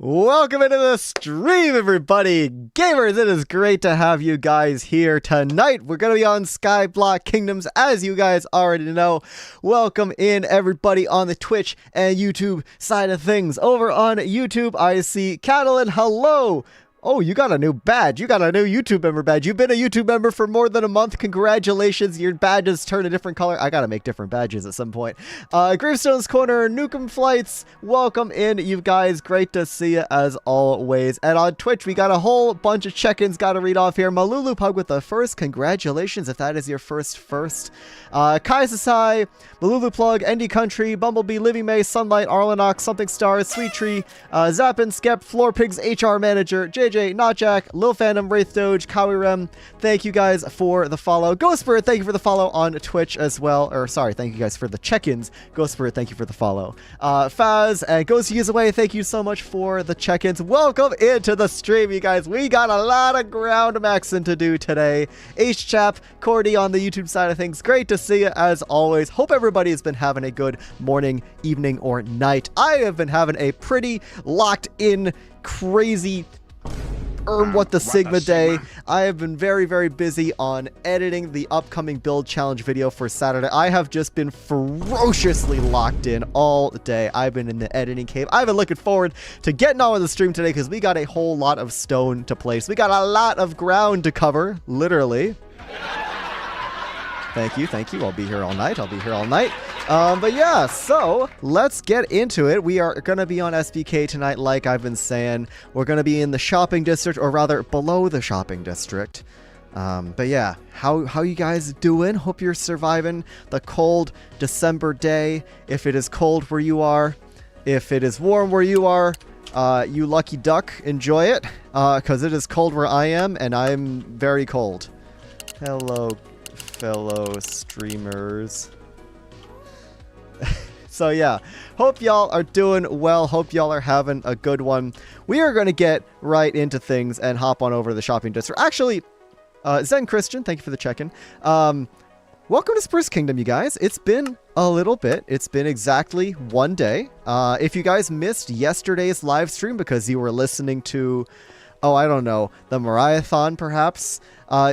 Welcome into the stream, everybody! Gamers, it is great to have you guys here tonight. We're going to be on Skyblock Kingdoms, as you guys already know. Welcome in, everybody, on the Twitch and YouTube side of things. Over on YouTube, I see Catalan. Hello! Oh, you got a new badge. You got a new YouTube member badge. You've been a YouTube member for more than a month. Congratulations. Your badges turn a different color. I gotta make different badges at some point. Gravestone's Corner, Nukem Flights, welcome in, you guys. Great to see you as always. And on Twitch, we got a whole bunch of check-ins. Gotta read off here. Malulu Pug with the first. Congratulations if that is your first. Kai Sasai, Malulu Plug, Endy Country, Bumblebee, Living May, Sunlight, Arlenox, Something Stars, Sweet Tree, Zappin, Skep, Floor Pigs, HR Manager, JJ, Not Jack, Lil Phantom, Wraith Doge, Kawi Rem, thank you guys for the follow. Ghost Spirit, thank you for the follow on Twitch as well. Or sorry, thank you guys for the check-ins. Ghost Spirit, thank you for the follow. Faz and Ghost Use Away, thank you so much for the check-ins. Welcome into the stream, you guys. We got a lot of ground maxing to do today. H-Chap, Cordy on the YouTube side of things. Great to see you as always. Hope everybody has been having a good morning, evening, or night. I have been having a pretty locked in, crazy what the Sigma day. I have been very, very busy on editing the upcoming build challenge video for Saturday. I have just been ferociously locked in all day. I've been in the editing cave. I've been looking forward to getting on with the stream today because we got a whole lot of stone to place. We got a lot of ground to cover, literally. Thank you, thank you. I'll be here all night. But yeah, so let's get into it. We are going to be on SBK tonight, like I've been saying. We're going to be in the shopping district, or rather below the shopping district. But yeah, how you guys doing? Hope you're surviving the cold December day. If it is cold where you are, if it is warm where you are, you lucky duck, enjoy it. Because it is cold where I am, and I'm very cold. Hello, fellow streamers. So yeah, hope y'all are doing well. Hope y'all are having a good one. We are going to get right into things and hop on over to the shopping district. Actually, Zen Christian, thank you for the check-in. Welcome to Spruce Kingdom, you guys. It's been a little bit. It's been exactly one day. If you guys missed yesterday's live stream because you were listening to, oh, I don't know, the Marathon perhaps,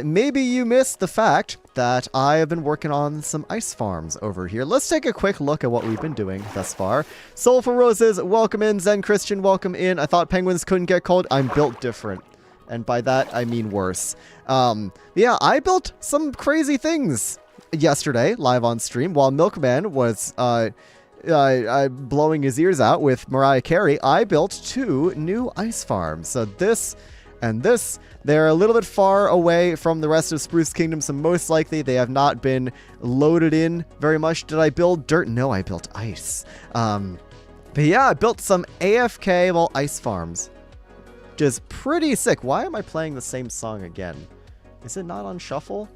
maybe you missed the fact that I have been working on some ice farms over here. Let's take a quick look at what we've been doing thus far. Soulful Roses, welcome in. Zen Christian, welcome in. I thought penguins couldn't get cold. I'm built different. And by that, I mean worse. Yeah, I built some crazy things yesterday, live on stream, while Milkman was blowing his ears out with Mariah Carey. I built 2 new ice farms. So this and this, they're a little bit far away from the rest of Spruce Kingdom, so most likely they have not been loaded in very much. Did I build dirt? No, I built ice. But yeah, I built some AFK, well, ice farms. Which is pretty sick. Why am I playing the same song again? Is it not on shuffle?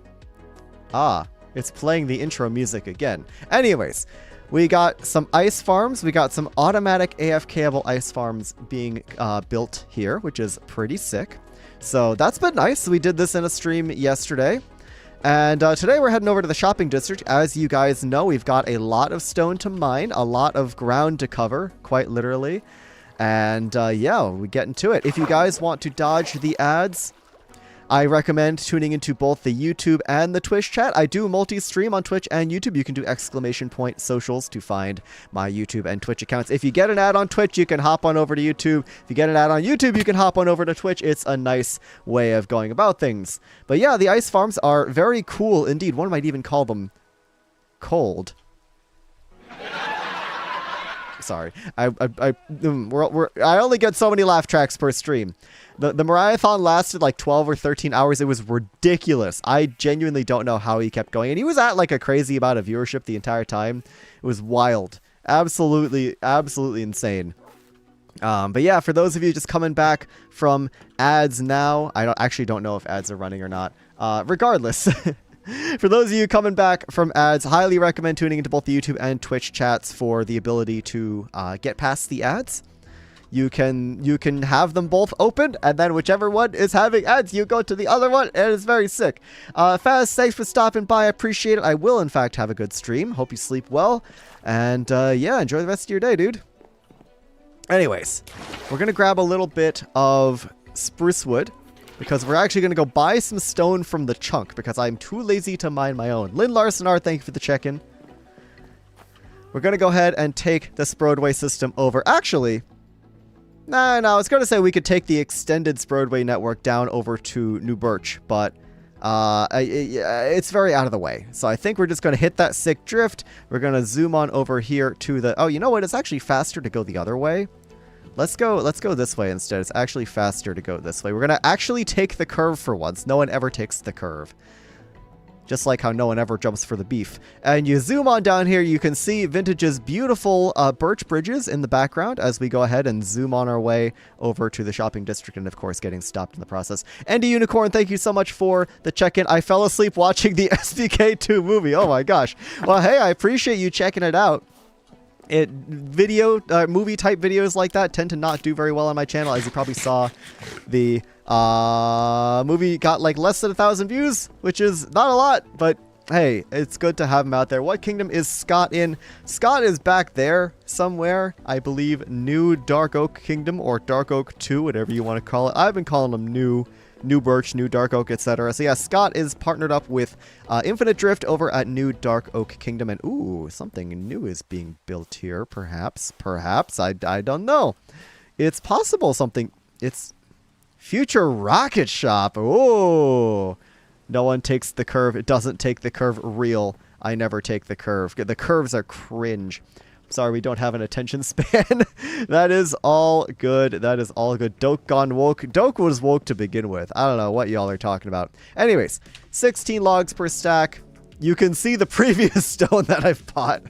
Ah, it's playing the intro music again. Anyways, we got some ice farms. We got some automatic AFK-able ice farms being built here, which is pretty sick. So that's been nice. We did this in a stream yesterday. And today we're heading over to the shopping district. As you guys know, we've got a lot of stone to mine, a lot of ground to cover, quite literally. And yeah, we get into it. If you guys want to dodge the ads, I recommend tuning into both the YouTube and the Twitch chat. I do multi-stream on Twitch and YouTube. You can do ! socials to find my YouTube and Twitch accounts. If you get an ad on Twitch, you can hop on over to YouTube. If you get an ad on YouTube, you can hop on over to Twitch. It's a nice way of going about things. But yeah, the ice farms are very cool indeed. One might even call them cold. Sorry, I only get so many laugh tracks per stream. The Marathon lasted like 12 or 13 hours. It was ridiculous. I genuinely don't know how he kept going. And he was at like a crazy amount of viewership the entire time. It was wild. Absolutely, absolutely insane. But yeah, for those of you just coming back from ads now, I actually don't know if ads are running or not. Regardless. For those of you coming back from ads, highly recommend tuning into both the YouTube and Twitch chats for the ability to get past the ads. You can have them both open, and then whichever one is having ads, you go to the other one, and it's very sick. Faz, thanks for stopping by. I appreciate it. I will, in fact, have a good stream. Hope you sleep well. And yeah, enjoy the rest of your day, dude. Anyways, we're going to grab a little bit of spruce wood because we're actually going to go buy some stone from the chunk because I'm too lazy to mine my own. Lynn Larson R, thank you for the check-in. We're going to go ahead and take the Broadway system over. Actually, no, I was going to say we could take the extended Broadway network down over to New Birch, but it's very out of the way. So I think we're just going to hit that sick drift. We're going to zoom on over here to the... Oh, you know what? It's actually faster to go the other way. Let's go this way instead. It's actually faster to go this way. We're going to actually take the curve for once. No one ever takes the curve. Just like how no one ever jumps for the beef. And you zoom on down here, you can see Vintage's beautiful birch bridges in the background as we go ahead and zoom on our way over to the shopping district and, of course, getting stopped in the process. Andy Unicorn, thank you so much for the check-in. I fell asleep watching the SBK2 movie. Oh, my gosh. Well, hey, I appreciate you checking it out. Movie type videos like that tend to not do very well on my channel. As you probably saw, the movie got like less than 1,000 views, which is not a lot, but hey, it's good to have him out there. What kingdom is Scott in? Scott is back there somewhere. I believe New Dark Oak Kingdom or Dark Oak 2, whatever you want to call it. I've been calling them New Birch, New Dark Oak, etc. So yeah, Scott is partnered up with Infinite Drift over at New Dark Oak Kingdom. And ooh, something new is being built here, perhaps. I don't know. It's possible something. It's Future Rocket Shop. Ooh. No one takes the curve. It doesn't take the curve real. I never take the curve. The curves are cringe. Sorry, we don't have an attention span. That is all good. That is all good. Doke gone woke. Doke was woke to begin with. I don't know what y'all are talking about. Anyways, 16 logs per stack. You can see the previous stone that I've bought.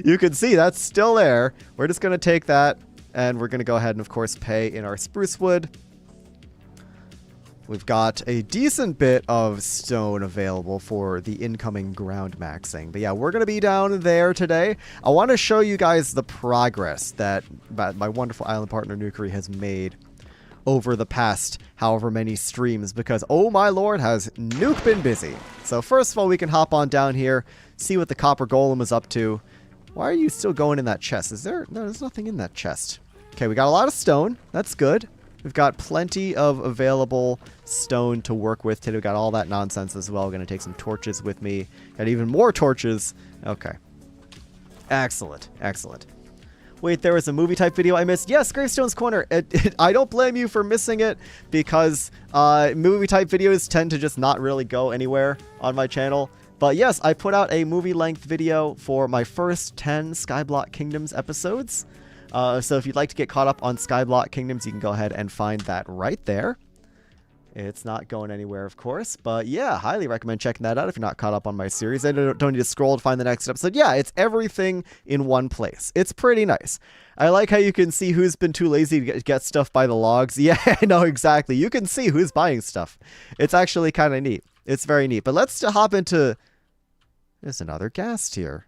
You can see that's still there. We're just going to take that, and we're going to go ahead and, of course, pay in our spruce wood. We've got a decent bit of stone available for the incoming ground maxing. But yeah, we're going to be down there today. I want to show you guys the progress that my wonderful island partner Nukery has made over the past however many streams. Because, oh my lord, has Nuke been busy. So first of all, we can hop on down here, see what the copper golem is up to. Why are you still going in that chest? Is there... No, there's nothing in that chest. Okay, we got a lot of stone. That's good. We've got plenty of available stone to work with today. We've got all that nonsense as well. We're going to take some torches with me. Got even more torches. Okay. Excellent. Excellent. Wait, there was a movie type video I missed. Yes, Gravestone's Corner. I don't blame you for missing it because movie type videos tend to just not really go anywhere on my channel. But yes, I put out a movie length video for my first 10 Skyblock Kingdoms episodes. So if you'd like to get caught up on Skyblock Kingdoms, you can go ahead and find that right there. It's not going anywhere, of course. But yeah, highly recommend checking that out if you're not caught up on my series. I don't need to scroll to find the next episode. Yeah, it's everything in one place. It's pretty nice. I like how you can see who's been too lazy to get stuff by the logs. Yeah, I know exactly. You can see who's buying stuff. It's actually kind of neat. It's very neat. But let's hop into... There's another ghast here.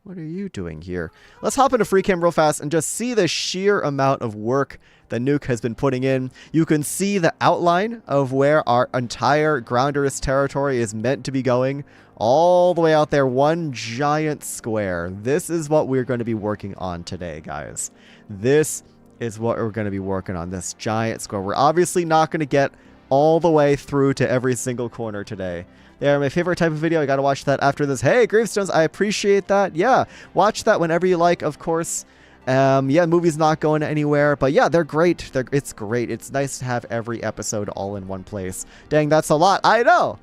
What are you doing here? Let's hop into free cam real fast and just see the sheer amount of work that Nuke has been putting in. You can see the outline of where our entire Grounders territory is meant to be going. All the way out there, one giant square. This is what we're going to be working on today, guys. This is what we're going to be working on, this giant square. We're obviously not going to get all the way through to every single corner today. They are my favorite type of video. I gotta watch that after this. Hey, Gravestones, I appreciate that. Yeah, watch that whenever you like, of course. Yeah, the movie's not going anywhere, but yeah, they're great. It's great. It's nice to have every episode all in one place. Dang, that's a lot. I know.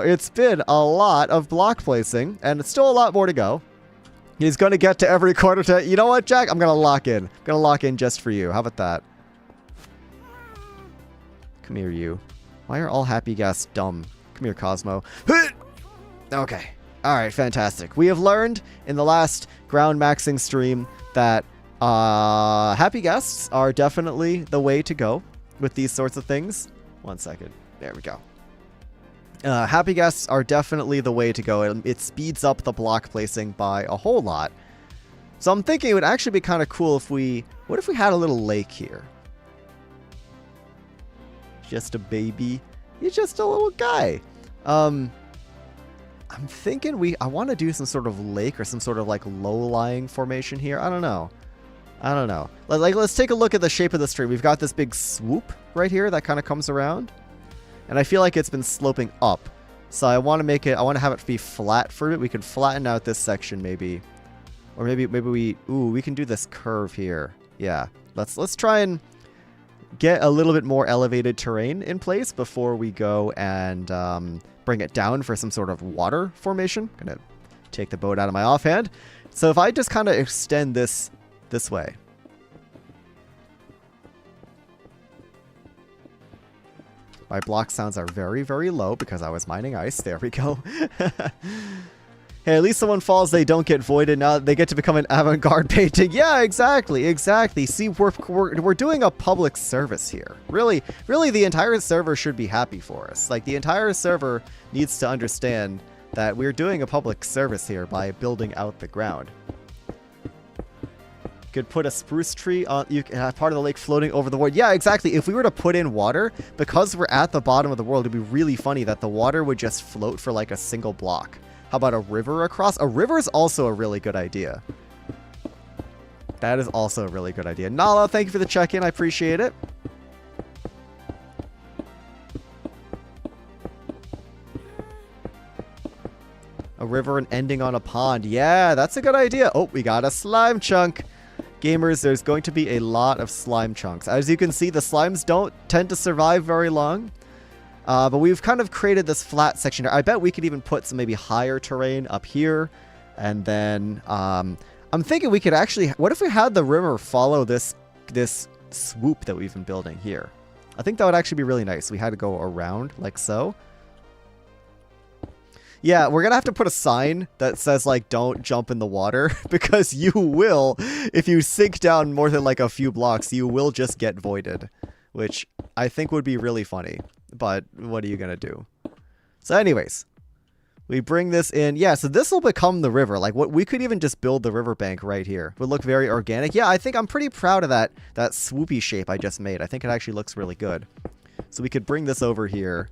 It's been a lot of block placing, and it's still a lot more to go. He's going to get to every corner to... You know what, Jack? I'm going to lock in. I'm going to lock in just for you. How about that? Come here, you. Why are all happy gas dumb? Come here, Cosmo. Okay. All right, fantastic. We have learned in the last ground maxing stream that happy guests are definitely the way to go with these sorts of things. 1 second. There we go. Happy guests are definitely the way to go. It speeds up the block placing by a whole lot. So I'm thinking it would actually be kind of cool if we... What if we had a little lake here? Just a baby. He's just a little guy. I'm thinking I want to do some sort of lake or some sort of like low-lying formation here. I don't know. I don't know. Like, let's take a look at the shape of the stream. We've got this big swoop right here that kind of comes around. And I feel like it's been sloping up. So I want to make it, I want to have it be flat for it. We can flatten out this section maybe. Or maybe we can do this curve here. Yeah. Let's try and get a little bit more elevated terrain in place before we go and bring it down for some sort of water formation. Gonna take the boat out of my offhand. So if I just kind of extend this way. My block sounds are very, very low because I was mining ice. There we go. Hey, at least someone falls, they don't get voided. Now they get to become an avant-garde painting. Yeah, exactly, exactly. See, we're doing a public service here. Really, the entire server should be happy for us. Like, the entire server needs to understand that we're doing a public service here by building out the ground. Could put a spruce tree on part of the lake floating over the void. Yeah, exactly. If we were to put in water, because we're at the bottom of the world, it'd be really funny that the water would just float for like a single block. How about a river across? A river is also a really good idea. That is also a really good idea. Nala, thank you for the check-in. I appreciate it. A river and ending on a pond. Yeah, that's a good idea. Oh, we got a slime chunk. Gamers, there's going to be a lot of slime chunks. As you can see, the slimes don't tend to survive very long. But we've kind of created this flat section here. I bet we could even put some maybe higher terrain up here. And then I'm thinking we could actually... What if we had the river follow this swoop that we've been building here? I think that would actually be really nice. We had to go around like so. Yeah, we're going to have to put a sign that says, like, don't jump in the water. Because you will, if you sink down more than, like, a few blocks, you will just get voided. Which I think would be really funny. But what are you going to do? So anyways, we bring this in. Yeah, so this will become the river. Like, what we could even just build the riverbank right here. It would look very organic. Yeah, I think I'm pretty proud of that swoopy shape I just made. I think it actually looks really good. So we could bring this over here.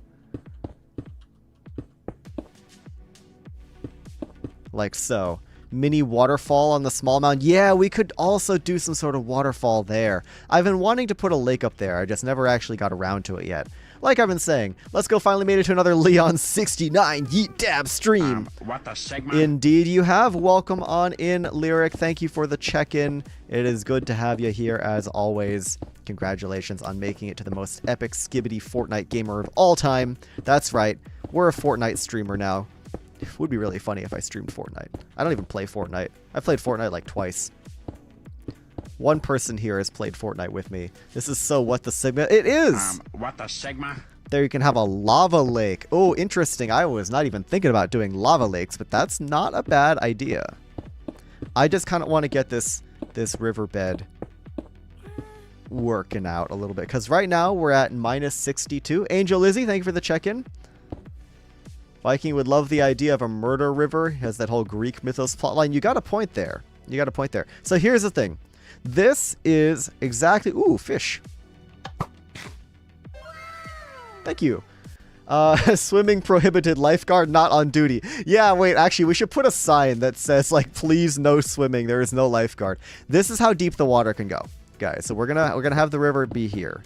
Like so. Mini waterfall on the small mountain. Yeah, we could also do some sort of waterfall there. I've been wanting to put a lake up there. I just never actually got around to it yet. Like I've been saying, let's go finally made it to another Leon69 Yeet Dab stream. What the Sigma? Indeed you have. Welcome on in, Lyric. Thank you for the check-in. It is good to have you here as always. Congratulations on making it to the most epic skibbity Fortnite gamer of all time. That's right. We're a Fortnite streamer now. It would be really funny if I streamed Fortnite. I don't even play Fortnite. I played Fortnite like twice. One person here has played Fortnite with me. This is so what the Sigma. It is! What the Sigma? There you can have a lava lake. Oh, interesting. I was not even thinking about doing lava lakes, but that's not a bad idea. I just kind of want to get this riverbed working out a little bit. Because right now we're at -62. Angel Lizzie, thank you for the check-in. Viking would love the idea of a murder river. He has that whole Greek mythos plotline. You got a point there. You got a point there. So here's the thing. This is exactly... Ooh, fish. Thank you. Swimming prohibited, lifeguard not on duty. Yeah, wait, actually, we should put a sign that says, like, please no swimming. There is no lifeguard. This is how deep the water can go, guys. So we're gonna have the river be here.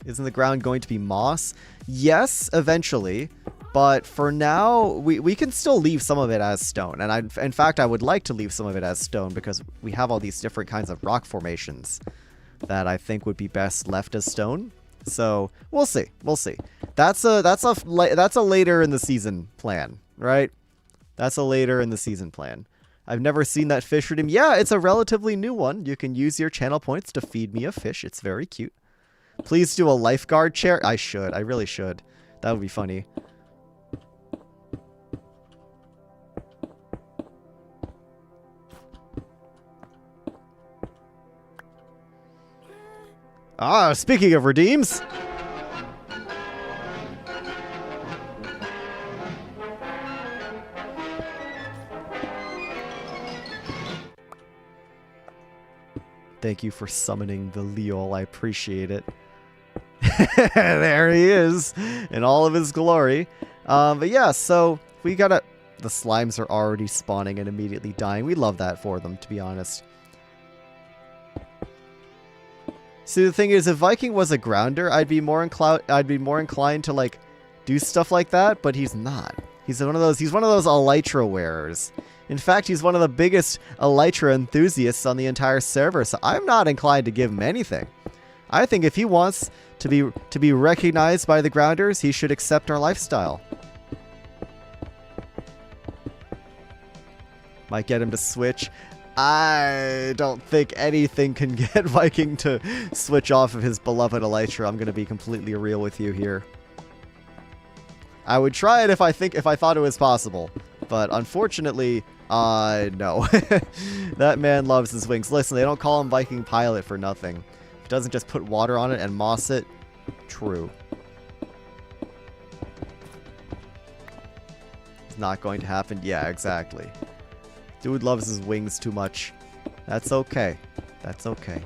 Isn't the ground going to be moss? Yes, eventually. But for now, we can still leave some of it as stone. And in fact, I would like to leave some of it as stone because we have all these different kinds of rock formations that I think would be best left as stone. So we'll see. We'll see. That's a later in the season plan, right? That's a later in the season plan. I've never seen that fish redeem. Yeah, it's a relatively new one. You can use your channel points to feed me a fish. It's very cute. Please do a lifeguard chair. I should. I really should. That would be funny. Ah, speaking of redeems. Thank you for summoning the Leol. I appreciate it. There he is in all of his glory. But yeah, so we gotta... the slimes are already spawning and immediately dying. We love that for them, to be honest. See, the thing is, if Viking was a grounder, I'd be more inclined to like do stuff like that, but he's not. He's one of those elytra wearers. In fact, he's one of the biggest elytra enthusiasts on the entire server, so I'm not inclined to give him anything. I think if he wants to be recognized by the grounders, he should accept our lifestyle. Might get him to switch. I don't think anything can get Viking to switch off of his beloved elytra. I'm going to be completely real with you here. I would try it if I thought it was possible, but unfortunately, no. That man loves his wings. Listen, they don't call him Viking Pilot for nothing. If he doesn't just put water on it and moss it, true. It's not going to happen. Yeah, exactly. Dude loves his wings too much. That's okay. That's okay.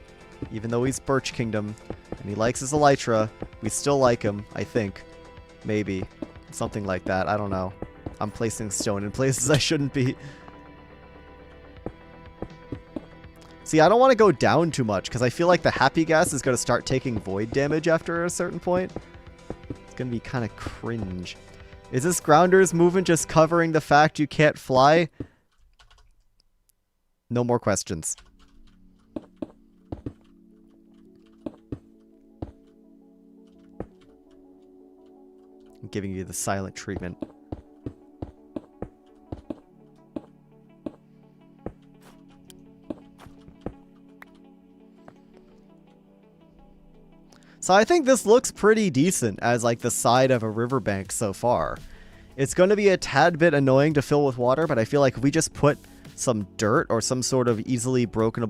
Even though he's Birch Kingdom and he likes his elytra, we still like him, I think. Maybe. Something like that. I don't know. I'm placing stone in places I shouldn't be. See, I don't want to go down too much because I feel like the happy gas is going to start taking void damage after a certain point. It's going to be kind of cringe. Is this grounder's movement just covering the fact you can't fly? No more questions. I'm giving you the silent treatment. So I think this looks pretty decent as like the side of a riverbank so far. It's going to be a tad bit annoying to fill with water, but I feel like if we just put some dirt or some sort of easily broken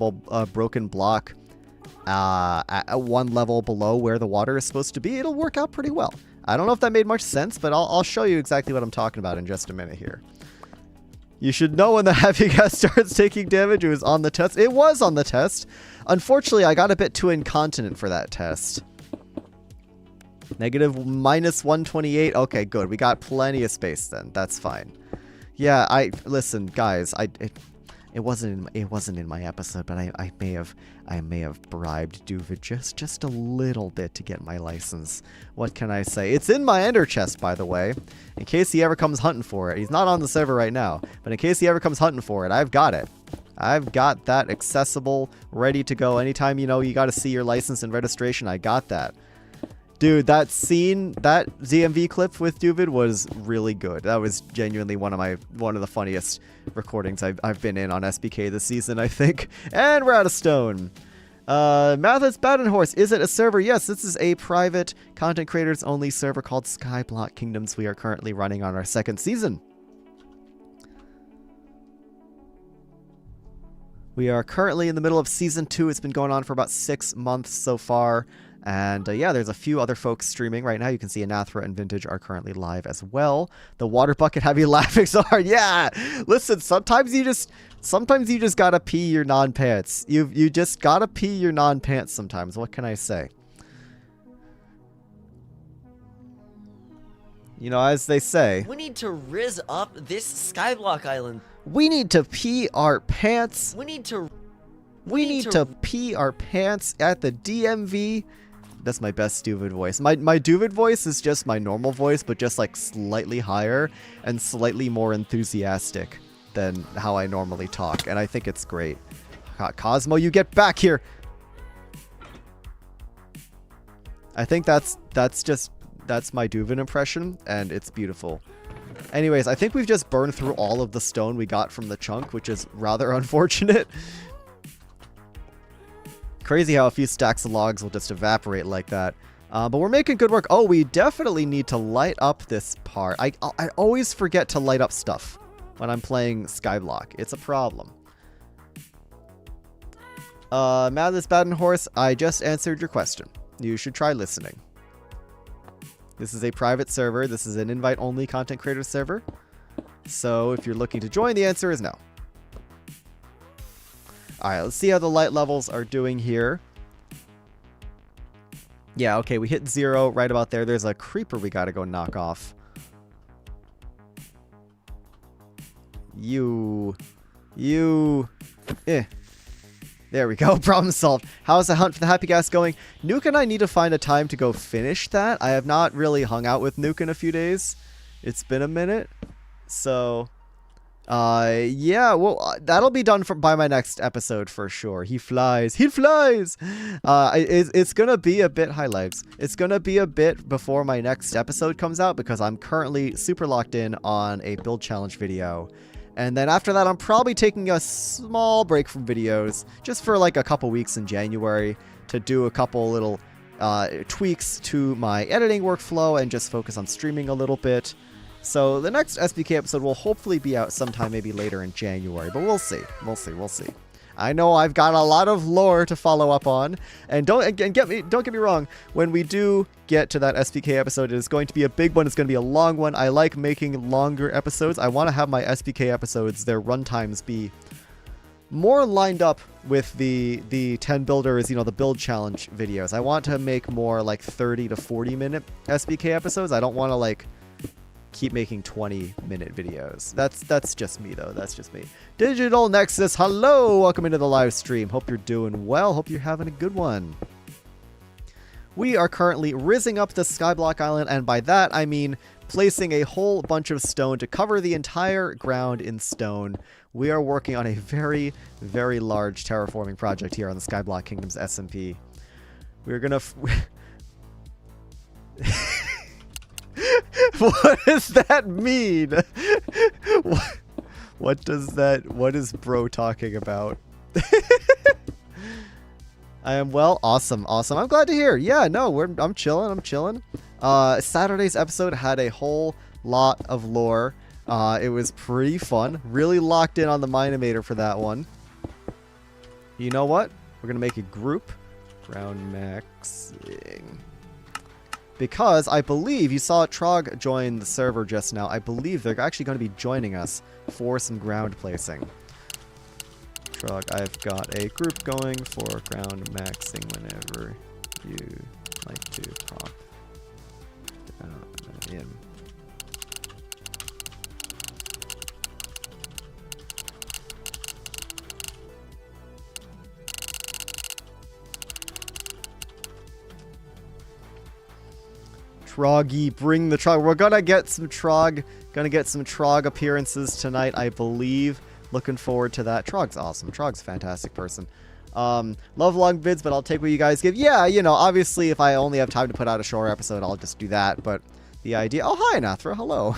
block at one level below where the water is supposed to be, it'll work out pretty well. I don't know if that made much sense, but I'll show you exactly what I'm talking about in just a minute here. You should know when the happy gas starts taking damage. It was on the test. It was on the test. Unfortunately, I got a bit too incontinent for that test. Negative -128. Okay, good. We got plenty of space then. That's fine. Yeah, listen, guys. It wasn't in my episode, but I may have bribed Duvid just a little bit to get my license. What can I say? It's in my ender chest, by the way, in case he ever comes hunting for it. He's not on the server right now, but in case he ever comes hunting for it, I've got it. I've got that accessible, ready to go. Anytime you got to see your license and registration, I got that. Dude, that scene, that ZMV clip with Duvid was really good. That was genuinely one of the funniest recordings I've been in on SBK this season, I think. And we're out of stone. Mathis Badenhorst, is it a server? Yes, this is a private content creators only server called Skyblock Kingdoms. We are currently running on our second season. We are currently in the middle of season 2. It's been going on for about 6 months so far. And yeah, there's a few other folks streaming right now. You can see Anathra and Vintage are currently live as well. The water bucket have you laughing so hard. Yeah, listen, sometimes you just gotta pee your non-pants. You just gotta pee your non-pants sometimes. What can I say? You know, as they say, we need to rizz up this Skyblock island. We need to pee our pants. We need to pee our pants at the DMV. That's my best Duvid voice. My Duvid voice is just my normal voice, but just like slightly higher and slightly more enthusiastic than how I normally talk. And I think it's great. Cosmo, you get back here. I think that's my Duvid impression, and it's beautiful. Anyways, I think we've just burned through all of the stone we got from the chunk, which is rather unfortunate. Crazy how a few stacks of logs will just evaporate like that. But we're making good work. Oh, we definitely need to light up this part. I always forget to light up stuff when I'm playing Skyblock. It's a problem. Madness Badenhorse, I just answered your question. You should try listening. This is a private server. This is an invite-only content creator server. So if you're looking to join, the answer is no. Alright, let's see how the light levels are doing here. Yeah, okay, we hit 0 right about there. There's a creeper we gotta go knock off. You. There we go. Problem solved. How's the hunt for the happy gas going? Nuke and I need to find a time to go finish that. I have not really hung out with Nuke in a few days. It's been a minute. So, yeah, well, that'll be done by my next episode for sure. He flies. He flies! It's going to be a bit, hi lives. It's going to be a bit before my next episode comes out because I'm currently super locked in on a build challenge video. And then after that, I'm probably taking a small break from videos just for like a couple weeks in January to do a couple little tweaks to my editing workflow and just focus on streaming a little bit. So the next SBK episode will hopefully be out sometime maybe later in January, but we'll see. We'll see. I know I've got a lot of lore to follow up on, and don't get me wrong. When we do get to that SBK episode, it is going to be a big one. It's going to be a long one. I like making longer episodes. I want to have my SBK episodes, their runtimes, be more lined up with the 10 builders, the build challenge videos. I want to make more like 30 to 40 minute SBK episodes. I don't want to like keep making 20-minute videos. That's just me though. That's just me. Digital Nexus, hello, welcome into the live stream. Hope you're doing well. Hope you're having a good one. We are currently rizzing up the Skyblock Island, and by that I mean placing a whole bunch of stone to cover the entire ground in stone. We are working on a very, very large terraforming project here on the Skyblock Kingdoms SMP. We're gonna what does that mean? What is bro talking about? I am well. Awesome. I'm glad to hear. Yeah, no, I'm chilling. Saturday's episode had a whole lot of lore. It was pretty fun. Really locked in on the Minimator for that one. You know what? We're gonna make a group. Ground maxing. Because I believe you saw Trog join the server just now. I believe they're actually going to be joining us for some ground placing. Trog, I've got a group going for ground maxing whenever you like to pop in. Troggy, bring the Trog. We're gonna get some Trog. Gonna get some Trog appearances tonight, I believe. Looking forward to that. Trog's awesome. Trog's a fantastic person. Love long vids, but I'll take what you guys give. Yeah, obviously if I only have time to put out a short episode, I'll just do that. But the idea... Oh, hi, Nathra. Hello.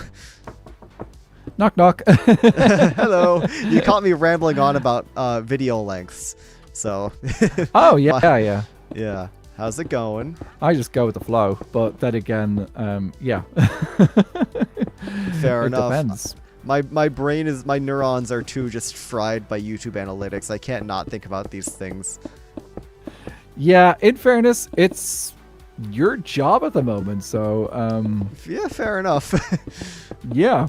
Knock, knock. Hello. You caught me rambling on about video lengths. So... Oh, yeah. Yeah. How's it going? I just go with the flow, but then again, yeah. Fair enough. It depends. My neurons are too just fried by YouTube analytics. I can't not think about these things. Yeah, in fairness, it's your job at the moment, so yeah, fair enough. Yeah.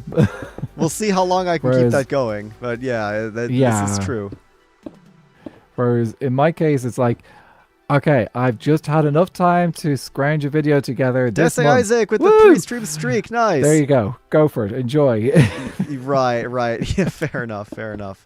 We'll see how long I can keep that going, but yeah, this is true. Whereas in my case, it's like, okay, I've just had enough time to scrounge a video together this month. Isaac with the pre-stream streak. Nice. There you go. Go for it. Enjoy. Right. Yeah, fair enough.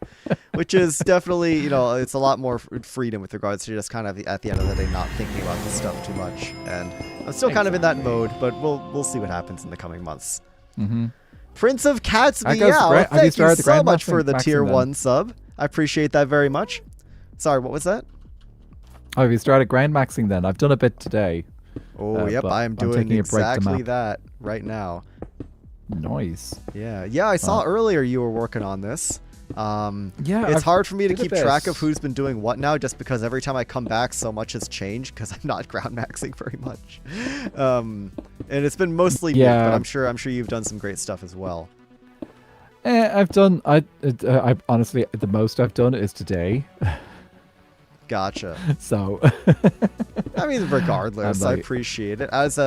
Which is definitely, it's a lot more freedom with regards to just kind of at the end of the day not thinking about this stuff too much. And I'm still kind of in that mode, but we'll see what happens in the coming months. Mm-hmm. Prince of Cats Meow. Thank you so much for the tier 1 sub. I appreciate that very much. Sorry, what was that? Oh, have you started grind maxing then? I've done a bit today. Oh, yep, I'm doing exactly that right now. Nice. Yeah, I saw earlier you were working on this. Yeah, it's hard for me to keep track of who's been doing what now, just because every time I come back, so much has changed because I'm not ground maxing very much. And it's been mostly me, but I'm sure you've done some great stuff as well. I've done. I honestly, the most I've done is today. Gotcha. So, I mean, regardless, I appreciate it. As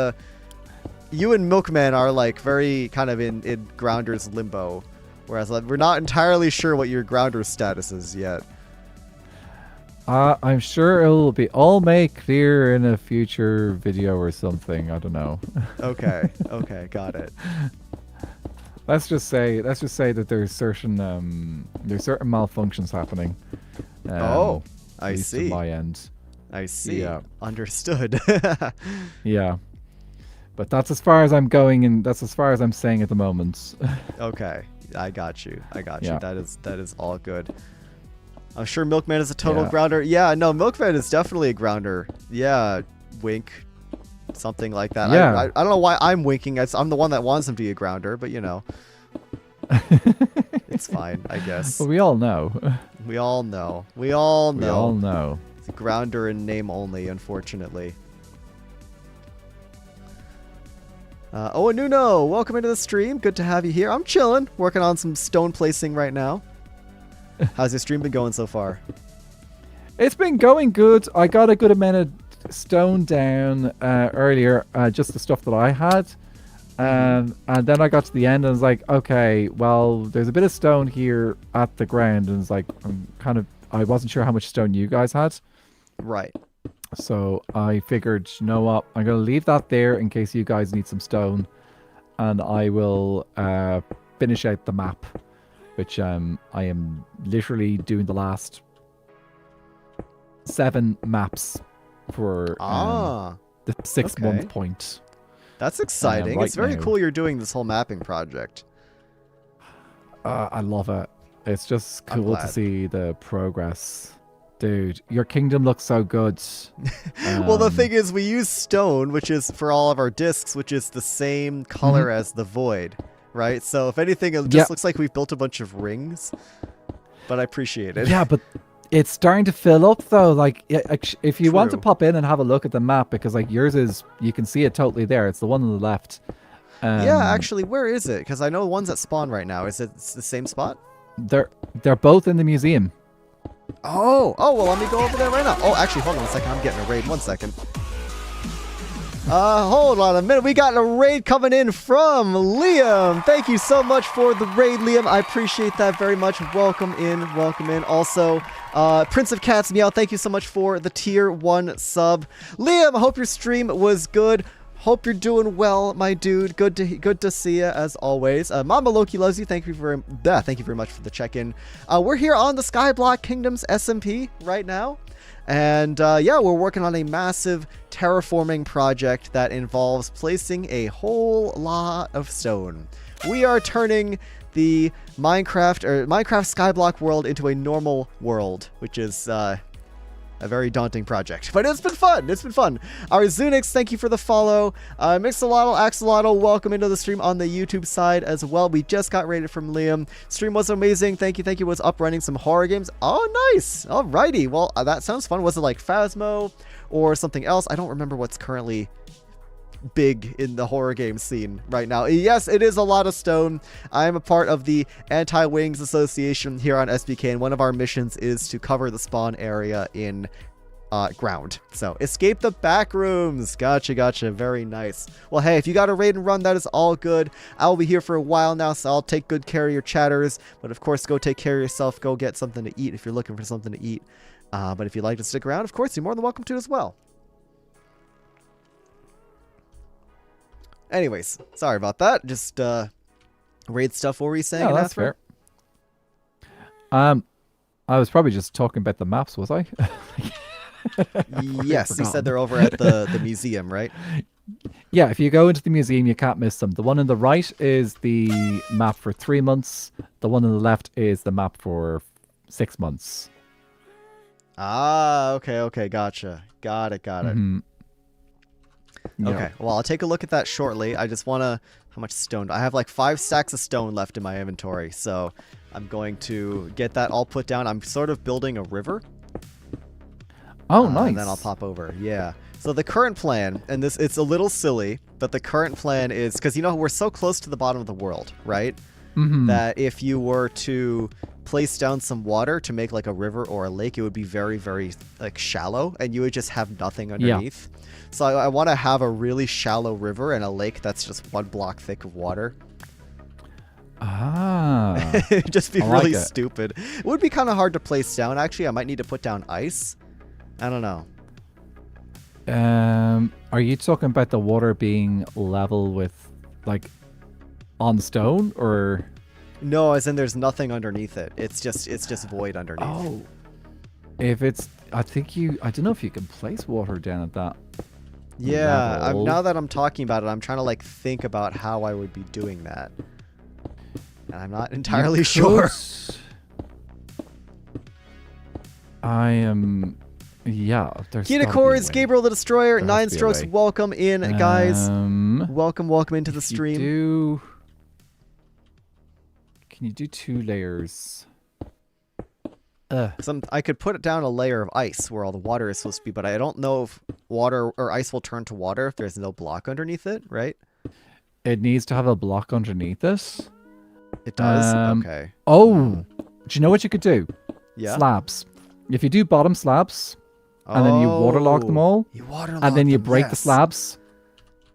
you and Milkman are like very kind of in Grounder's limbo, whereas we're not entirely sure what your Grounder's status is yet. I'm sure it'll be all made clear in a future video or something. I don't know. Okay, got it. let's just say that there's certain malfunctions happening. Oh, At I least see. on my end. I see. Yeah. Understood. Yeah. But that's as far as I'm going, and that's as far as I'm saying at the moment. Okay, I got you. I got Yeah. you. That is all good. I'm sure Milkman is a total Yeah. grounder. Yeah, no, Milkman is definitely a grounder. Yeah, wink, something like that. Yeah. I don't know why I'm winking. I'm the one that wants him to be a grounder, but you know, it's fine, I guess. But we all know. We all know. We all know. We all know. It's a grounder in name only, unfortunately. Oh, Nuno, welcome into the stream. Good to have you here. I'm chilling, working on some stone placing right now. How's your stream been going so far? It's been going good. I got a good amount of stone down earlier, just the stuff that I had. And then I got to the end and I was like, okay, well, there's a bit of stone here at the ground. And it's like, I wasn't sure how much stone you guys had. Right. So I figured, you know what, I'm going to leave that there in case you guys need some stone. And I will finish out the map, which I am literally doing the last 7 maps for the 6-month point. That's exciting. Right It's very now. cool you're doing this whole mapping project. I love it. It's just I'm cool to glad. see the progress. Dude, your kingdom looks so good. Well, the thing is, we use stone, which is for all of our discs, which is the same color as the void, right? So if anything, it just looks like we've built a bunch of rings, but I appreciate it. Yeah, but it's starting to fill up though. Like, if you want to True. pop in and have a look at the map, because like yours is, you can see it totally there. It's the one on the left. Yeah, actually, where is it? Because I know the ones that spawn right now. Is it the same spot? They're both in the museum. Oh, well, let me go over there right now. Oh, actually, hold on a second. I'm getting a raid. 1 second. Hold on a minute. We got a raid coming in from Liam. Thank you so much for the raid, Liam. I appreciate that very much. Welcome in. Welcome in. Also, Prince of Cats Meow, thank you so much for the tier 1 sub. Liam, I hope your stream was good. Hope you're doing well, my dude. Good to see you as always. Mama Loki loves you. Thank you very much for the check-in. We're here on the Skyblock Kingdoms SMP right now, and yeah, we're working on a massive terraforming project that involves placing a whole lot of stone. We are turning the Minecraft Skyblock world into a normal world, which is a very daunting project, but it's been fun. It's been fun. Our Zunix, thank you for the follow. Mixolotl, Axolotl, welcome into the stream on the YouTube side as well. We just got rated from Liam. Stream was amazing. Thank you. Was up running some horror games. Oh, nice. Alrighty. Well, that sounds fun. Was it like Phasmo or something else? I don't remember what's currently big in the horror game scene right now. Yes, it is a lot of stone. I am a part of the Anti-Wings Association here on SBK, and one of our missions is to cover the spawn area in ground. So escape the back rooms. Gotcha. Very nice. Well, hey, if you got a raid and run, that is all good. I'll be here for a while now, so I'll take good care of your chatters. But of course, go take care of yourself. Go get something to eat if you're looking for something to eat. But if you'd like to stick around, of course, you're more than welcome to as well. Anyways, sorry about that. Just raid stuff. What were you saying? Yeah, that's fair. I was probably just talking about the maps, was I? Yes, you said they're over at the museum, right? Yeah, if you go into the museum, you can't miss them. The one on the right is the map for 3 months. The one on the left is the map for 6 months. Ah, okay, gotcha. Got it. Mm-hmm. Okay, Yeah. well, I'll take a look at that shortly. I just want to... How much stone? I have like 5 stacks of stone left in my inventory, so I'm going to get that all put down. I'm sort of building a river. Oh, nice. And then I'll pop over. Yeah. So the current plan, and it's a little silly, but the current plan is... Because, you know, we're so close to the bottom of the world, right? Mm-hmm. That if you were to place down some water to make like a river or a lake, it would be very, very like shallow, and you would just have nothing underneath. Yeah. So I want to have a really shallow river and a lake that's just 1 block thick of water. Ah. It'd just be I really like it. stupid. It would be kind of hard to place down. Actually, I might need to put down ice. I don't know. Are you talking about the water being level with, like, on stone, or? No, as in there's nothing underneath it. It's just void underneath. Oh. If it's, I don't know if you can place water down at that. Yeah, level. now that I'm talking about it, I'm trying to like think about how I would be doing that. And I'm not entirely sure. I am, yeah. Key to Chords, Gabriel the Destroyer, There 9 has to be a strokes, way. welcome in, guys. Um, Welcome into the stream. Can you do 2 layers? I could put it down a layer of ice where all the water is supposed to be, but I don't know if water or ice will turn to water if there's no block underneath it, right? It needs to have a block underneath it. It does? Okay. Oh, do you know what you could do? Yeah. Slabs. If you do bottom slabs, and then you waterlog them all, and then you break the slabs.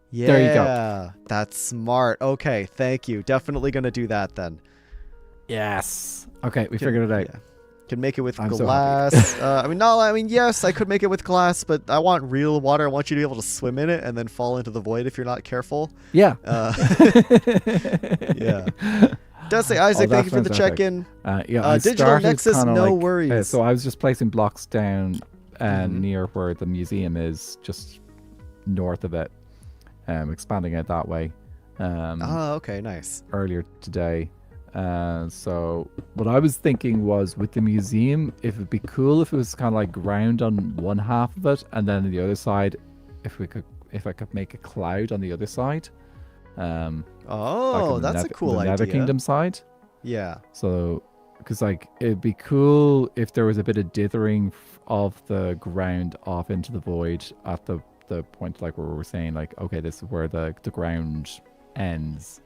Yeah. There you go. That's smart. Okay, thank you. Definitely going to do that then. Yes. Okay, we figured it out. Yeah. Can make it with I'm so glass. Yes, I could make it with glass, but I want real water. I want you to be able to swim in it and then fall into the void if you're not careful. Yeah. Yeah. Does say Isaac, thank you for the check-in. Digital Nexus, no worries. So I was just placing blocks down near where the museum is, just north of it, expanding it that way. Okay, nice. Earlier today. So what I was thinking was, with the museum, if it'd be cool if it was kind of like ground on one half of it, and then the other side, if I could make a cloud on the other side. That's a cool idea. Nether Kingdom side. Yeah. So, because like it'd be cool if there was a bit of dithering of the ground off into the void at the point like where we're saying like, okay, this is where the ground ends.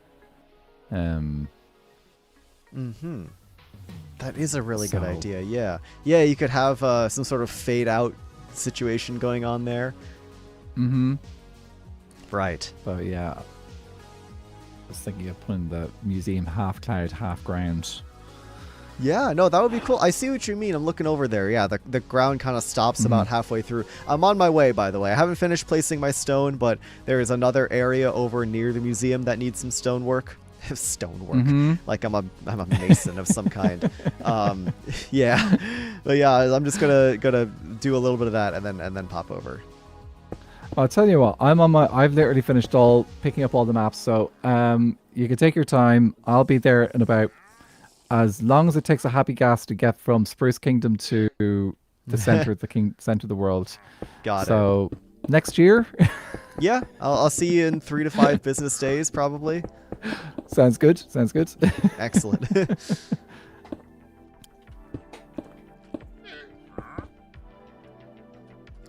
That is a really good idea. Yeah. Yeah, you could have some sort of fade out situation going on there. Right. But yeah, I was thinking of putting the museum half cloud, half ground. Yeah, no, that would be cool. I see what you mean. I'm looking over there. Yeah, the ground kind of stops about halfway through. I'm on my way, by the way. I haven't finished placing my stone, but there is another area over near the museum that needs some stonework. Stonework. Like I'm a mason of some kind. Yeah. But yeah, I'm just gonna do a little bit of that and then pop over. I'll tell you what, I've literally finished picking up all the maps, so you can take your time. I'll be there in about as long as it takes a happy gas to get from Spruce Kingdom to the center of center of the world. Got it. So next year. Yeah, I'll see you in 3 to 5 business days, probably. Sounds good. Excellent.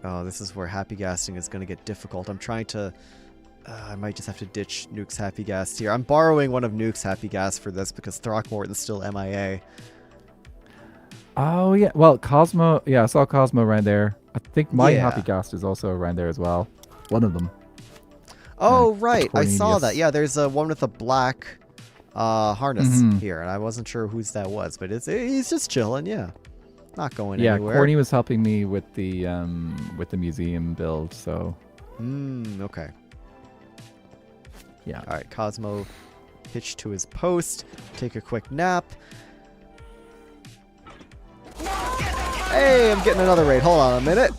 Oh, this is where happy gassing is going to get difficult. I'm trying to... I might just have to ditch Nuke's happy gas here. I'm borrowing one of Nuke's happy gas for this because Throckmorton's still MIA. Oh, yeah. Well, Cosmo... Yeah, I saw Cosmo around there. I think my happy gas is also around there as well. One of them. Oh, right. I saw that. Yeah, there's one with a black harness here, and I wasn't sure whose that was, but he's just chilling, yeah. Not going anywhere. Yeah, Corny was helping me with the museum build, so... Okay. Yeah. All right, Cosmo hitched to his post. Take a quick nap. Hey, I'm getting another raid. Hold on a minute.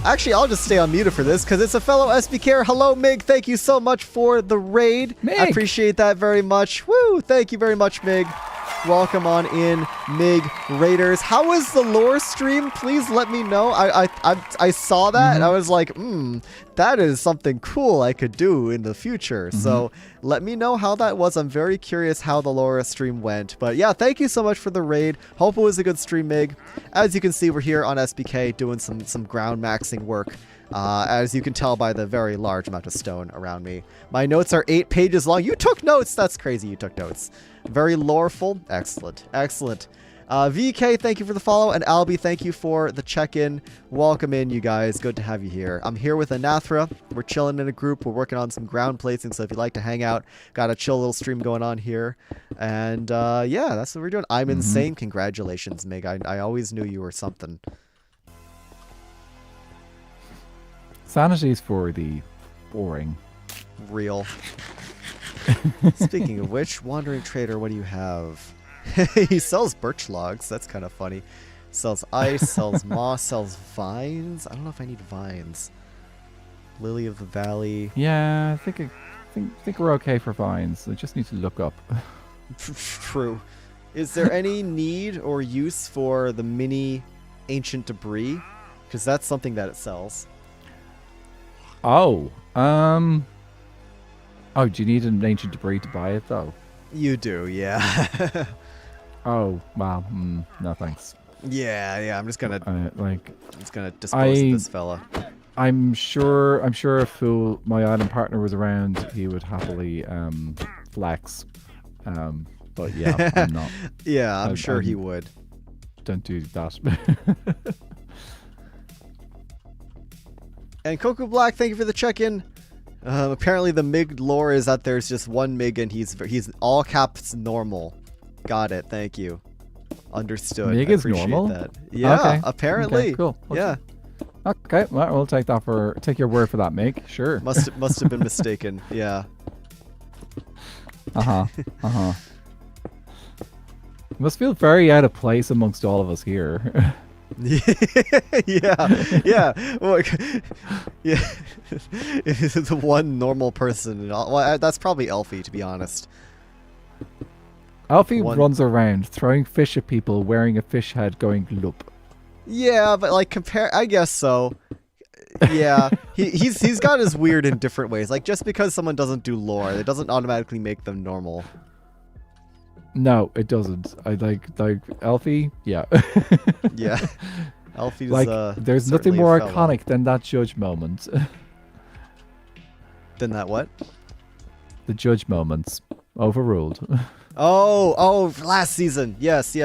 Actually, I'll just stay unmuted for this because it's a fellow SBKer. Hello, Mig. Thank you so much for the raid. Mig. I appreciate that very much. Woo! Thank you very much, Mig. Welcome on in, Mig Raiders. How was the lore stream? Please let me know. I saw that and I was like, that is something cool I could do in the future. So let me know how that was. I'm very curious how the lore stream went. But yeah, thank you so much for the raid. Hope it was a good stream, Mig. As you can see, we're here on SBK doing some ground maxing work. As you can tell by the very large amount of stone around me. My notes are 8 pages long. You took notes. That's crazy. You took notes. Very loreful. Excellent. Excellent. VK, thank you for the follow. And Albie, thank you for the check-in. Welcome in, you guys. Good to have you here. I'm here with Anathra. We're chilling in a group. We're working on some ground placing. So if you'd like to hang out, got a chill little stream going on here. And yeah, that's what we're doing. I'm insane. Congratulations, Mig. I always knew you were something. Sanity's for the boring. Real. Speaking of which, wandering trader, what do you have? He sells birch logs. That's kind of funny. Sells ice, sells moss, sells vines. I don't know if I need vines. Lily of the Valley. Yeah, I think we're okay for vines. I just need to look up. True. Is there any need or use for the mini ancient debris? Because that's something that it sells. Oh, oh, do you need an ancient debris to buy it though? You do, yeah. Oh, wow. No thanks. Yeah. I'm just gonna dispose of this fella. I'm sure if my island partner was around, he would happily flex. But yeah, I'm not. Yeah, I'm sure he would. Don't do that. And Coco Black, thank you for the check-in. Apparently the MIG lore is that there's just one MIG and he's all caps normal. Got it. Thank you. Understood. MIG is normal? That. Yeah, okay. Apparently. Okay, cool. Yeah. Okay, well, we'll take your word for that, MIG. Sure. Must have been mistaken. Yeah. Must feel very out of place amongst all of us here. yeah. Look, yeah. The one normal person and all. Well, that's probably Elfie, to be honest. Alfie runs around throwing fish at people, wearing a fish head, going loop. Yeah, but like I guess so. Yeah, he's got his weird in different ways. Like just because someone doesn't do lore, it doesn't automatically make them normal. No, it doesn't. I like Alfie. Yeah. Yeah. Alfie's like there's nothing more fellow. iconic than that judge moment. Than that what? The judge moments overruled. Oh, last season. Yes.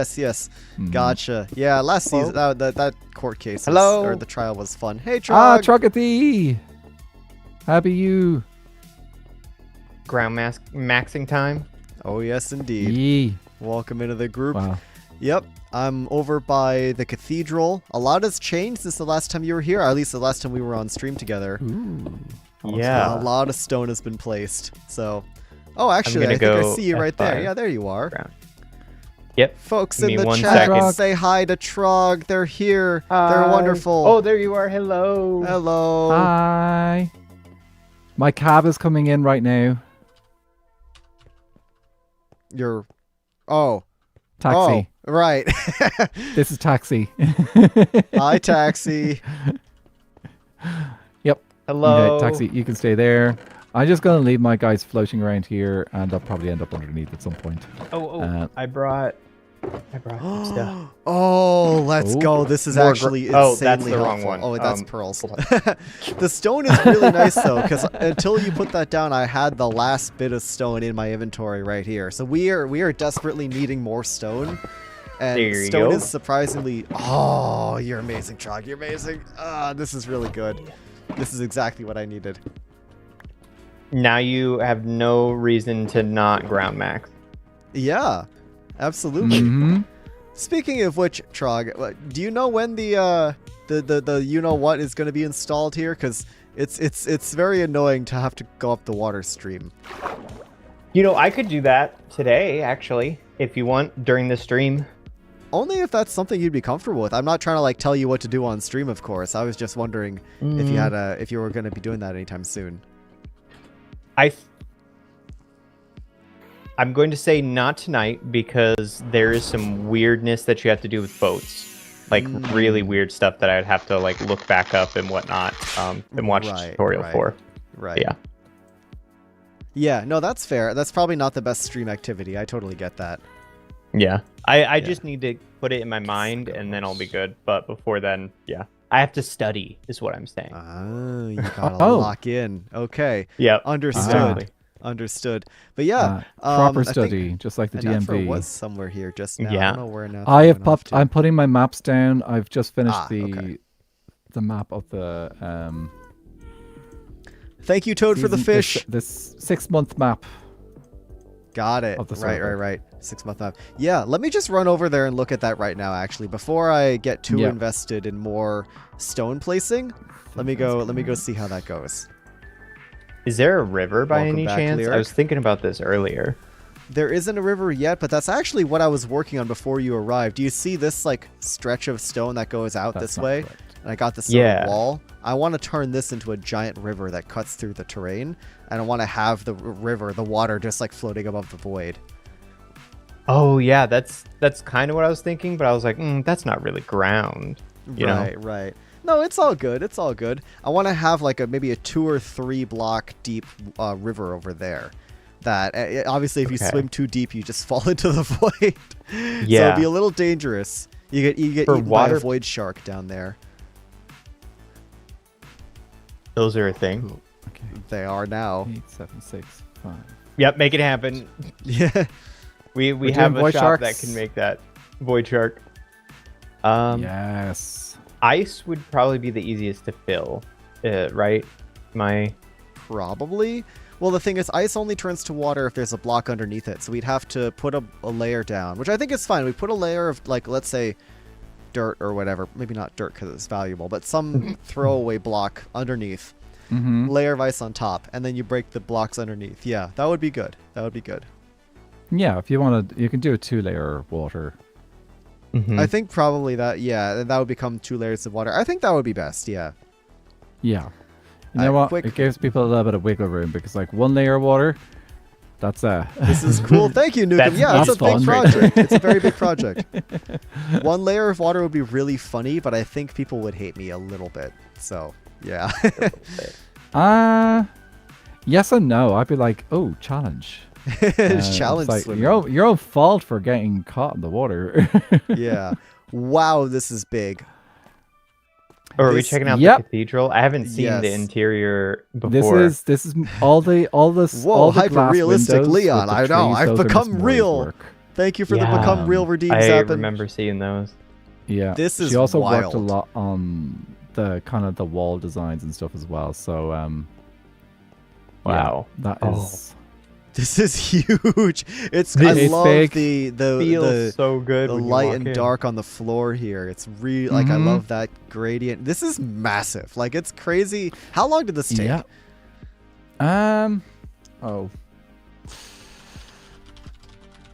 Gotcha. Yeah, last season that court case or the trial was fun. Hey, Trog. Troggathy. Happy you. Ground maxing time. Oh, yes, indeed. Yee. Welcome into the group. Wow. Yep, I'm over by the cathedral. A lot has changed since the last time you were here, or at least the last time we were on stream together. Ooh. Yeah. A lot of stone has been placed. So, oh, actually, I think I see you right there. Yeah, there you are. Ground. Yep. Folks Give in me the 1 chat, second. say hi to Trog. They're here. They're wonderful. Oh, there you are. Hello. Hello. Hi. My cab is coming in right now. Taxi. Oh, right. This is taxi. Hi, taxi. Yep. Hello. Okay, taxi, you can stay there. I'm just going to leave my guys floating around here, and I'll probably end up underneath at some point. I brought some stuff. Oh, let's go. This is More actually that's insanely the wrong helpful. one. Oh, that's pearls. The stone is really nice, though, because until you put that down, I had the last bit of stone in my inventory right here. So we are desperately needing more stone. And There you stone go. is surprisingly... Oh, you're amazing, Trog. You're amazing. This is really good. This is exactly what I needed. Now you have no reason to not ground max. Yeah, absolutely. Mm-hmm. Speaking of which, Trog, do you know when the you know what is going to be installed here? Because it's very annoying to have to go up the water stream. You know, I could do that today, actually, if you want, during the stream. Only if that's something you'd be comfortable with. I'm not trying to like tell you what to do on stream, of course. I was just wondering if you were going to be doing that anytime soon. I'm going to say not tonight because there is some weirdness that you have to do with boats. Like really weird stuff that I'd have to like look back up and whatnot and watch a tutorial for. Right. Yeah. Yeah, no, that's fair. That's probably not the best stream activity. I totally get that. Yeah. I just need to put it in my mind and then I'll be good. But before then, yeah. I have to study is what I'm saying. Oh, you gotta lock in. Okay. Yeah. Understood. Exactly. Understood. But yeah, proper I study, think just like the an effort DMV. was somewhere here just now. Yeah. I don't know where now. I have popped. I'm putting my maps down. I've just finished okay. the map of the Thank you, Toad, for the fish. This 6-month map. Got it. Of the Right. server. 6-month map. Yeah, let me just run over there and look at that right now, actually, before I get too Yeah. invested in more stone placing. Let me go see how that goes. Is there a river by Welcome any back, chance? Lyric. I was thinking about this earlier. There isn't a river yet, but that's actually what I was working on before you arrived. Do you see this like stretch of stone that goes out That's this not way? correct. And I got this sort of wall. I want to turn this into a giant river that cuts through the terrain, and I want to have the river, the water, just like floating above the void. Oh yeah, that's kind of what I was thinking, but I was like, that's not really ground. You know? Right. No, it's all good. It's all good. I want to have like maybe a 2 or 3 block deep river over there. That obviously, if you swim too deep, you just fall into the void. So it'd be a little dangerous. You get eaten by a void shark down there. Those are a thing. Cool. Okay. They are now. 8, 7, 6, 5. Yep, make it happen. Yeah. We We're have doing a void shop sharks. that can make that void shark. Yes. Ice would probably be the easiest to fill, right? Probably. Well, the thing is, ice only turns to water if there's a block underneath it. So we'd have to put a layer down, which I think is fine. We put a layer of, like, let's say, dirt or whatever. Maybe not dirt because it's valuable, but some throwaway block underneath. Layer of ice on top, and then you break the blocks underneath. Yeah, that would be good. That would be good. Yeah, if you want to, you can do a 2-layer water. I think probably that, yeah, that would become 2 layers of water. I think that would be best, yeah. Yeah. You know what? quick- It gives people a little bit of wiggle room because, like, 1 layer of water, that's This is cool. Thank you, Nukem. That's Yeah, it's a fun. big project. It's a very big project. 1 layer of water would be really funny, but I think people would hate me a little bit. So, yeah. Yes and no. I'd be like, oh, challenge. It's challenge like, swimming. your own fault for getting caught in the water. Yeah. Wow, this is big. Or are we This- checking out Yep. the cathedral? I haven't seen the Yes. interior before. This is all the Whoa, all the glass hyper-realistic windows with Leon, the I know, trees, I've those are Miss become Mori's real. work. Thank you for the become real redeem, I Zappin. remember seeing those. Yeah. This is she also worked a wild. lot on the kind of the wall designs and stuff as well. So Wow. yeah, that Oh. is This is huge. I It's love big. the Feels so good. the when you light walk and in. dark on the floor here. It's really like I love that gradient. This is massive. Like it's crazy. How long did this take? yeah. Oh.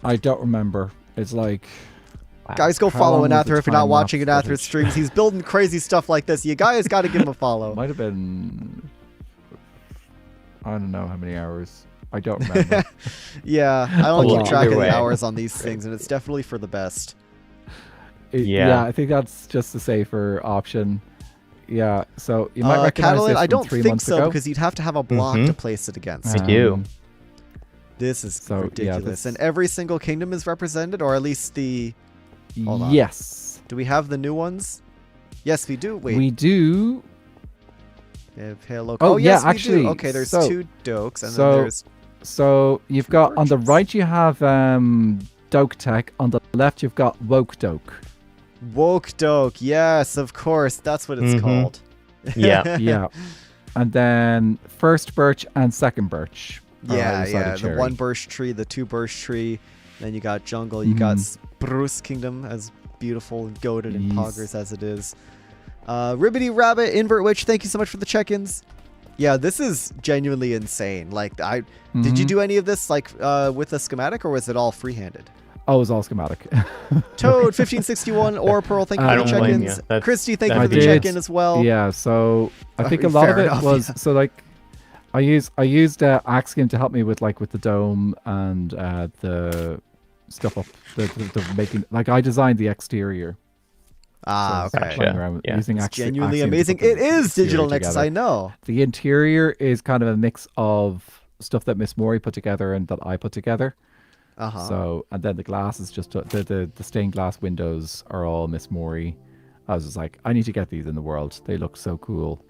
I don't remember. It's like Wow. Guys, go How follow long was Anathar the if you're not time-lapse watching Anathar footage? streams. He's building crazy stuff like this. You guys got to give him a follow. might have been I don't know how many hours. I don't remember. Yeah, I don't Well, keep track either of the way. hours on these things, and it's definitely for the best. Yeah, I think that's just the safer option. Yeah, so you might recognize Catalan, this I from don't 3 think months so ago. because you'd have to have a block to place it against. I do. This is So, yeah, ridiculous. this- And every single kingdom is represented, or at least the... Hold on. Yes. Do we have the new ones? Yes, we do. Wait. We do. Hello. Oh, yes, yeah, actually, we do. Okay, there's so- 2 dokes, and so- then there's... So you've got on the Virgins. right you have Doke Tech. On the left you've got Woke Doke. Woke doke. Yes, of course. That's what it's Mhm. called. Yeah. Yeah. And then first birch and second birch. are Yeah, either side yeah. of The cherry. 1 birch tree, the 2 birch tree. Then you got jungle. You got Spruce Kingdom, as beautiful and goated and Yes. poggers as it is. Ribbity Rabbit, Invert Witch, thank you so much for the check-ins. Yeah, this is genuinely insane. Like, did you do any of this like with a schematic, or was it all freehanded? Oh, it's all schematic. Toad 1561 or Pearl, thank you I for the don't blame check-ins. you. That's- Christy, thank you I for the did. check-in as well. Yeah, so I think a Oh, lot of fair it enough, was yeah. so like I used Axekim to help me with the dome and the stuff up the making, like I designed the exterior. Ah, So okay. playing around with Yeah. using It's Axiom genuinely to put amazing. the It is exterior Digital Nexus, together. I know. The interior is kind of a mix of stuff that Miss Mori put together and that I put together. Uh-huh. So, and then the glass is just the stained glass windows are all Miss Mori. I was just like, I need to get these in the world. They look so cool.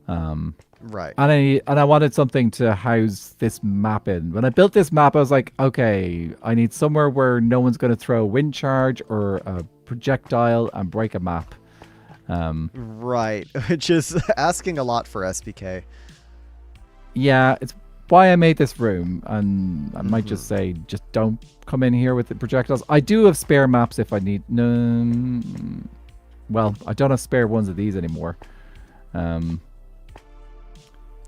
Right. And I wanted something to house this map in. When I built this map, I was like, okay, I need somewhere where no one's going to throw a wind charge or a projectile and break a map. Right. Which is asking a lot for SBK. Yeah, it's why I made this room, and I might just say, just don't come in here with the projectiles. I do have spare maps if I need. No, well, I don't have spare ones of these anymore.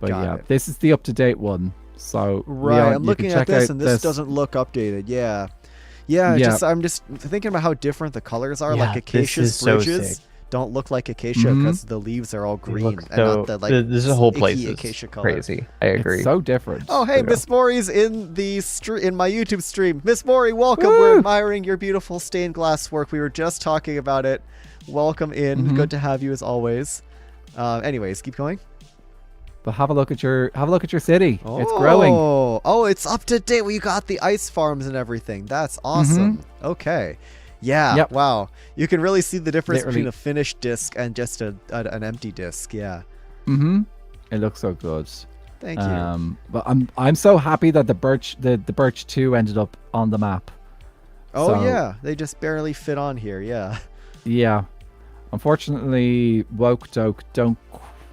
But Got yeah, it. this is the up-to-date one. So Right, Leon, I'm you looking can at check this, out and this doesn't look updated. Yeah. I'm just thinking about how different the colors are. Yeah, Like this Acacia's is so bridges sick. don't look like Acacia because the leaves are all green Look and so, not the like this whole icky place is Acacia color. crazy. I agree. It's so different. Oh, hey, Yeah. Miss Maury's in the in my YouTube stream. Miss Maury, welcome. We're admiring your beautiful stained glass work. We were just talking about it. Welcome in. Good to have you as always. Anyways, keep going. But have a look at your city. It's growing. Oh, it's up to date. We got the ice farms and everything. That's awesome. Okay. Yeah. Yep. Wow. You can really see the difference Literally. between a finished disc and just an empty disc. Yeah. It looks so good. Thank you. But I'm so happy that the birch 2 ended up on the map. Oh So, yeah, they just barely fit on here. Yeah. Yeah. Unfortunately, Woke Doke don't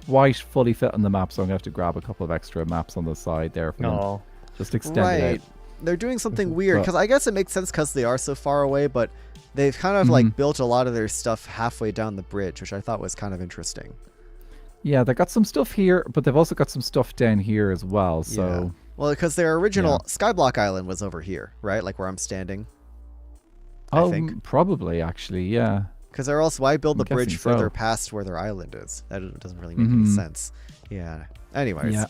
quite fully fit on the map, so I'm gonna have to grab a couple of extra maps on the side there for them. No. Just extend it out. They're doing something weird But- because I guess it makes sense because they are so far away, but they've kind of like built a lot of their stuff halfway down the bridge, which I thought was kind of interesting. Yeah, they got some stuff here, but they've also got some stuff down here as well. So Yeah. Well, because their original Skyblock Island was over here, right? Like where I'm standing. I think. Probably actually, yeah. Because they're also, why build the I'm bridge guessing further so. past where their island is? That doesn't really make any sense. Yeah. Anyways. Yeah.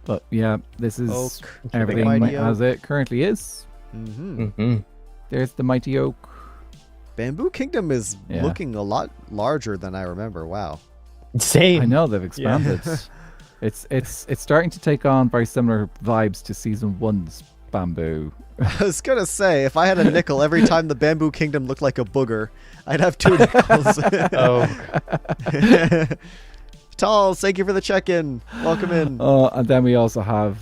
But yeah, this is Oak. everything Mighty as it currently is. There's the mighty oak. Bamboo Kingdom is Yeah. looking a lot larger than I remember. Wow. Same. I know they've expanded. It's starting to take on very similar vibes to season 1's bamboo. I was gonna say, if I had a nickel every time the Bamboo Kingdom looked like a booger, I'd have 2 nickels. Oh, Talls, thank you for the check-in. Welcome in. And then we also have.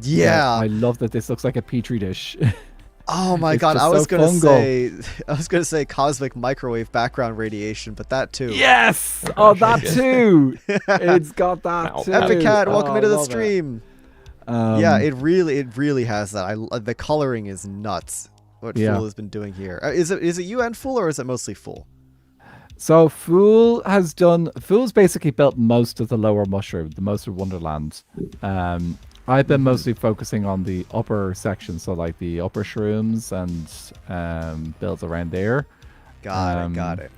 Yeah. I love that this looks like a petri dish. Oh my It's god, just I was so gonna fungal. say cosmic microwave background radiation, but that too. Yes! Oh, that too! It's got that Wow. too. Epic Cat, welcome Oh, into the love it. stream. Yeah, it really has that. The coloring is nuts. What Yeah. Fool has been doing here. Is it you and Fool, or is it mostly Fool? So Fool's basically built most of the lower mushroom, the most of Wonderland. I've been mostly focusing on the upper section, so like the upper shrooms and builds around there. Got it.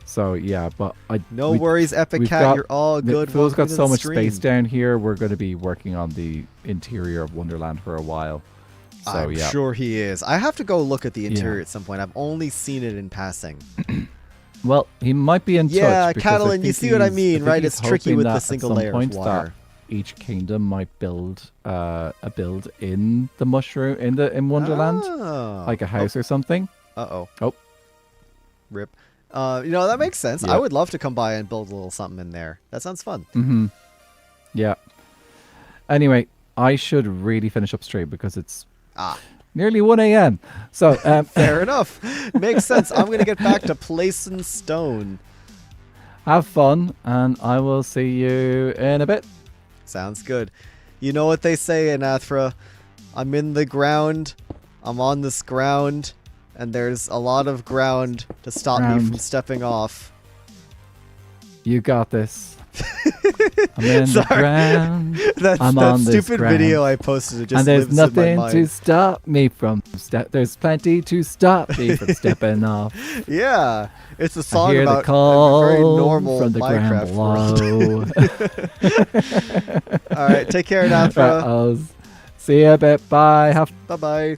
So yeah, but No worries, Epic Cat. You're all good. Fool's Welcome got to so the much stream. space down here. We're going to be working on the interior of Wonderland for a while. So I'm yeah, sure he is. I have to go look at the interior at some point. I've only seen it in passing. well, he might be in Yeah, touch. because I Catalan, you think see what I he's- mean, think right? he's It's tricky hoping with that the at single some layer of point water. that each kingdom might build a build in the mushroom in Wonderland, Oh. like a house or something. Uh-oh. Oh. Rip. That makes sense. Yeah. I would love to come by and build a little something in there. That sounds fun. Yeah. Anyway, I should really finish up stream because it's nearly 1 a.m. So Fair enough. Makes sense. I'm going to get back to placing stone. have fun, and I will see you in a bit. Sounds good. You know what they say in Athra? I'm in the ground. I'm on this ground. And there's a lot of ground to stop me from stepping off. You got this. I'm in the ground. I'm that on this stupid ground. video I posted. It just And there's lives in my nothing mind. to stop me from There's plenty to stop me from stepping off. Yeah, it's a I song hear about the call a very normal from the Minecraft ground world. All right, take care, Right, Nathra. I'll see you a bit. Bye. Bye bye.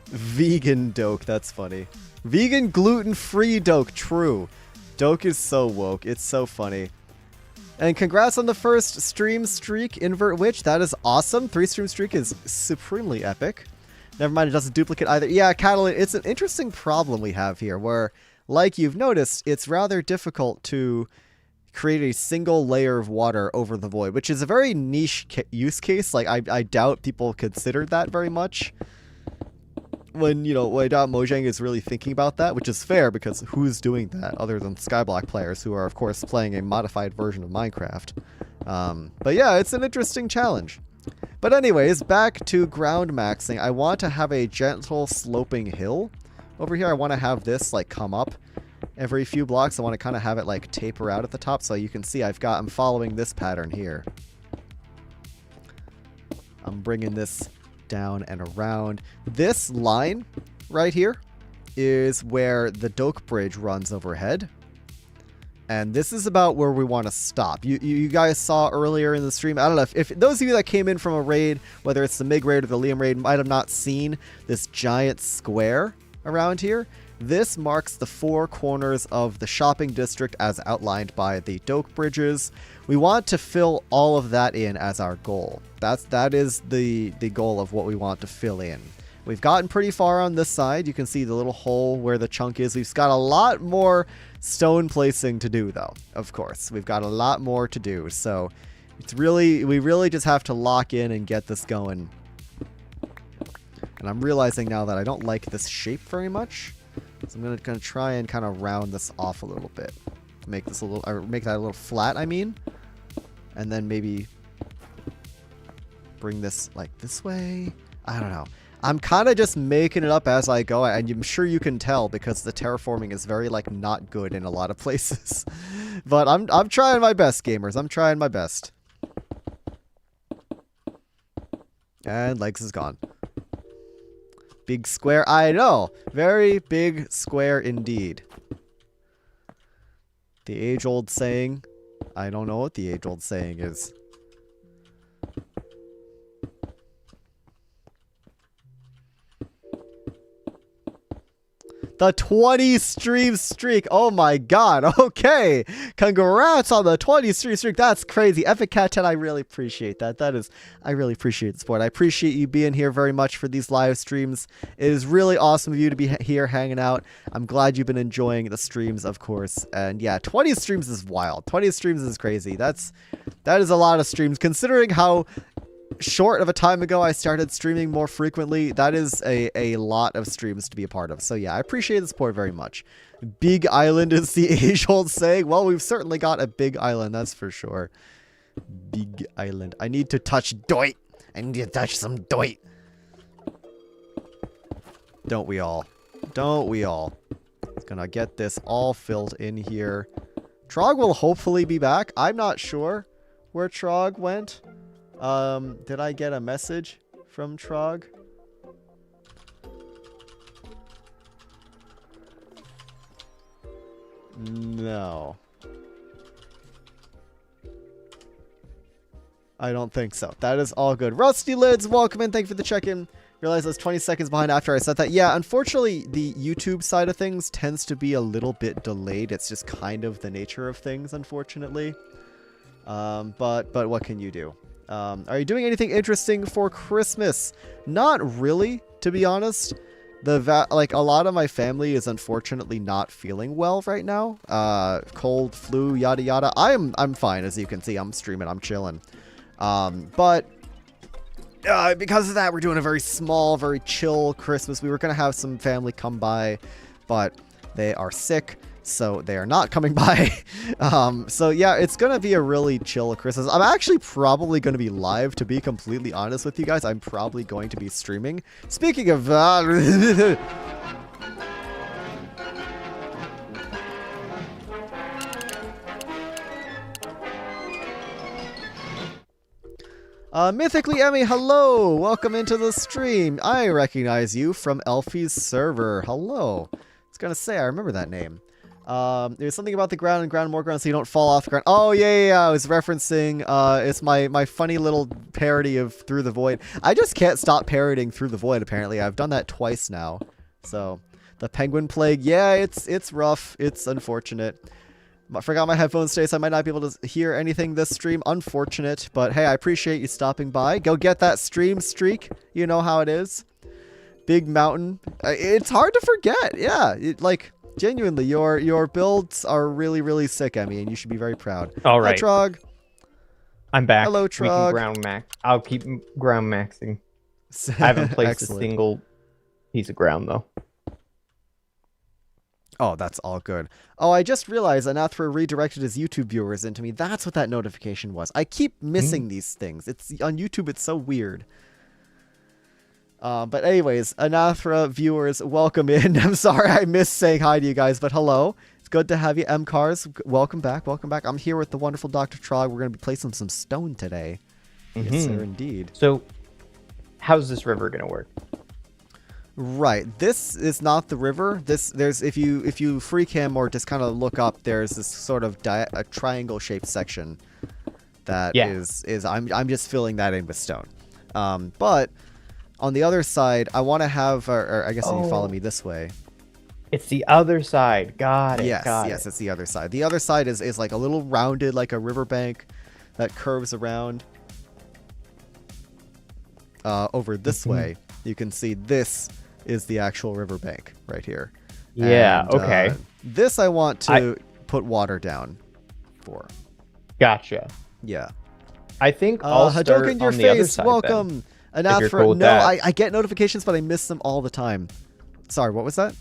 Vegan Doke, that's funny. Vegan gluten-free Doke, true. Doke is so woke. It's so funny. And congrats on the first stream streak, Invert Witch. That is awesome. 3-stream streak is supremely epic. Never mind, it doesn't duplicate either. Yeah, Catalan, it's an interesting problem we have here where, like you've noticed, it's rather difficult to create a single layer of water over the void, which is a very niche use case. Like, I doubt people considered that very much. When, I doubt Mojang is really thinking about that, which is fair because who's doing that other than Skyblock players who are, of course, playing a modified version of Minecraft. But yeah, it's an interesting challenge. But anyways, back to ground maxing. I want to have a gentle sloping hill over here. I want to have this, like, come up. every few blocks. I want to kind of have it like taper out at the top, so you can see I'm following this pattern here. I'm bringing this down and around. This line right here is where the Doak Bridge runs overhead. And this is about where we want to stop. You guys saw earlier in the stream, I don't know, if those of you that came in from a raid, whether it's the Mig raid or the Liam raid, might have not seen this giant square around here. This marks the 4 corners of the shopping district as outlined by the Doak Bridges. We want to fill all of that in as our goal. That is the goal of what we want to fill in. We've gotten pretty far on this side. You can see the little hole where the chunk is. We've got a lot more stone placing to do, though. Of course, we've got a lot more to do. So we really just have to lock in and get this going. And I'm realizing now that I don't like this shape very much. So I'm gonna try and kind of round this off a little bit. Make this a little, or make that a little flat, I mean. And then maybe bring this like this way. I don't know. I'm kind of just making it up as I go, and I'm sure you can tell because the terraforming is very like not good in a lot of places. But I'm trying my best, gamers. I'm trying my best. And legs is gone. Big square. I know. Very big square indeed. The age-old saying. I don't know what the age-old saying is. The 20 stream streak. Oh my god. Okay. Congrats on the 20 stream streak. That's crazy. Epic Cat 10, I really appreciate that. I really appreciate the support. I appreciate you being here very much for these live streams. It is really awesome of you to be here hanging out. I'm glad you've been enjoying the streams, of course. And yeah, 20 streams is wild. 20 streams is crazy. That is a lot of streams considering how short of a time ago I started streaming more frequently. That is a lot of streams to be a part of. So yeah, I appreciate the support very much. Big island is the age-old saying. Well, we've certainly got a big island, that's for sure. Big island. I need to touch doit. I need to touch some doit. Don't we all? Don't we all? It's gonna get this all filled in here. Trog will hopefully be back. I'm not sure where Trog went. Did I get a message from Trog? No. I don't think so. That is all good. Rusty Lids, welcome in. Thank you for the check-in. Realize I was 20 seconds behind after I said that. Yeah, unfortunately, the YouTube side of things tends to be a little bit delayed. It's just kind of the nature of things, unfortunately. But what can you do? Are you doing anything interesting for Christmas? Not really, to be honest. Like a lot of my family is unfortunately not feeling well right now. Cold, flu, yada yada. I'm fine, as you can see. I'm streaming. I'm chilling. But because of that, we're doing a very small, very chill Christmas. We were gonna have some family come by, but they are sick. So they are not coming by. So yeah, it's going to be a really chill Christmas. I'm actually probably going to be live, to be completely honest with you guys. I'm probably going to be streaming. Speaking of that... Mythically Emmy, hello! Welcome into the stream. I recognize you from Elfie's server. Hello. I was going to say, I remember that name. There's something about the ground and ground more ground so you don't fall off the ground. Oh, yeah. I was referencing, it's my funny little parody of Through the Void. I just can't stop parodying Through the Void, apparently. I've done that twice now. So, the Penguin Plague, yeah, it's rough. It's unfortunate. I forgot my headphones today, so I might not be able to hear anything this stream. Unfortunate, but hey, I appreciate you stopping by. Go get that stream streak. You know how it is. Big Mountain. It's hard to forget. Yeah, genuinely, your builds are really, really sick, Emmy, and you should be very proud. All right. Hi, Trog. I'm back. Hello, We Trog. can ground max. I'll keep ground maxing. I haven't placed a single piece of ground, though. Oh, that's all good. Oh, I just realized Anathra redirected his YouTube viewers into me. That's what that notification was. I keep missing these things. It's on YouTube, it's so weird. But anyways, Anathra viewers, welcome in. I'm sorry I missed saying hi to you guys, but hello. It's good to have you, M Cars. Welcome back. Welcome back. I'm here with the wonderful Dr. Trog. We're going to be placing some stone today. Yes, sir, indeed. So, how's this river going to work? Right. This is not the river. There's if you free cam or just kind of look up, there's this sort of a triangle shaped section that is I'm just filling that in with stone. But on the other side, I want to have, or I guess if you follow me this way. It's the other side. Got it. Yes, it's the other side. The other side is like a little rounded, like a riverbank that curves around. Over this way, you can see this is the actual riverbank right here. Yeah, and, okay. This I want to put water down for. Gotcha. Yeah. I think I'll start Hadoken in your on the other face. side, Welcome. Ben, Enough if you're for cool with no, that. I get notifications, but I miss them all the time. Sorry, what was that?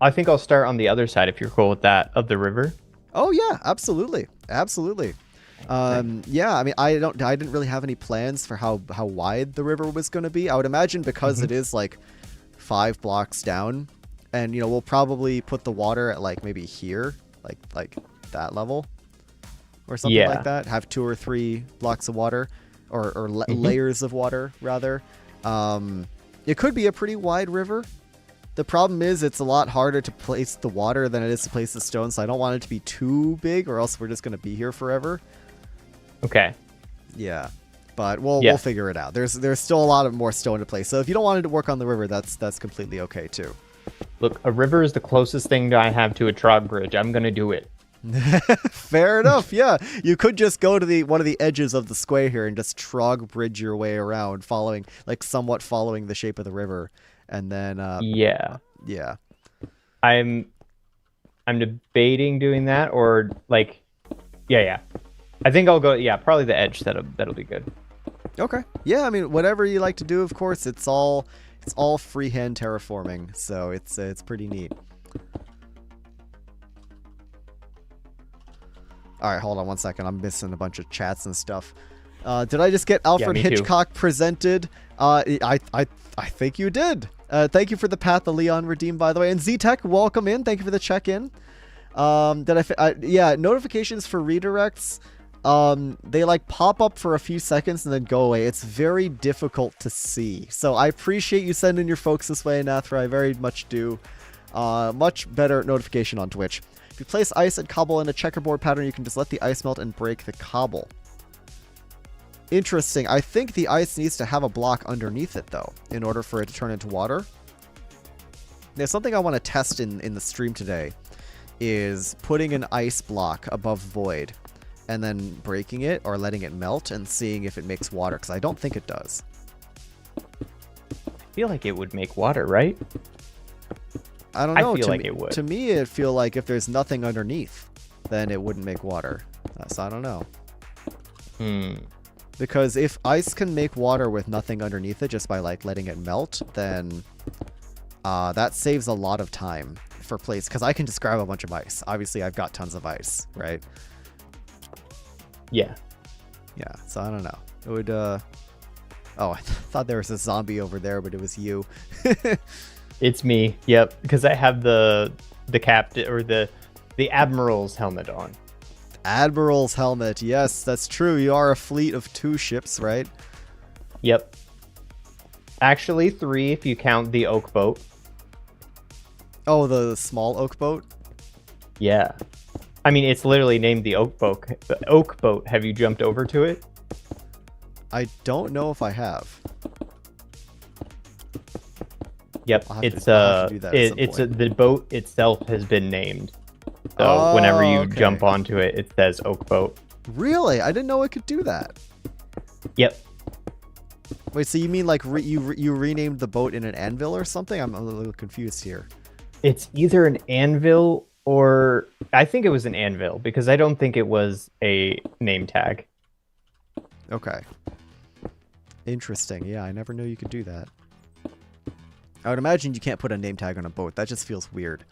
I think I'll start on the other side if you're cool with that of the river. Oh yeah, absolutely, absolutely. Yeah, I mean, I didn't really have any plans for how wide the river was going to be. I would imagine because it is like 5 blocks down, and we'll probably put the water at like maybe here, like that level, or something like that. Have 2 or 3 blocks of water, or layers of water rather. It could be a pretty wide river. The problem is it's a lot harder to place the water than it is to place the stone, so I don't want it to be too big, or else we're just going to be here forever. Okay. Yeah, but we'll figure it out. There's still a lot of more stone to place, so if you don't want it to work on the river, that's completely okay too. Look, a river is the closest thing I have to a trog bridge. I'm gonna do it. Fair enough. Yeah, you could just go to one of the edges of the square here and just trog bridge your way around, somewhat following the shape of the river, and then yeah. I'm debating doing that, or yeah. I think I'll go, probably the edge. That'll be good. Okay. Yeah, I mean, whatever you like to do, of course. It's all freehand terraforming, so it's pretty neat. All right, hold on one second. I'm missing a bunch of chats and stuff. Did I just get Alfred Hitchcock presented? I think you did. Thank you for the Path of Leon redeem, by the way. And Z-Tech, welcome in. Thank you for the check-in. Notifications for redirects. They pop up for a few seconds and then go away. It's very difficult to see. So I appreciate you sending your folks this way, Nathra. I very much do. Much better notification on Twitch. If you place ice and cobble in a checkerboard pattern, you can just let the ice melt and break the cobble. Interesting. I think the ice needs to have a block underneath it, though, in order for it to turn into water. There's something I want to test in the stream today, is putting an ice block above void and then breaking it or letting it melt and seeing if it makes water, because I don't think it does. I feel like it would make water, right? I don't know. I feel like it would. To me, it feel like if there's nothing underneath, then it wouldn't make water. So I don't know. Because if ice can make water with nothing underneath it just by letting it melt, then that saves a lot of time for place, because I can just grab a bunch of ice. Obviously, I've got tons of ice, right? Yeah. Yeah, so I don't know. It would, oh, I thought there was a zombie over there, but it was you. It's me. Yep, because I have the captain, or the admiral's helmet on. Admiral's helmet. Yes, that's true. You are a fleet of 2 ships, right? Yep. Actually, 3 if you count the oak boat. Oh, the small oak boat? Yeah. I mean, it's literally named the oak boat. The oak boat. Have you jumped over to it? I don't know if I have. Yep. It's the boat itself has been named. So whenever you jump onto it, it says oak boat. Really? I didn't know it could do that. Yep. Wait, so you mean you renamed the boat in an anvil or something? I'm a little confused here. It's either an anvil, or I think it was an anvil, because I don't think it was a name tag. Okay. Interesting. Yeah, I never knew you could do that. I would imagine you can't put a name tag on a boat. That just feels weird.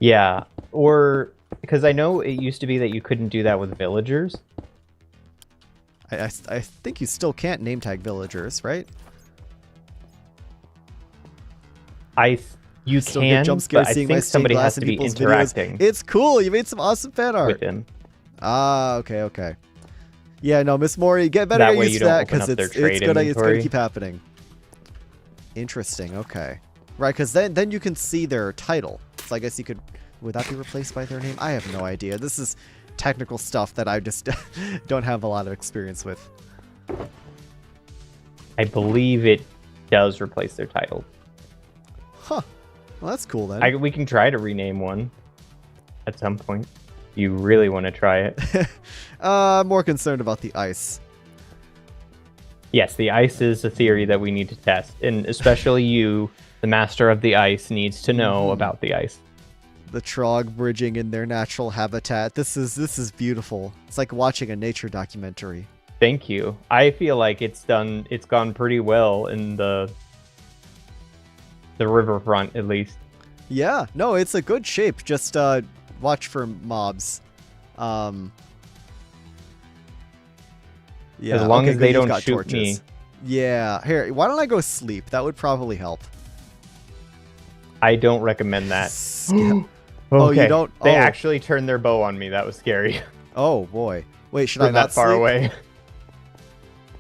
Yeah, or because I know it used to be that you couldn't do that with villagers. I think you still can't name tag villagers, right? You Still get can, jump scared but I seeing my think stained somebody glass has in to be people's interacting videos. It's cool. You made some awesome fan art. with him. Ah, okay. Yeah, no, Miss Mori, better That get way used you to don't that open because up their it's trade gonna inventory. keep happening. Interesting. Okay, right, because then you can see their title. So I guess you could. Would that be replaced by their name? I have no idea. This is technical stuff that I just don't have a lot of experience with. I believe it does replace their title. Huh. Well, that's cool then. We can try to rename one at some point. You really want to try it? I'm more concerned about the ice. Yes, the ice is a theory that we need to test, and especially you, the master of the ice, needs to know about the ice. The Trog bridging in their natural habitat. This is beautiful. It's like watching a nature documentary. Thank you. I feel like it's gone pretty well in the riverfront, at least. Yeah, no, it's a good shape. Just watch for mobs. Yeah, As long as good, they you've don't got shoot torches. me. Yeah, here, why don't I go sleep? That would probably help. I don't recommend that. Okay. Oh, you don't? They Oh. actually turned their bow on me. That was scary. Oh boy. Wait, should I From not that far sleep? away.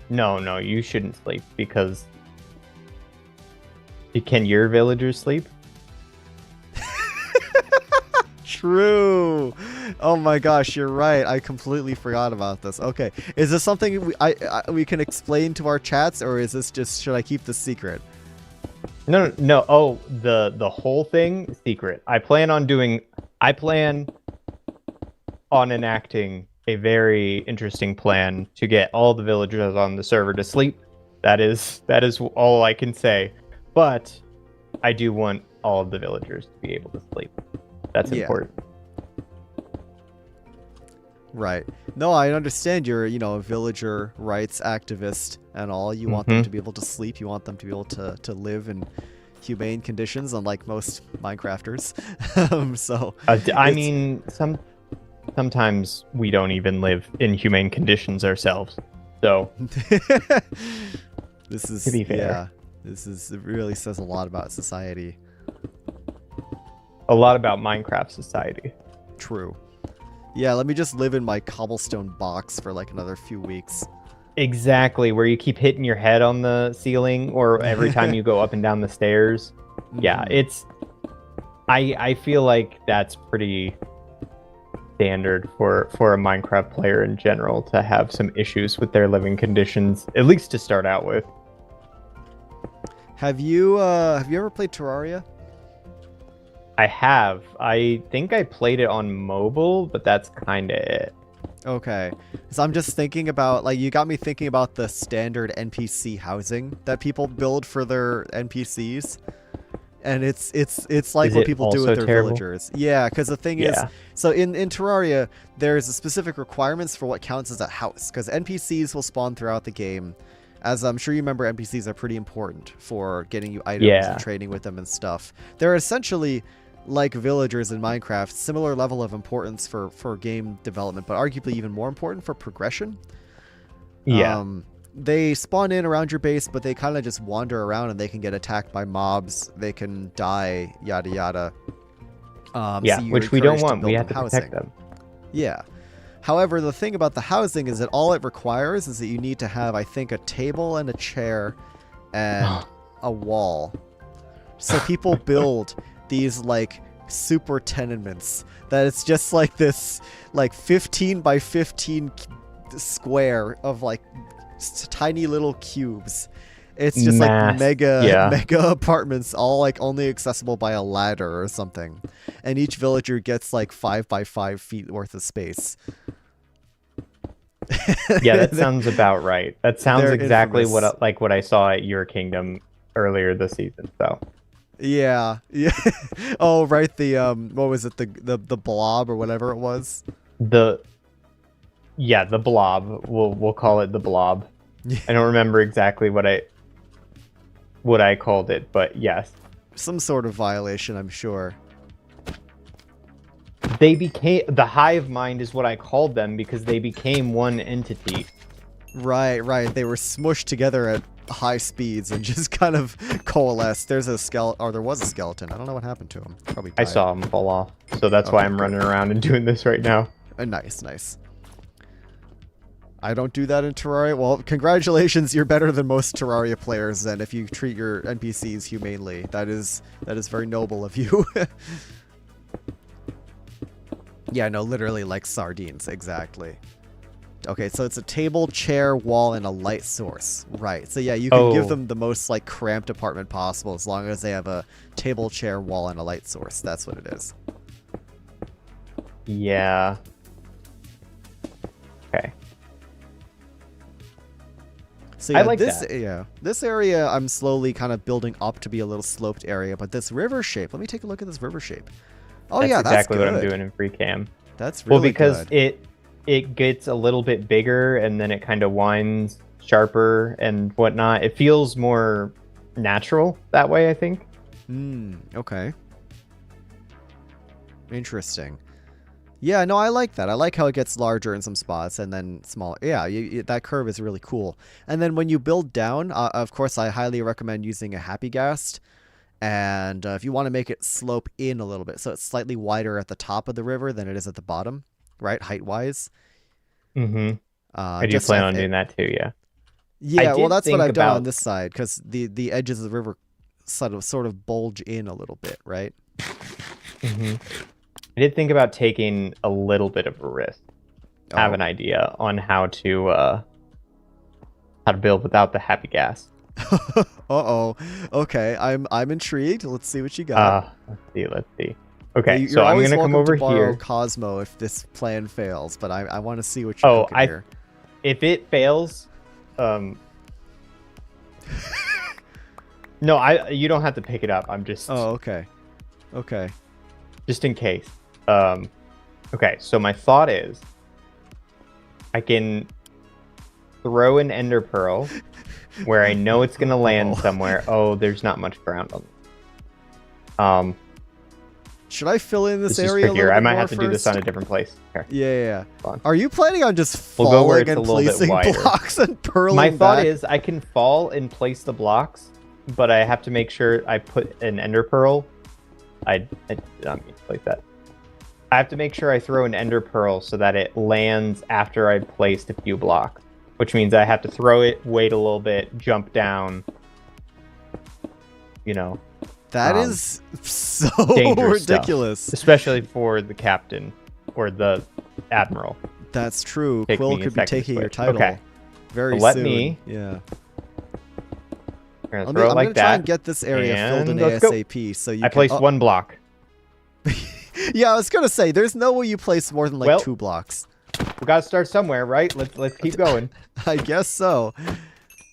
No, you shouldn't sleep because. Can your villagers sleep? True. Oh my gosh, you're right. I completely forgot about this. Okay, is this something we can explain to our chats, or is this just should I keep this secret? No. Oh, the whole thing secret. I plan on enacting a very interesting plan to get all the villagers on the server to sleep. That is all I can say. But I do want all of the villagers to be able to sleep. That's important. Right. No, I understand you're, a villager rights activist and all. You want them to be able to sleep. You want them to be able to live in humane conditions, unlike most Minecrafters. I mean, sometimes we don't even live in humane conditions ourselves. So this is, to be fair. Yeah, it really says a lot about society. A lot about Minecraft society. True. Yeah, let me just live in my cobblestone box for like another few weeks. Exactly, where you keep hitting your head on the ceiling or every time you go up and down the stairs. Yeah, I feel like that's pretty standard for a Minecraft player in general to have some issues with their living conditions, at least to start out with. Have you ever played Terraria? I have. I think I played it on mobile, but that's kind of it. Okay. So I'm just thinking about, like, you got me thinking about the standard NPC housing that people build for their NPCs. And it's like Is what it people do with also their terrible? villagers. Yeah, because the thing is, so in Terraria, there's a specific requirements for what counts as a house. Because NPCs will spawn throughout the game. As I'm sure you remember, NPCs are pretty important for getting you items and trading with them and stuff. They're essentially like villagers in Minecraft, similar level of importance for game development, but arguably even more important for progression. Yeah. They spawn in around your base, but they kind of just wander around and they can get attacked by mobs. They can die, yada yada. So which we don't want. We have to protect them. Yeah. However, the thing about the housing is that all it requires is that you need to have, I think, a table and a chair and a wall. So people build these like super tenements that it's just like this like 15 by 15 square of like tiny little cubes. It's just like mega apartments, all like only accessible by a ladder or something. And each villager gets like 5 by 5 feet worth of space. Yeah, that sounds about right. That sounds exactly infamous. what I saw at your kingdom earlier this season. So. Yeah. Oh, right. The what was it? The blob or whatever it was. The blob. We'll call it the blob. I don't remember exactly what I called it, but yes. Some sort of violation, I'm sure. They became the hive mind is what I called them because they became one entity. Right. They were smushed together at high speeds and just kind of coalesce. There's a skeleton, or there was a skeleton. I don't know what happened to him. Probably I died. saw him fall off, so that's why I'm running around and doing this right now. Nice, nice. I don't do that in Terraria. Well, congratulations, you're better than most Terraria players then if you treat your NPCs humanely. That is very noble of you. Yeah, no, literally like sardines, exactly. Okay, so it's a table, chair, wall, and a light source. Right. So yeah, you can give them the most like cramped apartment possible as long as they have a table, chair, wall, and a light source. That's what it is. Yeah. Okay. So yeah, I like this, that. Yeah, this area I'm slowly kind of building up to be a little sloped area, but this river shape, let me take a look at this river shape. Oh That's yeah, exactly that's good. what I'm doing in free cam. That's really well, because good. it gets a little bit bigger and then it kind of winds sharper and whatnot. It feels more natural that way, I think. Okay. Interesting. Yeah, no, I like that. I like how it gets larger in some spots and then smaller. Yeah, that curve is really cool. And then when you build down, of course, I highly recommend using a happy ghast. And if you want to make it slope in a little bit, so it's slightly wider at the top of the river than it is at the bottom, right, height-wise. I do plan on doing that too, yeah. Yeah, well, that's what I've done on this side, because the edges of the river sort of bulge in a little bit, right? I did think about taking a little bit of a risk. I have an idea on how to build without the happy gas. Uh-oh. Okay, I'm intrigued. Let's see what you got. Let's see. Okay, so I'm gonna come over here. Cosmo, if this plan fails, but I want to see what you're cooking here. If it fails, no, you don't have to pick it up. I'm just. Oh, okay. Okay. Just in case. Okay, so my thought is, I can throw an ender pearl where I know it's gonna land somewhere. Oh, there's not much ground on. Should I fill in this area? Is trickier. I might have to do this on a different place. Here. Yeah. Are you planning on just We'll go where falling it's and a little bit placing wider. blocks and purling My thought back? is I can fall and place the blocks, but I have to make sure I put an ender pearl. I did not mean to place that. I have to make sure I throw an ender pearl so that it lands after I've placed a few blocks, which means I have to throw it, wait a little bit, jump down. You know. That is so ridiculous. Stuff, especially for the captain or the admiral. That's true. Quill could be taking your title very soon. Let me. Yeah. I'm gonna try and get this area filled in ASAP. So you. I placed one block. Yeah, I was gonna say there's no way you place more than like 2 blocks. We gotta start somewhere, right? Let's keep going. I guess so.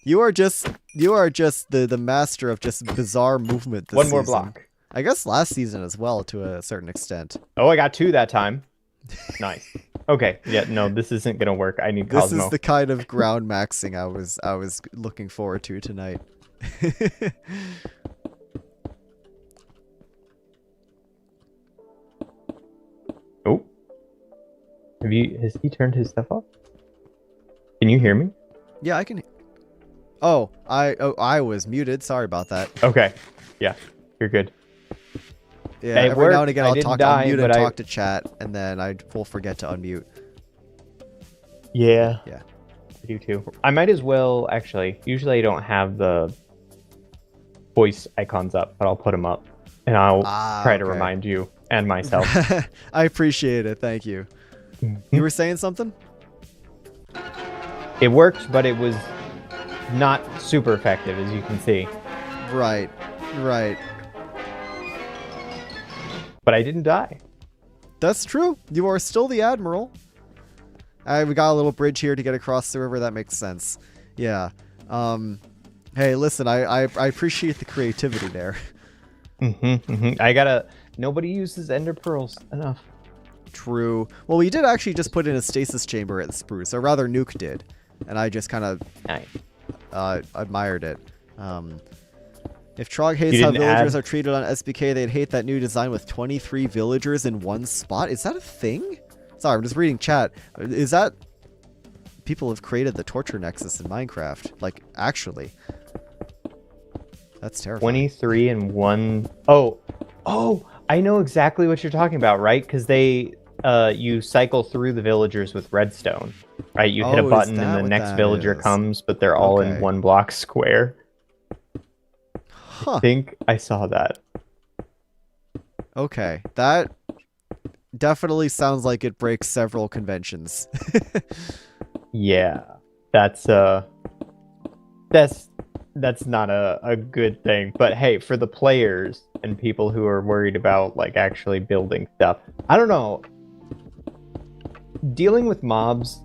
You are just the master of just bizarre movement this season. One more block. I guess last season as well to a certain extent. Oh, I got 2 that time. Nice. Okay. Yeah, no, this isn't gonna work. I need Cosmo. This is the kind of ground maxing I was looking forward to tonight. Oh. Has he turned his stuff off? Can you hear me? Yeah, I can. Oh, I was muted. Sorry about that. Okay. Yeah, you're good. Yeah, every now and again I'll unmute and talk to chat, and then I will forget to unmute. Yeah. Yeah. I do too. I might as well, actually. Usually I don't have the voice icons up, but I'll put them up. And I'll try to remind you and myself. I appreciate it. Thank you. You were saying something? It worked, but it was not super effective, as you can see. Right. But I didn't die. That's true. You are still the admiral. We got a little bridge here to get across the river. That makes sense. Yeah. Hey, listen, I appreciate the creativity there. Nobody uses ender pearls enough. True. Well, we did actually just put in a stasis chamber at the Spruce, or rather Nuke did. And I just kind of admired it. If Trog hates how villagers are treated on SBK, they'd hate that new design with 23 villagers in one spot. Is that a thing? Sorry, I'm just reading chat. Is that... People have created the torture nexus in Minecraft. Like, actually. That's terrifying. 23 and 1. Oh, I know exactly what you're talking about, right? Because you cycle through the villagers with redstone, right? You hit a Oh, is button that and the what next that villager is? comes, but they're all in Okay. 1 block square. Huh. I think I saw that. Okay. That definitely sounds like it breaks several conventions. Yeah, that's not a good thing. But hey, for the players and people who are worried about like actually building stuff, I don't know. Dealing with mobs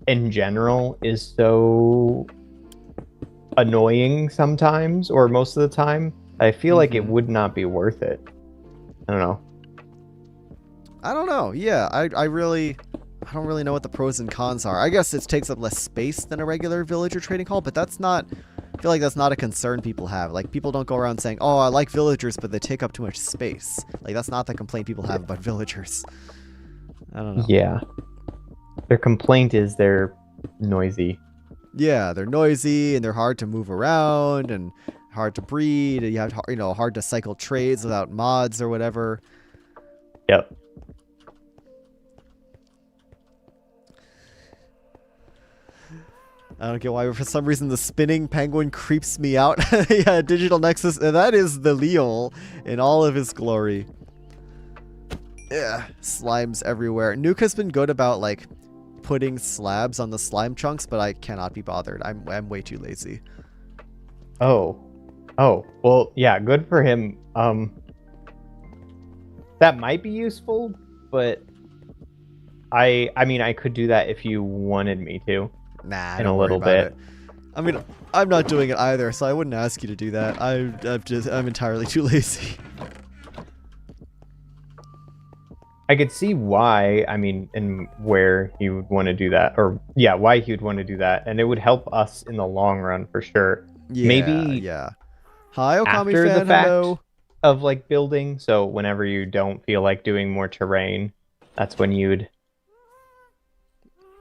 in general is so annoying sometimes, or most of the time. I feel like it would not be worth it. I don't know. I don't know. Yeah, I don't really know what the pros and cons are. I guess it takes up less space than a regular villager trading hall, but that's not. I feel like that's not a concern people have. Like, people don't go around saying, "Oh, I like villagers, but they take up too much space." Like, that's not the complaint people have about villagers. I don't know. Yeah. Their complaint is they're noisy. Yeah, they're noisy and they're hard to move around and hard to breed. And you have, hard to cycle trades without mods or whatever. Yep. I don't get why, but for some reason the spinning penguin creeps me out. Yeah, Digital Nexus, that is the Leo in all of his glory. Yeah, slimes everywhere. Nuke has been good about like putting slabs on the slime chunks, but I cannot be bothered. I'm way too lazy. Oh, well, yeah, good for him. That might be useful, but I mean, I could do that if you wanted me to. Nah, in don't a worry little about bit. it. I mean, I'm not doing it either, so I wouldn't ask you to do that. I'm entirely too lazy. I could see why, I mean, and where he would want to do that, or yeah, why he would want to do that, and it would help us in the long run for sure. Yeah, Maybe yeah. Hi, Okami after fan. the fact Hello. of like building, so whenever you don't feel like doing more terrain, that's when you'd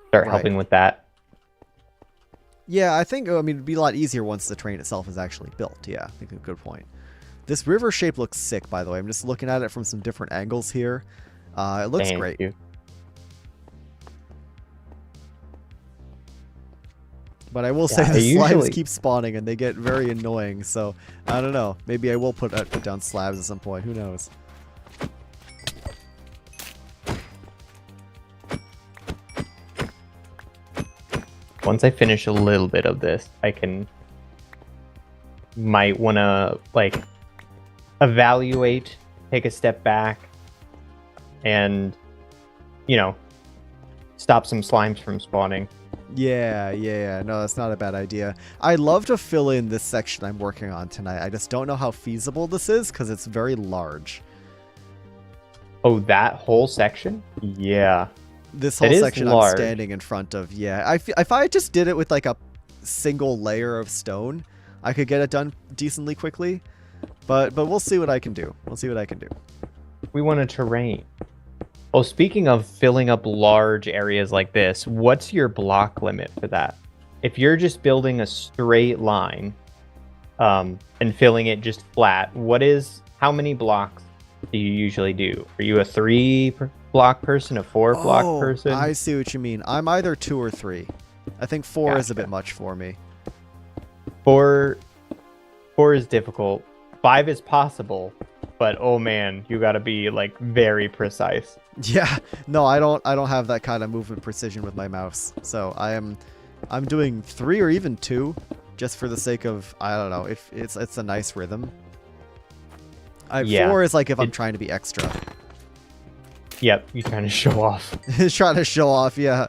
start Right. helping with that. Yeah, I think, it'd be a lot easier once the train itself is actually built. Yeah, I think a good point. This river shape looks sick, by the way. I'm just looking at it from some different angles here. It looks Thank great. you. But I will say Yeah, the slimes usually- keep spawning and they get very annoying. So, I don't know. Maybe I will put down slabs at some point. Who knows? Once I finish a little bit of this, I might want to like evaluate, take a step back, and stop some slimes from spawning. Yeah. No, that's not a bad idea. I'd love to fill in this section I'm working on tonight. I just don't know how feasible this is because it's very large. Oh, that whole section? Yeah. This whole It is section I'm large. standing in front of. Yeah, if I just did it with like a single layer of stone, I could get it done decently quickly. But we'll see what I can do. We want a terrain. Oh, speaking of filling up large areas like this, what's your block limit for that? If you're just building a straight line and filling it just flat, how many blocks do you usually do? Are you a 3-block person, a 4-block person? I see what you mean. I'm either 2 or 3. I think 4 is a bit Gotcha. much for me. 4 is difficult. 5 is possible, but oh man, you gotta be like very precise. Yeah, no, I don't have that kind of movement precision with my mouse. So I'm doing 3 or even 2, just for the sake of, I don't know, if it's a nice rhythm. Yeah. 4 is like if I'm trying to be extra. Yep, you're trying to show off. Trying to show off, yeah.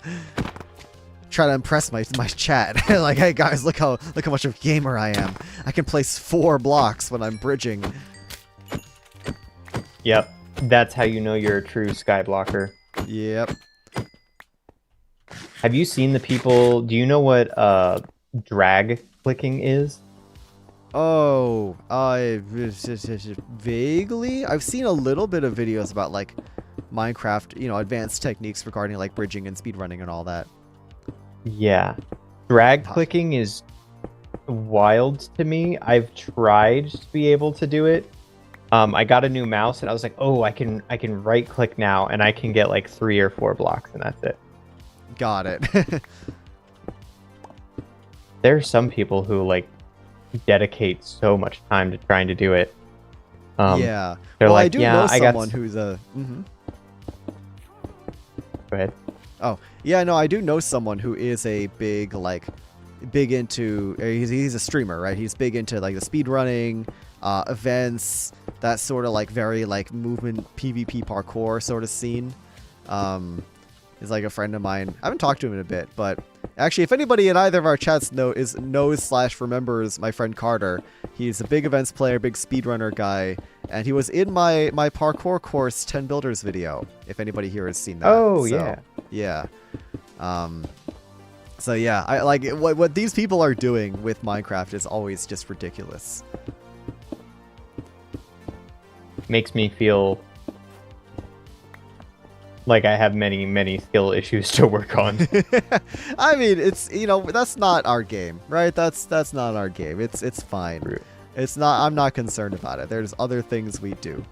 Trying to impress my chat. Like, hey guys, look how much of a gamer I am. I can place 4 blocks when I'm bridging. Yep, that's how you know you're a true skyblocker. Yep. Have you seen the people? Do you know what drag clicking is? Oh, vaguely. I've seen a little bit of videos about like Minecraft, advanced techniques regarding like bridging and speedrunning and all that. Yeah, drag clicking is wild to me. I've tried to be able to do it. I got a new mouse and I was like, oh, I can right click now and I can get like 3 or 4 blocks and that's it. Got it. There are some people who like dedicate so much time to trying to do it. Yeah. They're Well, like, I do yeah, know I got. someone who's a. Mhm. Go ahead. Oh, yeah, no, I do know someone who is a big into. He's a streamer, right? He's big into like the speed running, events, that sort of like very like movement PvP parkour sort of scene. Is like a friend of mine. I haven't talked to him in a bit, but actually, if anybody in either of our chats knows/remembers my friend Carter, he's a big events player, big speedrunner guy, and he was in my parkour course 10 builders video. If anybody here has seen that. Oh, So, yeah. Yeah. So yeah, I like what these people are doing with Minecraft is always just ridiculous. Makes me feel like I have many skill issues to work on. I mean, it's that's not our game, right? That's not our game. It's fine. True. It's not. I'm not concerned about it. There's other things we do.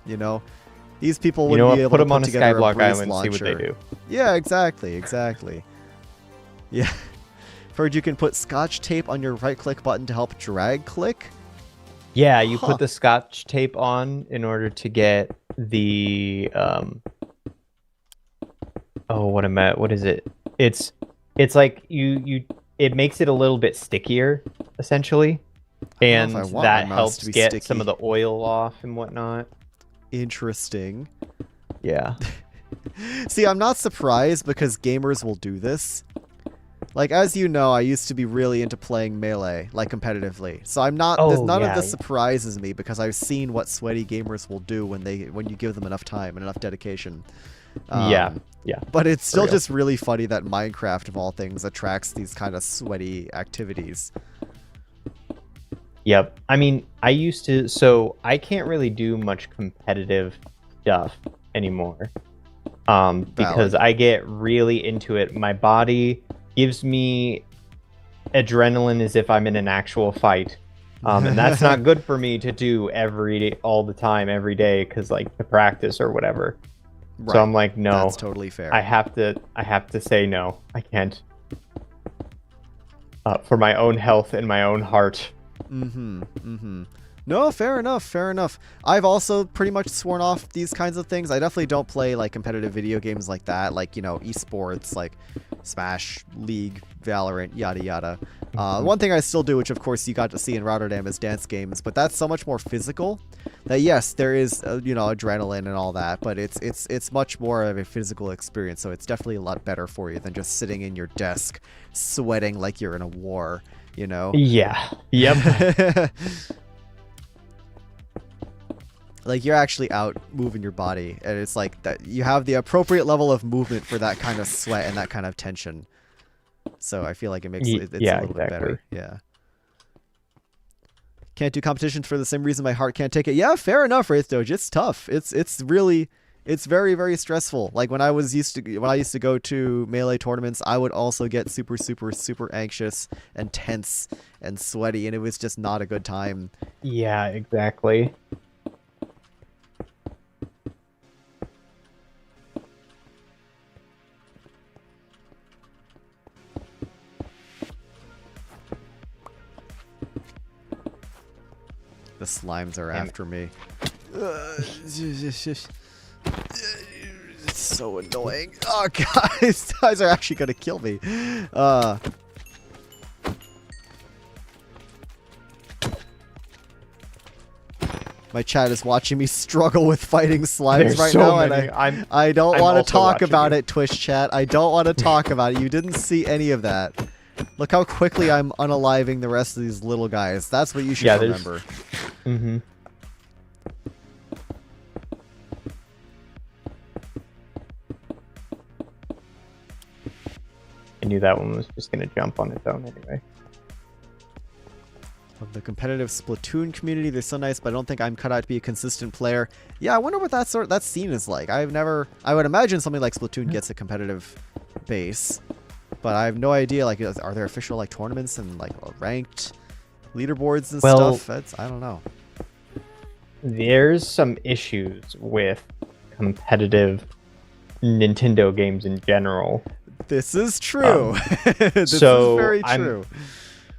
These people You would know be what? able Put to them on a together Skyblock breeze island, launcher. see what they do. Yeah, exactly. Yeah. Heard you can put Scotch tape on your right-click button to help drag click. Yeah, you Huh. put the Scotch tape on in order to get the what is it? It's like it makes it a little bit stickier, essentially. And I want my that mouse helps to be get sticky. some of the oil off and whatnot. Interesting. Yeah. See, I'm not surprised because gamers will do this. Like, as you know, I used to be really into playing Melee, like, competitively. So I'm not, none of this surprises me because I've seen what sweaty gamers will do when you give them enough time and enough dedication. Yeah. But it's still real. just really funny that Minecraft, of all things, attracts these kind of sweaty activities. Yep. I mean, I can't really do much competitive stuff anymore. Because I get really into it. My body gives me adrenaline as if I'm in an actual fight. And that's not good for me to do all the time, every day, because like to practice or whatever. Right. So I'm like, no, That's totally fair. I have to say no. I can't. For my own health and my own heart. No, fair enough. I've also pretty much sworn off these kinds of things. I definitely don't play like competitive video games like that, like, esports, like Smash, League, Valorant, yada yada. One thing I still do, which of course you got to see in Rotterdam, is dance games, but that's so much more physical that yes, there is adrenaline and all that, but it's much more of a physical experience, so it's definitely a lot better for you than just sitting in your desk sweating like you're in a war, Yeah. Yep. Like, you're actually out moving your body, and it's like that you have the appropriate level of movement for that kind of sweat and that kind of tension. So I feel like it makes it's a little bit better. Yeah. Can't do competitions for the same reason my heart can't take it. Yeah, fair enough, Wraith Doge. It's tough. It's very, very stressful. Like when I used to go to Melee tournaments, I would also get super, super, super anxious and tense and sweaty, and it was just not a good time. Yeah, exactly. The slimes are after me. It's so annoying. Oh, guys are actually gonna kill me. My chat is watching me struggle with fighting slimes There's right so now, many. and I don't I'm want to also talk watching about you. it, Twitch chat. I don't want to talk about it. You didn't see any of that. Look how quickly I'm unaliving the rest of these little guys. That's what you should remember. Mm-hmm. I knew that one was just going to jump on its own anyway. Of the competitive Splatoon community, they're so nice, but I don't think I'm cut out to be a consistent player. Yeah, I wonder what that scene is like. I would imagine something like Splatoon gets a competitive base, but I have no idea. Like, are there official like tournaments and like ranked leaderboards and Well, stuff. I don't know. There's some issues with competitive Nintendo games in general. This is true. This so is very true.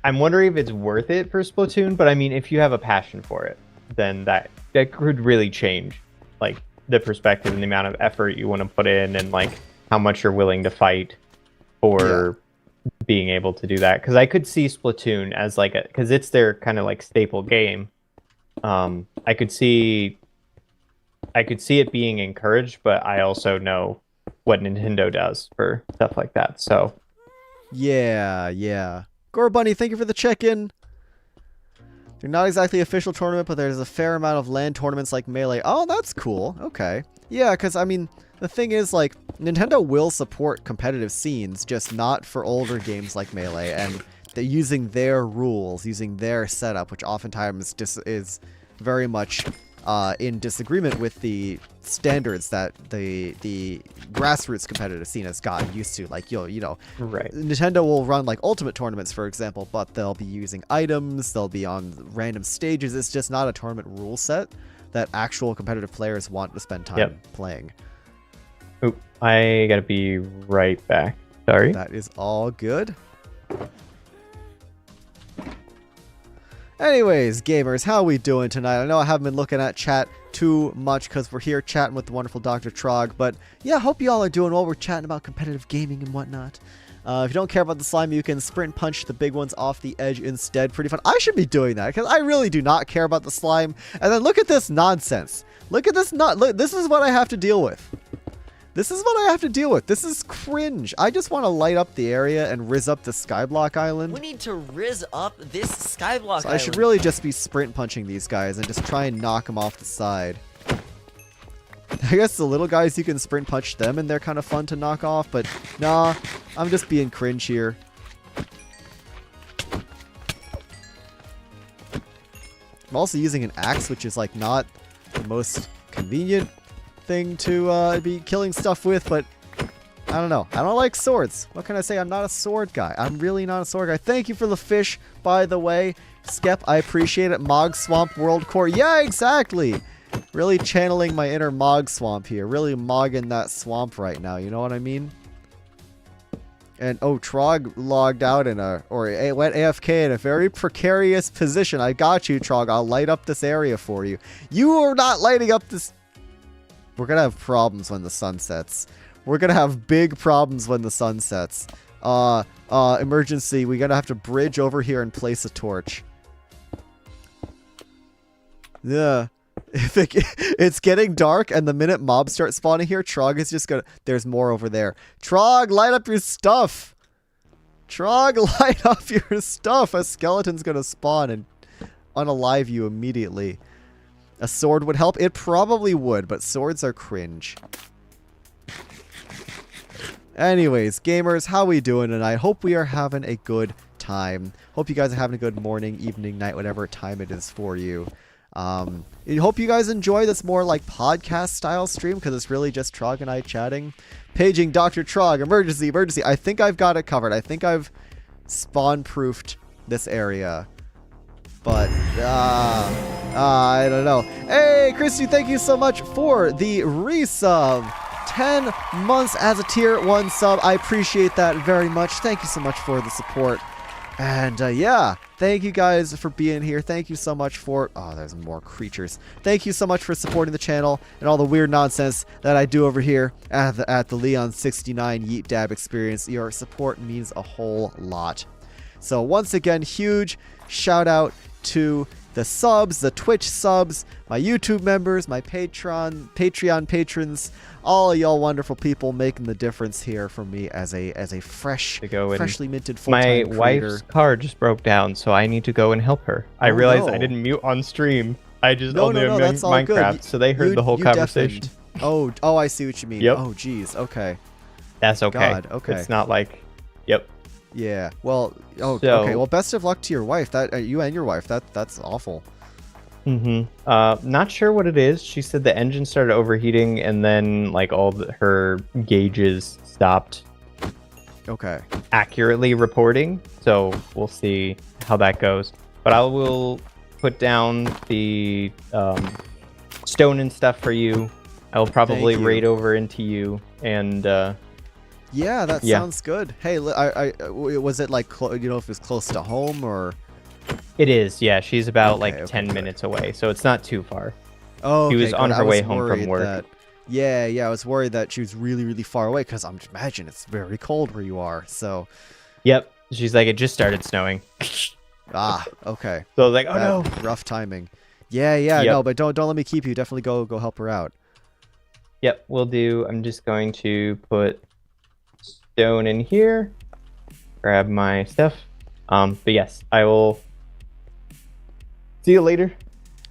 I'm wondering if it's worth it for Splatoon, but I mean, if you have a passion for it, then that could really change, like, the perspective and the amount of effort you want to put in, and like how much you're willing to fight for being able to do that. Because I could see Splatoon as like because it's their kind of like staple game. I could see it being encouraged, but I also know what Nintendo does for stuff like that. So yeah. Gore Bunny, thank you for the check-in. They're not exactly official tournament, but there's a fair amount of LAN tournaments like Melee. Oh, that's cool. Okay. Yeah, because, I mean, the thing is, like, Nintendo will support competitive scenes, just not for older games like Melee, and they're using their rules, using their setup, which oftentimes is very much in disagreement with the standards that the grassroots competitive scene has gotten used to. Like, you know, right. Nintendo will run like ultimate tournaments, for example, but they'll be using items, they'll be on random stages. It's just not a tournament rule set that actual competitive players want to spend time playing. Oh, I gotta be right back. Sorry. That is all good. Anyways, gamers, how we doing tonight? I know I haven't been looking at chat too much because we're here chatting with the wonderful Dr. Trog, but yeah, hope you all are doing well. We're chatting about competitive gaming and whatnot. If you don't care about the slime, you can sprint and punch the big ones off the edge instead. Pretty fun. I should be doing that because I really do not care about the slime. And then look at this nonsense. Look at this. This is what I have to deal with. This is what I have to deal with. This is cringe. I just want to light up the area and rizz up the Skyblock Island. We need to rizz up this Skyblock Island. I should really just be sprint punching these guys and just try and knock them off the side. I guess the little guys, you can sprint punch them and they're kind of fun to knock off, but nah, I'm just being cringe here. I'm also using an axe, which is like not the most convenient thing to be killing stuff with, but I don't know. I don't like swords. What can I say? I'm not a sword guy. I'm really not a sword guy. Thank you for the fish, by the way. Skep, I appreciate it. Mog Swamp World Core. Yeah, exactly. Really channeling my inner Mog Swamp here. Really mogging that swamp right now. You know what I mean? And, oh, Trog logged out went AFK in a very precarious position. I got you, Trog. I'll light up this area for you. You are not lighting up this... We're going to have problems when the sun sets. We're going to have big problems when the sun sets. Emergency. We're going to have to bridge over here and place a torch. Yeah. It's getting dark, and the minute mobs start spawning here, Trog is just going to... There's more over there. Trog, light up your stuff. Trog, light up your stuff. A skeleton's going to spawn and unalive you immediately. A sword would help. It probably would, but swords are cringe. Anyways, gamers, how we doing tonight? Hope we are having a good time. Hope you guys are having a good morning, evening, night, whatever time it is for you. I hope you guys enjoy this more like podcast style stream because it's really just Trog and I chatting. Paging Dr. Trog, emergency, emergency. I think I've got it covered. I think I've spawn-proofed this area. But, I don't know. Hey, Christy, thank you so much for the resub. 10 months as a tier 1 sub. I appreciate that very much. Thank you so much for the support. And, yeah, thank you guys for being here. Thank you so much for... Oh, there's more creatures. Thank you so much for supporting the channel and all the weird nonsense that I do over here at the Leon69 Yeet Dab experience. Your support means a whole lot. So, once again, huge shout out to the subs, the Twitch subs, my YouTube members, my Patreon patrons, all of y'all wonderful people making the difference here for me as a freshly minted full-time creator. My wife's car just broke down, so I need to go and help her. I realized I didn't mute on stream. I just only that's Minecraft, good. So they heard the whole conversation. Oh, I see what you mean. Yep. Oh, geez. Okay. That's okay. God, okay. It's not like, yep. Yeah. Well. Oh. So, okay. Well, best of luck to your wife. You and your wife. That's awful. Not sure what it is. She said the engine started overheating, and then like her gauges stopped. Okay. Accurately reporting. So we'll see how that goes. But I will put down the stone and stuff for you. I will probably Thank you. raid over into you, and Yeah, that Yeah. sounds good. Hey, was it like, if it was close to home or? it is. Yeah, she's about Okay, like okay, 10 good. minutes away, so it's not too far. Oh, She was okay, on good. her I way was home from worried work. that- yeah, I was worried that she was really, really far away because I'm imagine it's very cold where you are. So, Yep. She's like, it just started snowing. okay. So I was like, oh no. Rough timing. Yeah, Yep. no, but don't let me keep you. Definitely go help her out. Yep, we'll do. I'm just going to put stone in here. Grab my stuff. But yes, I will see you later.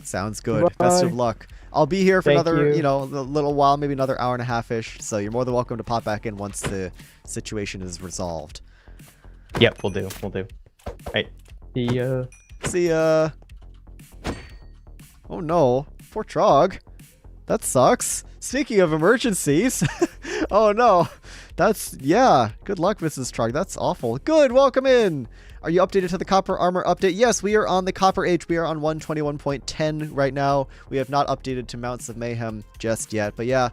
Sounds good. Best of Bye. luck. I'll be here for Thank another, you. a little while, maybe another hour and a half-ish. So you're more than welcome to pop back in once the situation is resolved. Yep, we'll do. We'll do. All right. See ya. See ya. Oh no, poor Trog. That sucks. Speaking of emergencies, oh no, yeah. Good luck, Mrs. Trog. That's awful. Good, welcome in. Are you updated to the copper armor update? Yes, we are on the copper age. We are on 121.10 right now. We have not updated to Mounts of Mayhem just yet, but yeah.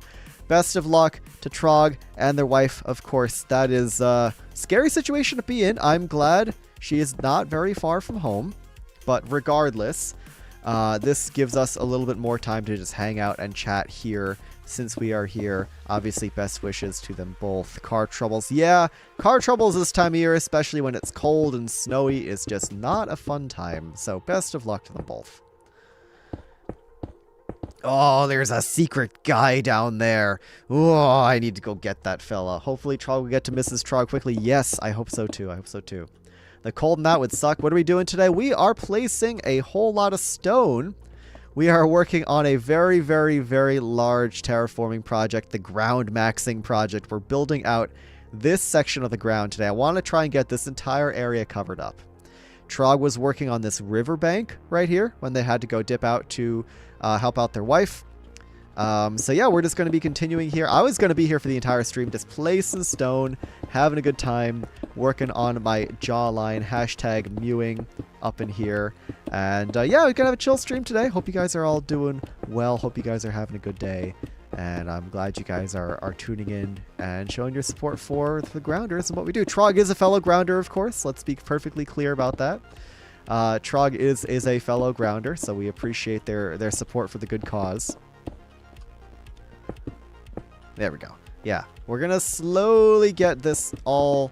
Best of luck to Trog and their wife, of course. That is a scary situation to be in. I'm glad she is not very far from home, but regardless, this gives us a little bit more time to just hang out and chat here since we are here. Obviously, best wishes to them both. Car troubles. Yeah, car troubles this time of year, especially when it's cold and snowy, is just not a fun time. So best of luck to them both. Oh, there's a secret guy down there. Oh, I need to go get that fella. Hopefully Trog will get to Mrs. Trog quickly. Yes, I hope so too. I hope so too. The cold and that would suck. What are we doing today? We are placing a whole lot of stone. We are working on a very, very, very large terraforming project, the ground maxing project. We're building out this section of the ground today. I want to try and get this entire area covered up. Trog was working on this riverbank right here when they had to go dip out to help out their wife. So yeah, we're just going to be continuing here. I was going to be here for the entire stream, just placing stone, having a good time, working on my jawline, hashtag mewing up in here. And yeah, we're going to have a chill stream today. Hope you guys are all doing well. Hope you guys are having a good day. And I'm glad you guys are tuning in and showing your support for the Grounders and what we do. Trog is a fellow Grounder, of course. Let's be perfectly clear about that. Trog is a fellow Grounder, so we appreciate their support for the good cause. There we go. Yeah, we're gonna slowly get this all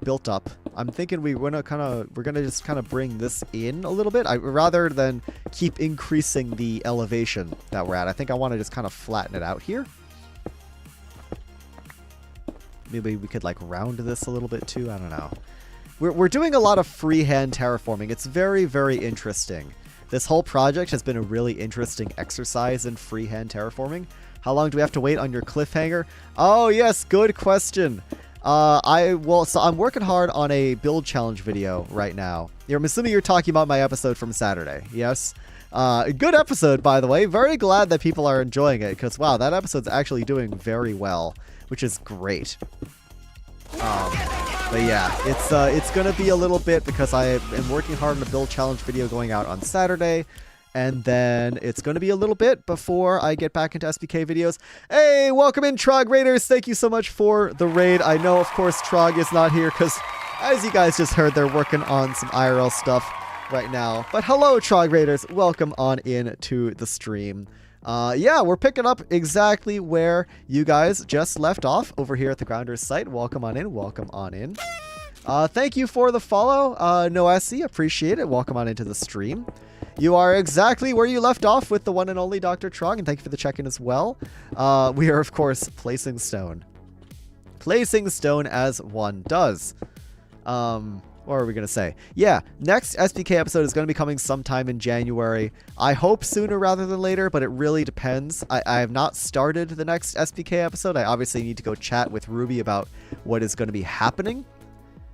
built up. I'm thinking we're gonna just kind of bring this in a little bit. Rather than keep increasing the elevation that we're at. I think I want to just kind of flatten it out here. Maybe we could like round this a little bit too. I don't know. We're doing a lot of freehand terraforming. It's very, very interesting. This whole project has been a really interesting exercise in freehand terraforming. How long do we have to wait on your cliffhanger? Oh yes, good question. So I'm working hard on a build challenge video right now. I'm assuming you're talking about my episode from Saturday. Yes. Good episode, by the way. Very glad that people are enjoying it because wow, that episode's actually doing very well, which is great. But yeah, it's gonna be a little bit because I am working hard on a build challenge video going out on Saturday, and then it's gonna be a little bit before I get back into SBK videos. Hey, welcome in, Trog Raiders! Thank you so much for the raid. I know, of course, Trog is not here because, as you guys just heard, they're working on some IRL stuff right now. But hello, Trog Raiders! Welcome on in to the stream. Yeah, we're picking up exactly where you guys just left off over here at the Grounders site. Welcome on in. Welcome on in. Thank you for the follow, Noesi. Appreciate it. Welcome on into the stream. You are exactly where you left off with the one and only Dr. Trog, and thank you for the check-in as well. We are, of course, placing stone. Placing stone as one does. What are we going to say? Yeah, next SBK episode is going to be coming sometime in January. I hope sooner rather than later, but it really depends. I have not started the next SBK episode. I obviously need to go chat with Ruby about what is going to be happening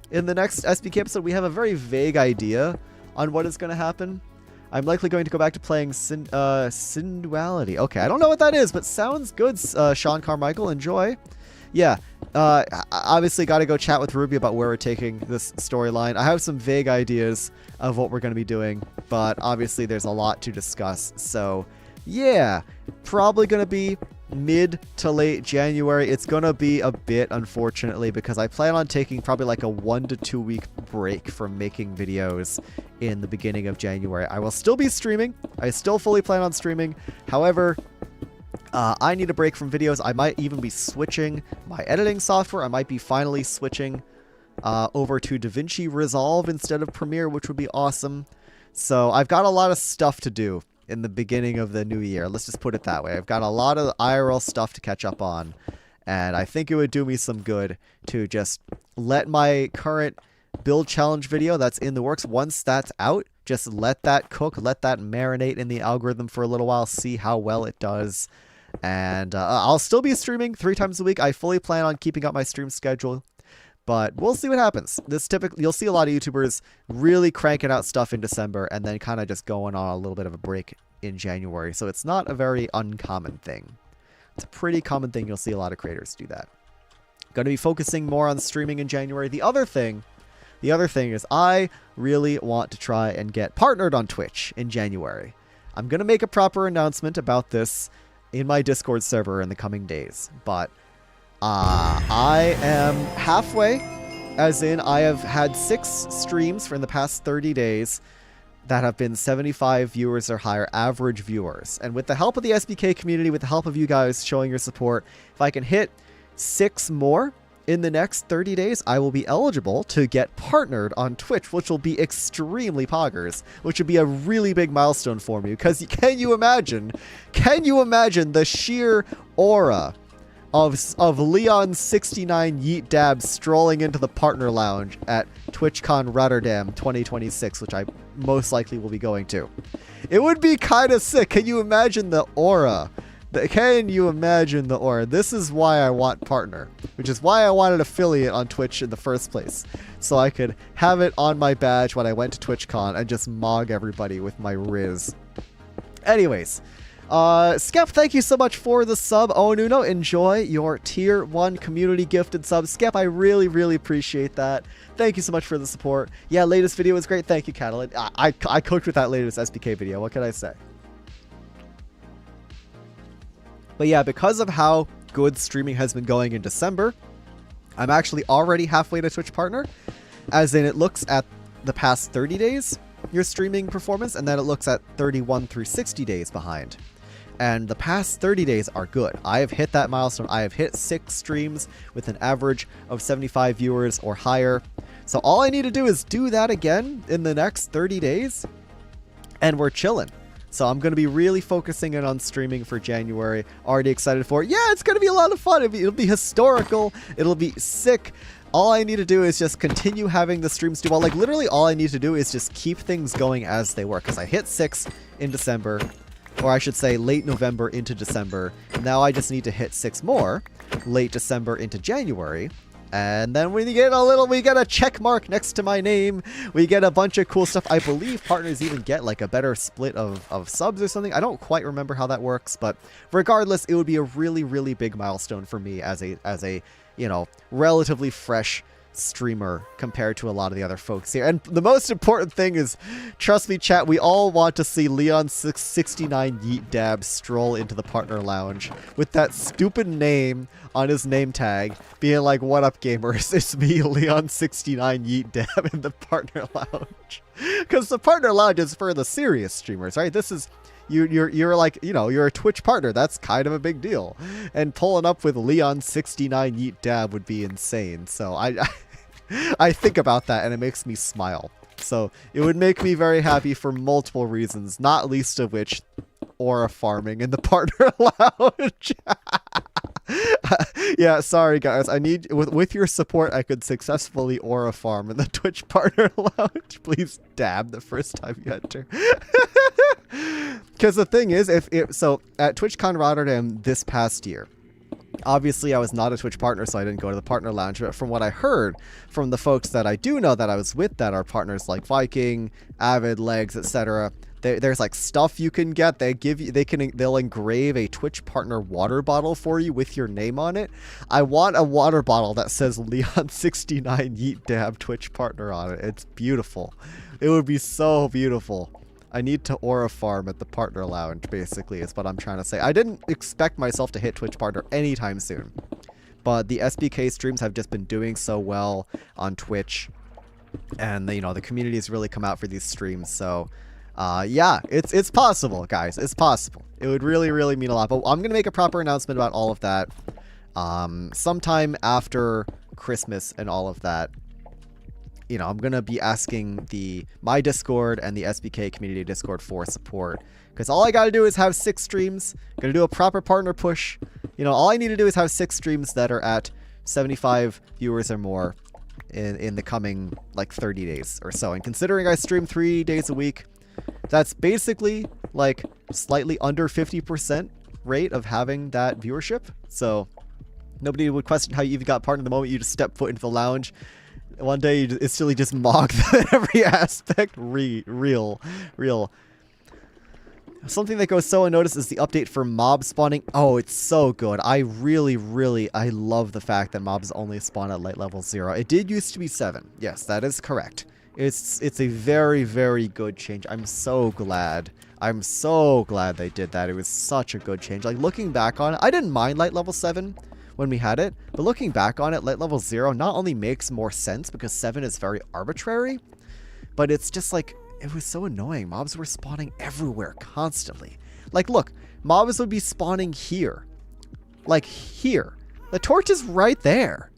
in the next SBK episode. We have a very vague idea on what is going to happen. I'm likely going to go back to playing Synduality. Okay, I don't know what that is, but sounds good, Sean Carmichael. Enjoy. yeah, obviously got to go chat with Ruby about where we're taking this storyline. I have some vague ideas of what we're going to be doing, but obviously there's a lot to discuss. So, yeah, probably going to be mid to late January. It's going to be a bit, unfortunately, because I plan on taking probably like a 1 to 2 week break from making videos in the beginning of January. I will still be streaming. I still fully plan on streaming. However, I need a break from videos. I might even be switching my editing software. I might be finally switching over to DaVinci Resolve instead of Premiere, which would be awesome. So I've got a lot of stuff to do in the beginning of the new year. Let's just put it that way. I've got a lot of IRL stuff to catch up on, and I think it would do me some good to just let my current build challenge video that's in the works, once that's out, just let that cook, let that marinate in the algorithm for a little while, see how well it does. And I'll still be streaming 3 times a week. I fully plan on keeping up my stream schedule, but we'll see what happens. You'll see a lot of YouTubers really cranking out stuff in December and then kind of just going on a little bit of a break in January. So it's not a very uncommon thing. It's a pretty common thing. You'll see a lot of creators do that. Going to be focusing more on streaming in January. The other thing is I really want to try and get partnered on Twitch in January. I'm going to make a proper announcement about this in my Discord server in the coming days, but I am halfway, as in I have had 6 streams for in the past 30 days that have been 75 viewers or higher average viewers. And with the help of the SBK community, with the help of you guys showing your support, if I can hit 6 more in the next 30 days, I will be eligible to get partnered on Twitch, which will be extremely poggers, which would be a really big milestone for me. Because can you imagine the sheer aura of LeonSBU Yeet Dab strolling into the partner lounge at TwitchCon Rotterdam 2026, which I most likely will be going to. It would be kind of sick. Can you imagine the aura? Can you imagine the aura? This is why I want partner, which is why I wanted affiliate on Twitch in the first place, so I could have it on my badge when I went to TwitchCon and just mog everybody with my Riz. Anyways, Skep, thank you so much for the sub. Oh, Nuno, enjoy your tier 1 community gifted sub. Skep, I really, really appreciate that. Thank you so much for the support. Yeah, latest video was great. Thank you, Catalan. I cooked with that latest SBK video. What can I say? But yeah, because of how good streaming has been going in December, I'm actually already halfway to Twitch partner, as in it looks at the past 30 days, your streaming performance, and then it looks at 31 through 60 days behind. And the past 30 days are good. I have hit that milestone. I have hit 6 streams with an average of 75 viewers or higher. So all I need to do is do that again in the next 30 days, and we're chilling. So I'm going to be really focusing in on streaming for January. Already excited for it. Yeah, it's going to be a lot of fun. It'll be historical. It'll be sick. All I need to do is just continue having the streams do well. Like, literally all I need to do is just keep things going as they were. Because I hit 6 in December. Or I should say late November into December. Now I just need to hit 6 more late December into January. And then we get a check mark next to my name. We get a bunch of cool stuff. I believe partners even get like a better split of subs or something. I don't quite remember how that works, but regardless, it would be a really, really big milestone for me as a, you know, relatively fresh streamer compared to a lot of the other folks here. And the most important thing is, trust me, chat, we all want to see LeonSBU Yeet Dab stroll into the partner lounge with that stupid name on his name tag being like, "What up, gamers? It's me, LeonSBU Yeet Dab, in the partner lounge." Because the partner lounge is for the serious streamers, right? This is you're like, you know, you're a Twitch partner. That's kind of a big deal. And pulling up with LeonSBU Yeet Dab would be insane. So I think about that and it makes me smile. So it would make me very happy for multiple reasons, not least of which aura farming in the partner lounge. Yeah, sorry guys. I need with your support I could successfully aura farm in the Twitch partner lounge. Please dab the first time you enter. Because the thing is, so at TwitchCon Rotterdam this past year, obviously I was not a Twitch partner, so I didn't go to the partner lounge, but from what I heard from the folks that I do know that I was with that are partners like Viking, Avid, Legs, etc., There's like stuff you can get. They'll engrave a Twitch partner water bottle for you with your name on it. I want a water bottle that says Leon69 Yeet Dab Twitch partner on it. It's beautiful. It would be so beautiful. I need to aura farm at the partner lounge, basically, is what I'm trying to say. I didn't expect myself to hit Twitch partner anytime soon, but the SBK streams have just been doing so well on Twitch, and you know, the community has really come out for these streams. So yeah, it's possible, guys. It's possible. It would really, really mean a lot. But I'm gonna make a proper announcement about all of that sometime after Christmas and all of that. You know, I'm going to be asking my Discord and the SBK community Discord for support. Because all I got to do is have 6 streams. Going to do a proper partner push. You know, all I need to do is have 6 streams that are at 75 viewers or more in the coming, like, 30 days or so. And considering I stream 3 days a week, that's basically, like, slightly under 50% rate of having that viewership. So, nobody would question how you even got partner the moment you just step foot into the lounge. One day, you instantly just mock every aspect. Real. Something that goes so unnoticed is the update for mob spawning. Oh, it's so good. I love the fact that mobs only spawn at light level 0. It did used to be 7. Yes, that is correct. It's a very, very good change. I'm so glad they did that. It was such a good change. Like, looking back on it, I didn't mind light level 7 when we had it, but looking back on it, light level 0 not only makes more sense because 7 is very arbitrary, but it's just like, it was so annoying. Mobs were spawning everywhere constantly. Like, look, mobs would be spawning here. Like, here. The torch is right there.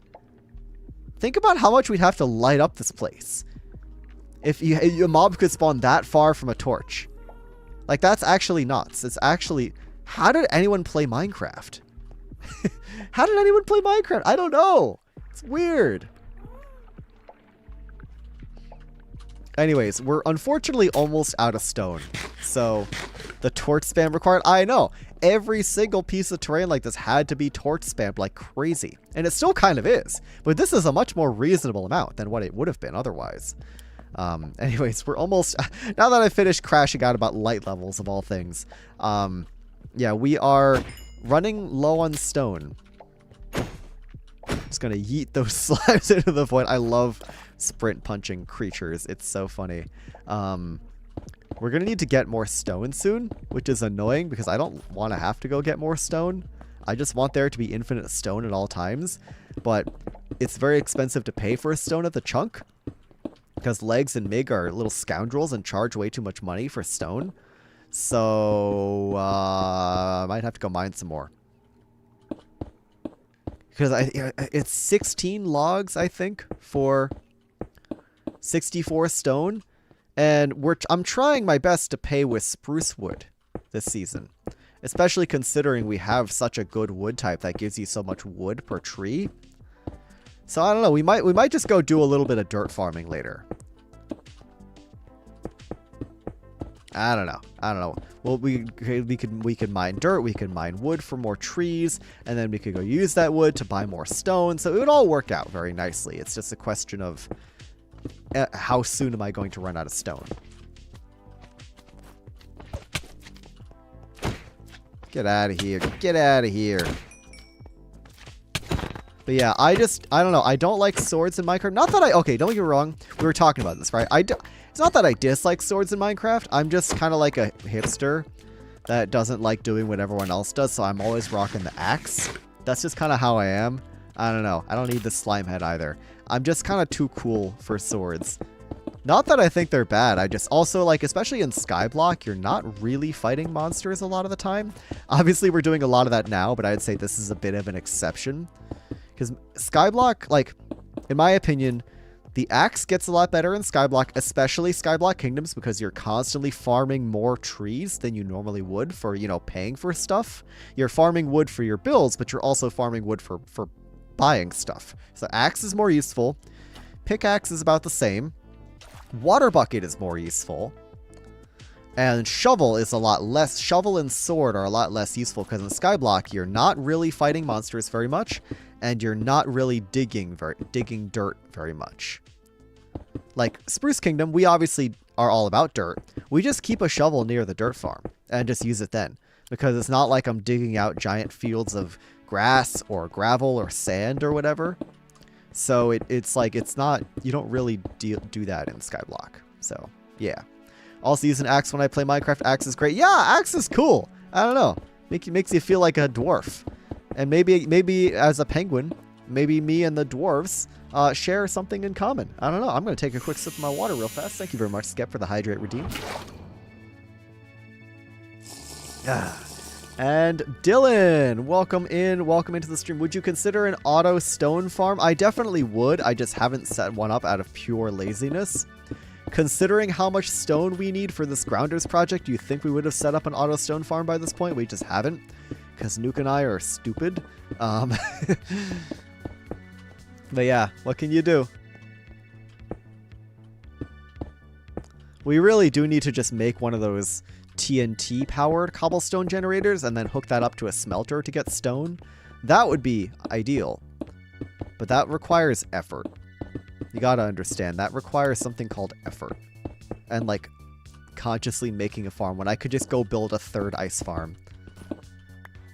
Think about how much we'd have to light up this place if a mob could spawn that far from a torch. Like, that's actually nuts. It's actually, how did anyone play Minecraft? How did anyone play Minecraft? I don't know. It's weird. Anyways, we're unfortunately almost out of stone. So, the torch spam required. I know. Every single piece of terrain like this had to be torch spammed like crazy. And it still kind of is. But this is a much more reasonable amount than what it would have been otherwise. Anyways, we're almost... Now that I finished crashing out about light levels of all things. Yeah, we are running low on stone. Just gonna yeet those slabs into the void. I love sprint punching creatures. It's so funny. We're gonna need to get more stone soon, which is annoying because I don't want to have to go get more stone. I just want there to be infinite stone at all times, but it's very expensive to pay for a stone at the chunk because Legs and Mig are little scoundrels and charge way too much money for stone. So I might have to go mine some more. Because it's 16 logs, I think, for 64 stone. And I'm trying my best to pay with spruce wood this season. Especially considering we have such a good wood type that gives you so much wood per tree. So I don't know, we might just go do a little bit of dirt farming later. I don't know. Well, we could mine dirt, we could mine wood for more trees, and then we could go use that wood to buy more stone. So it would all work out very nicely. It's just a question of how soon am I going to run out of stone? Get out of here. Get out of here. But yeah, I don't know. I don't like swords in Minecraft. Not that okay, don't get me wrong. We were talking about this, right? It's not that I dislike swords in Minecraft. I'm just kind of like a hipster that doesn't like doing what everyone else does, so I'm always rocking the axe. That's just kind of how I am. I don't know. I don't need the slime head either. I'm just kind of too cool for swords. Not that I think they're bad. I just also, like, especially in Skyblock, you're not really fighting monsters a lot of the time. Obviously, we're doing a lot of that now, but I'd say this is a bit of an exception. Because Skyblock, like, in my opinion, the axe gets a lot better in Skyblock, especially Skyblock Kingdoms, because you're constantly farming more trees than you normally would for, you know, paying for stuff. You're farming wood for your builds, but you're also farming wood for buying stuff. So axe is more useful. Pickaxe is about the same. Water bucket is more useful. And shovel is a lot less. Shovel and sword are a lot less useful because in Skyblock, you're not really fighting monsters very much, and you're not really digging dirt very much. Like Spruce Kingdom, we obviously are all about dirt, we just keep a shovel near the dirt farm and just use it then. Because it's not like I'm digging out giant fields of grass or gravel or sand or whatever. So it's like, it's not, you don't really do that in Skyblock. So, yeah. Also use an axe when I play Minecraft. Axe is great. Yeah, axe is cool. I don't know. Makes you feel like a dwarf. And maybe as a penguin, maybe me and the dwarves share something in common. I don't know. I'm going to take a quick sip of my water real fast. Thank you very much, Skep, for the Hydrate Redeem. And Dylan, welcome into the stream. Would you consider an auto stone farm? I definitely would. I just haven't set one up out of pure laziness. Considering how much stone we need for this Grounders project, do you think we would have set up an auto stone farm by this point? We just haven't, because Nuke and I are stupid. But yeah, what can you do? We really do need to just make one of those TNT powered cobblestone generators and then hook that up to a smelter to get stone. That would be ideal, but that requires effort. You gotta understand, that requires something called effort and like consciously making a farm when I could just go build a third ice farm.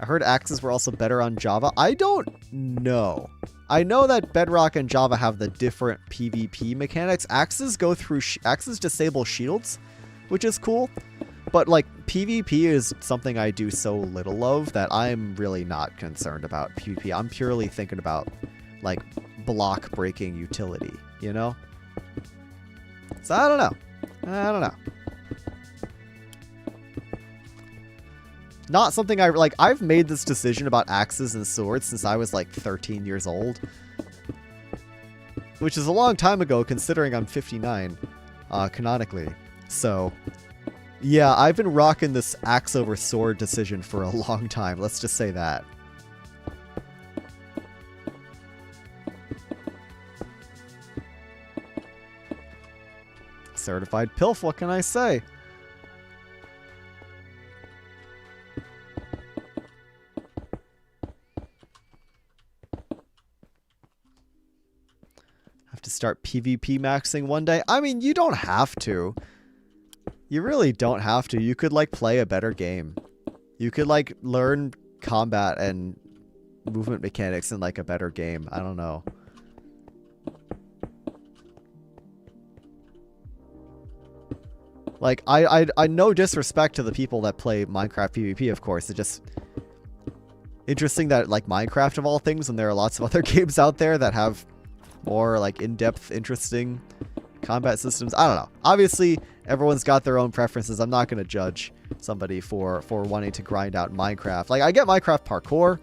I heard axes were also better on Java. I don't know. I know that Bedrock and Java have the different PvP mechanics. Axes go through axes disable shields, which is cool. But like PvP is something I do so little of that I'm really not concerned about PvP. I'm purely thinking about like block breaking utility, you know? So I don't know. Not something I like. I've made this decision about axes and swords since I was like 13 years old, which is a long time ago considering I'm 59 canonically. So yeah, I've been rocking this axe over sword decision for a long time. Let's just say that. Certified PILF, what can I say? Have to start PvP maxing one day? I mean, you don't have to. You really don't have to. You could like play a better game. You could like learn combat and movement mechanics in like a better game. I don't know. Like I no disrespect to the people that play Minecraft PvP, of course. It's just interesting that like Minecraft of all things, and there are lots of other games out there that have more like in-depth, interesting combat systems. I don't know. Obviously, everyone's got their own preferences. I'm not going to judge somebody for wanting to grind out Minecraft. Like, I get Minecraft parkour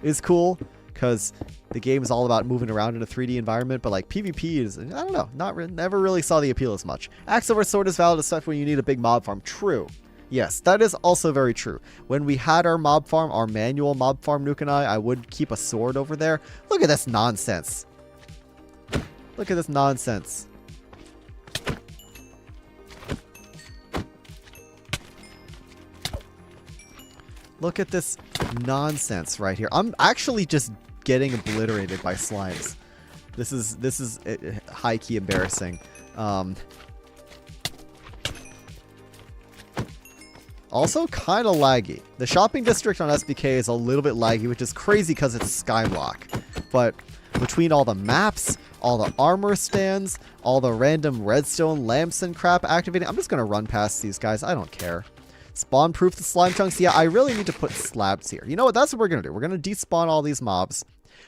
is cool because the game is all about moving around in a 3D environment, but like PvP is, I don't know, never really saw the appeal as much. Axe over sword is valid, especially when you need a big mob farm. True. Yes, that is also very true. When we had our mob farm, our manual mob farm, Nuke and I would keep a sword over there. Look at this nonsense. Look at this nonsense. Look at this nonsense right here. I'm actually just getting obliterated by slimes. This is high-key embarrassing. Also kind of laggy. The shopping district on SBK is a little bit laggy, which is crazy because it's Skyblock. But between all the maps, all the armor stands, all the random redstone lamps and crap activating, I'm just going to run past these guys. I don't care. Spawn proof the slime chunks. Yeah, I really need to put slabs here. You know what? That's what we're going to do. We're going to despawn all these mobs.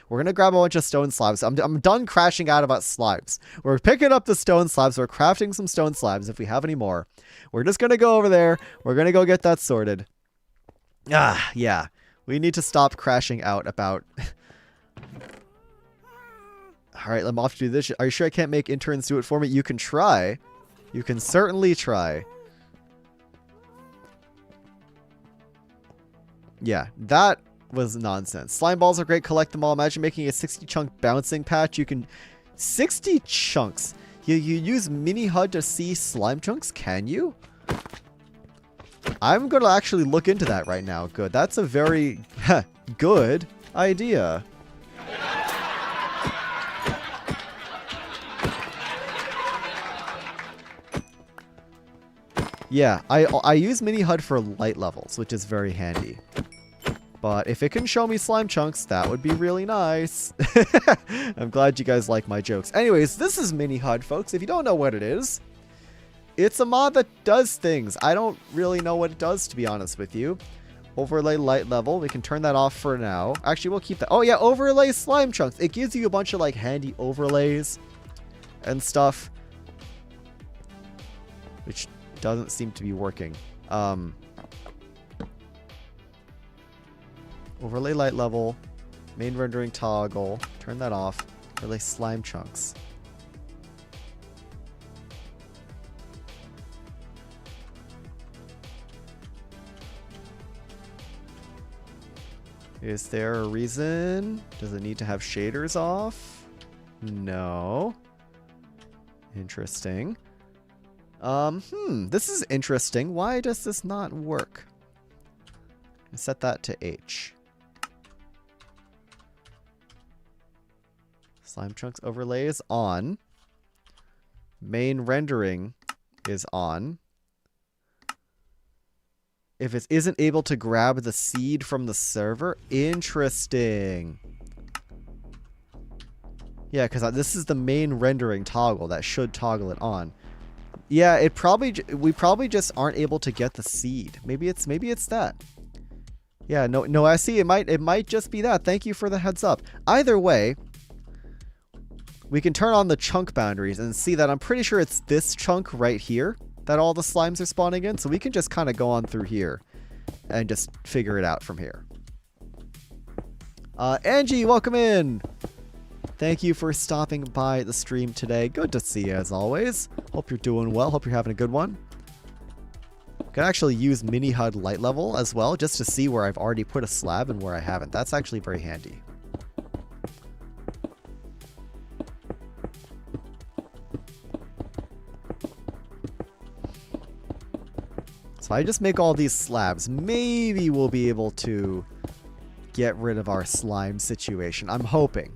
We're going to grab a bunch of stone slabs. I'm done crashing out about slabs. We're picking up the stone slabs. We're crafting some stone slabs if we have any more. We're just going to go over there. We're going to go get that sorted. Yeah. We need to stop crashing out about... Alright, I'm off to do this. Are you sure I can't make interns do it for me? You can try. You can certainly try. Yeah, that was nonsense. Slime balls are great. Collect them all. Imagine making a 60 chunk bouncing patch. You can... 60 chunks? You use mini HUD to see slime chunks? Can you? I'm going to actually look into that right now. Good. That's a very good idea. Yeah, I use mini HUD for light levels, which is very handy. But if it can show me slime chunks, that would be really nice. I'm glad you guys like my jokes. Anyways, this is mini HUD, folks. If you don't know what it is, it's a mod that does things. I don't really know what it does, to be honest with you. Overlay light level. We can turn that off for now. Actually, we'll keep that. Oh, yeah, overlay slime chunks. It gives you a bunch of, like, handy overlays and stuff, which doesn't seem to be working. Overlay light level, main rendering toggle, turn that off, overlay slime chunks. Is there a reason? Does it need to have shaders off? No. Interesting. This is interesting. Why does this not work? Set that to H. Slime chunks overlay is on. Main rendering is on. If it isn't able to grab the seed from the server, interesting. Yeah, because this is the main rendering toggle that should toggle it on. Yeah, we probably just aren't able to get the seed. Maybe it's that. Yeah, no, I see. It might just be that. Thank you for the heads up. Either way, we can turn on the chunk boundaries and see that I'm pretty sure it's this chunk right here that all the slimes are spawning in. So we can just kind of go on through here and just figure it out from here. Angie, welcome in. Thank you for stopping by the stream today. Good to see you as always. Hope you're doing well. Hope you're having a good one. Can actually use mini HUD light level as well, just to see where I've already put a slab and where I haven't. That's actually very handy. So I just make all these slabs. Maybe we'll be able to get rid of our slime situation. I'm hoping.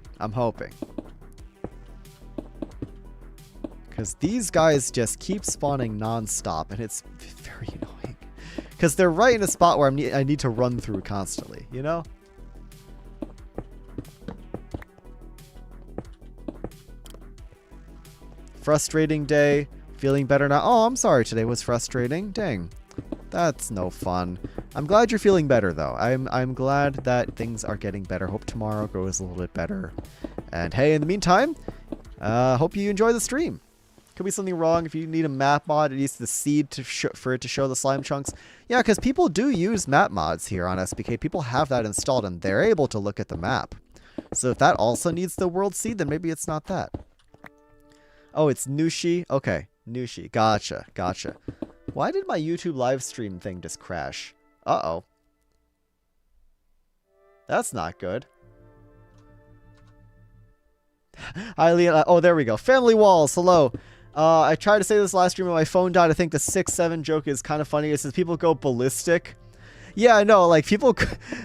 Because these guys just keep spawning non-stop, and it's very annoying. Because they're right in a spot where I need to run through constantly, you know? Frustrating day. Feeling better now. Oh, I'm sorry today was frustrating. Dang. That's no fun. I'm glad you're feeling better, though. I'm glad that things are getting better. Hope tomorrow goes a little bit better. And hey, in the meantime, hope you enjoy the stream. Could be something wrong. If you need a map mod, it needs the seed for it to show the slime chunks. Yeah, because people do use map mods here on SBK. People have that installed, and they're able to look at the map. So if that also needs the world seed, then maybe it's not that. Oh, it's Nushi? Okay, Nushi. Gotcha. Why did my YouTube live stream thing just crash? Uh-oh. That's not good. Hi, Leon. Oh, there we go. Family Walls. Hello. I tried to say this last stream when my phone died. I think the 6-7 joke is kind of funny. It says people go ballistic. Yeah, I know. Like, people...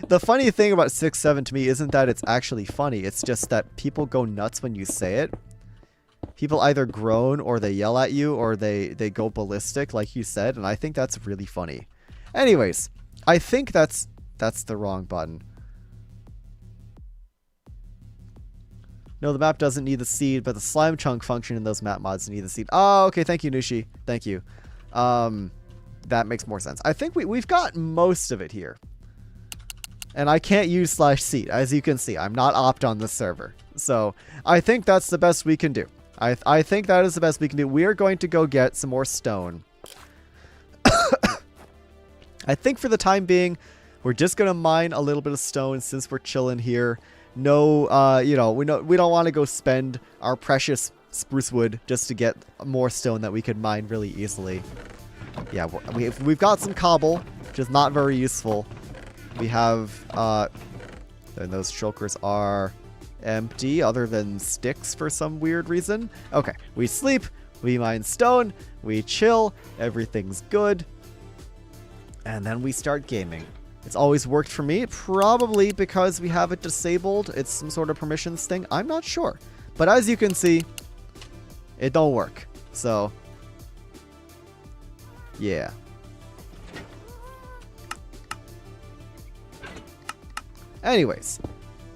The funny thing about 6-7 to me isn't that it's actually funny. It's just that people go nuts when you say it. People either groan or they yell at you or they go ballistic, like you said, and I think that's really funny. Anyways, I think that's the wrong button. No, the map doesn't need the seed, but the slime chunk function in those map mods need the seed. Oh, okay, thank you, Nushi. Thank you. That makes more sense. I think we've got most of it here. And I can't use /seed. As you can see, I'm not opt on this server. So I think that's the best we can do. I think that is the best we can do. We are going to go get some more stone. I think for the time being, we're just going to mine a little bit of stone since we're chilling here. No, you know, we don't want to go spend our precious spruce wood just to get more stone that we could mine really easily. Yeah, we've got some cobble, which is not very useful. We have, and those shulkers are empty other than sticks for some weird reason. Okay, we sleep, we mine stone, we chill, everything's good. And then we start gaming. It's always worked for me, probably because we have it disabled. It's some sort of permissions thing. I'm not sure. But as you can see, it don't work. So, yeah. Anyways,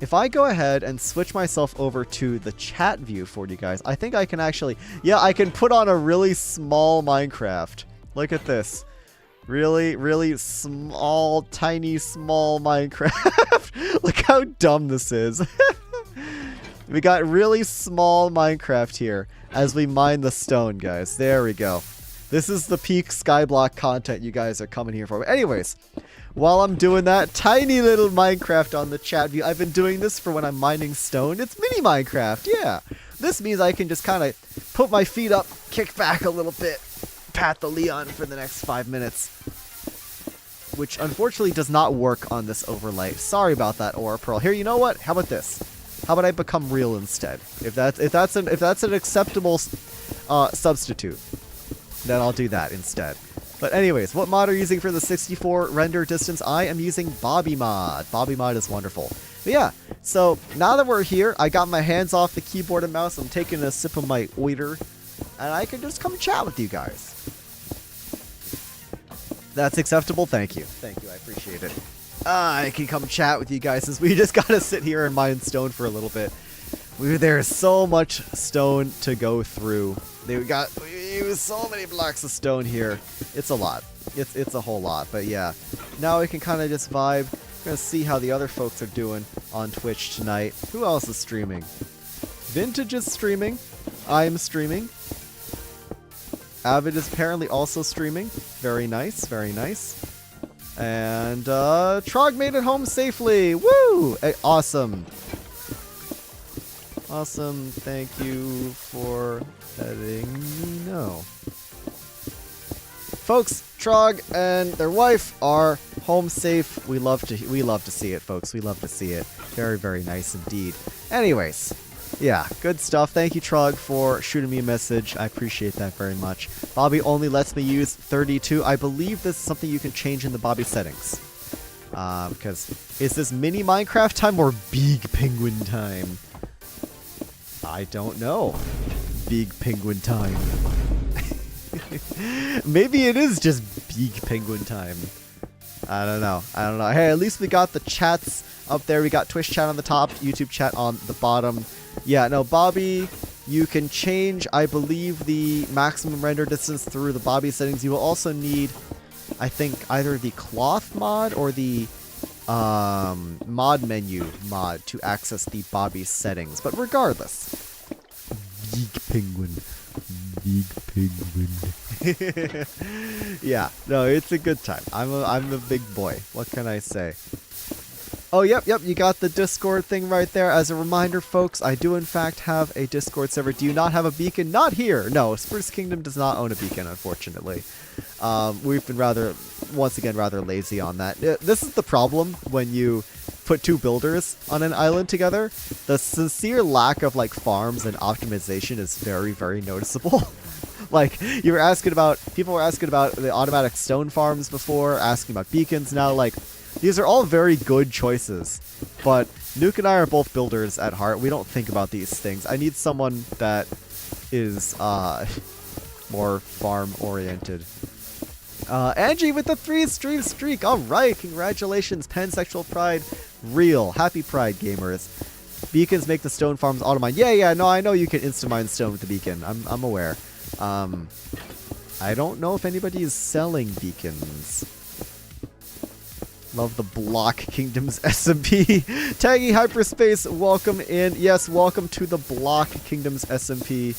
if I go ahead and switch myself over to the chat view for you guys, I think I can actually, yeah, I can put on a really small Minecraft. Look at this. Really, really small, tiny, small Minecraft. Look how dumb this is. We got really small Minecraft here as we mine the stone, guys. There we go. This is the peak Skyblock content you guys are coming here for. Anyways, while I'm doing that, tiny little Minecraft on the chat view. I've been doing this for when I'm mining stone. It's mini Minecraft, yeah. This means I can just kind of put my feet up, kick back a little bit, pat the Leon for the next 5 minutes. Which unfortunately does not work on this overlay. Sorry about that, Aura Pearl. Here, you know what? How about this? How about I become real instead? If that's an acceptable substitute, then I'll do that instead. But anyways, what mod are you using for the 64 render distance? I am using Bobby Mod. Bobby Mod is wonderful. But yeah, so now that we're here, I got my hands off the keyboard and mouse. I'm taking a sip of my oiter, and I can just come chat with you guys. That's acceptable? Thank you. Thank you, I appreciate it. I can come chat with you guys since we just gotta sit here and mine stone for a little bit. There's so much stone to go through. We use so many blocks of stone here. It's a lot. It's a whole lot. But yeah, now we can kind of just vibe. We're gonna see how the other folks are doing on Twitch tonight. Who else is streaming? Vintage is streaming. I'm streaming. Avid is apparently also streaming. Very nice. Very nice. And Trog made it home safely. Woo! Awesome. Awesome. Thank you for letting me know. Folks, Trog and their wife are home safe. We love to see it, folks. We love to see it. Very, very nice indeed. Anyways, yeah, good stuff. Thank you, Trog, for shooting me a message. I appreciate that very much. Bobby only lets me use 32. I believe this is something you can change in the Bobby settings. Because is this mini Minecraft time or big penguin time? I don't know. Big penguin time. Maybe it is just big penguin time. I don't know. Hey, at least we got the chats up there. We got Twitch chat on the top, YouTube chat on the bottom. Yeah, no, Bobby, you can change, I believe, the maximum render distance through the Bobby settings. You will also need, I think, either the cloth mod or the mod menu mod to access the Bobby settings. But regardless, big penguin. Big penguin. Yeah, no, it's a good time. I'm a big boy. What can I say? Oh, yep, you got the Discord thing right there. As a reminder, folks, I do in fact have a Discord server. Do you not have a beacon? Not here. No, Spruce Kingdom does not own a beacon, unfortunately. We've been once again, rather lazy on that. This is the problem when you put two builders on an island together. The sincere lack of like farms and optimization is very, very noticeable. Like, people were asking about the automatic stone farms before, asking about beacons now. Like, these are all very good choices, but Nuke and I are both builders at heart. We don't think about these things. I need someone that is more farm-oriented. Angie with the 3-stream streak. All right, congratulations. Pansexual Pride. Real. Happy Pride, gamers. Beacons make the stone farms auto-mine. Yeah, no, I know you can insta-mine stone with the beacon. I'm aware. I don't know if anybody is selling beacons. Love the Block Kingdoms SMP. Taggy Hyperspace, welcome in. Yes, welcome to the Block Kingdoms SMP.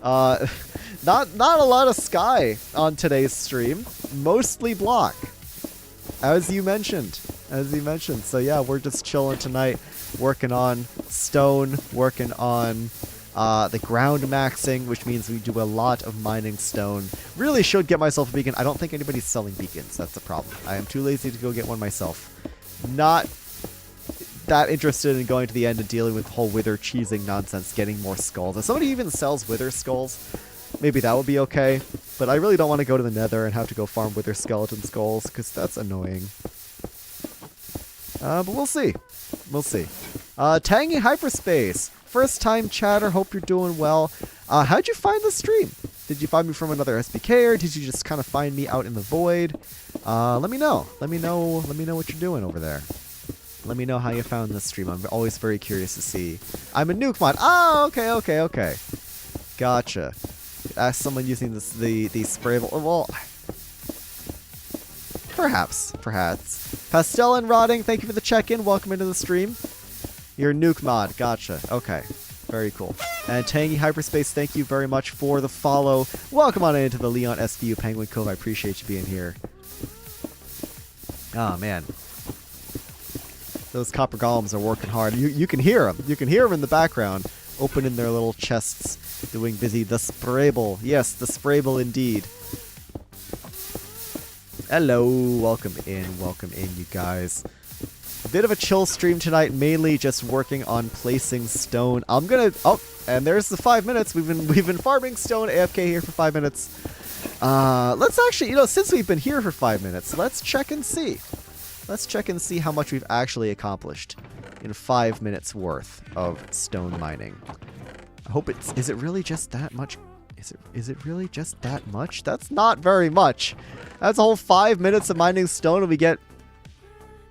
Not a lot of Sky on today's stream. Mostly Block, as you mentioned. So yeah, we're just chilling tonight, working on stone, working on the ground maxing, which means we do a lot of mining stone. Really should get myself a beacon. I don't think anybody's selling beacons. That's the problem. I am too lazy to go get one myself. Not that interested in going to the end and dealing with the whole wither cheesing nonsense, getting more skulls. If somebody even sells wither skulls, maybe that would be okay. But I really don't want to go to the nether and have to go farm wither skeleton skulls, because that's annoying. But we'll see. Tangy Hyperspace. First time chatter, hope you're doing well. How'd you find the stream? Did you find me from another SBK, or did you just kind of find me out in the void? Let me know. Let me know what you're doing over there. Let me know how you found this stream. I'm always very curious to see. I'm a nuke mod. Oh, okay. Gotcha. Ask someone using this the sprayable. Well, perhaps. Pastel and Rotting, thank you for the check-in. Welcome into the stream. You're a nuke mod. Gotcha. Okay. Very cool. And Tangy Hyperspace, thank you very much for the follow. Welcome on into the LeonSBU Penguin Cove. I appreciate you being here. Oh, man. Those copper golems are working hard. You can hear them. You can hear them in the background, opening their little chests, doing busy. The Sprayable. Yes, the Sprayable indeed. Hello. Welcome in, you guys. A bit of a chill stream tonight, mainly just working on placing stone. I'm gonna... Oh, and there's the 5 minutes. We've been farming stone AFK here for 5 minutes. Let's actually, since we've been here for 5 minutes, let's check and see. Let's check and see how much we've actually accomplished in 5 minutes worth of stone mining. I hope it's... Is it really just that much? Is it really just that much? That's not very much. That's a whole 5 minutes of mining stone and we get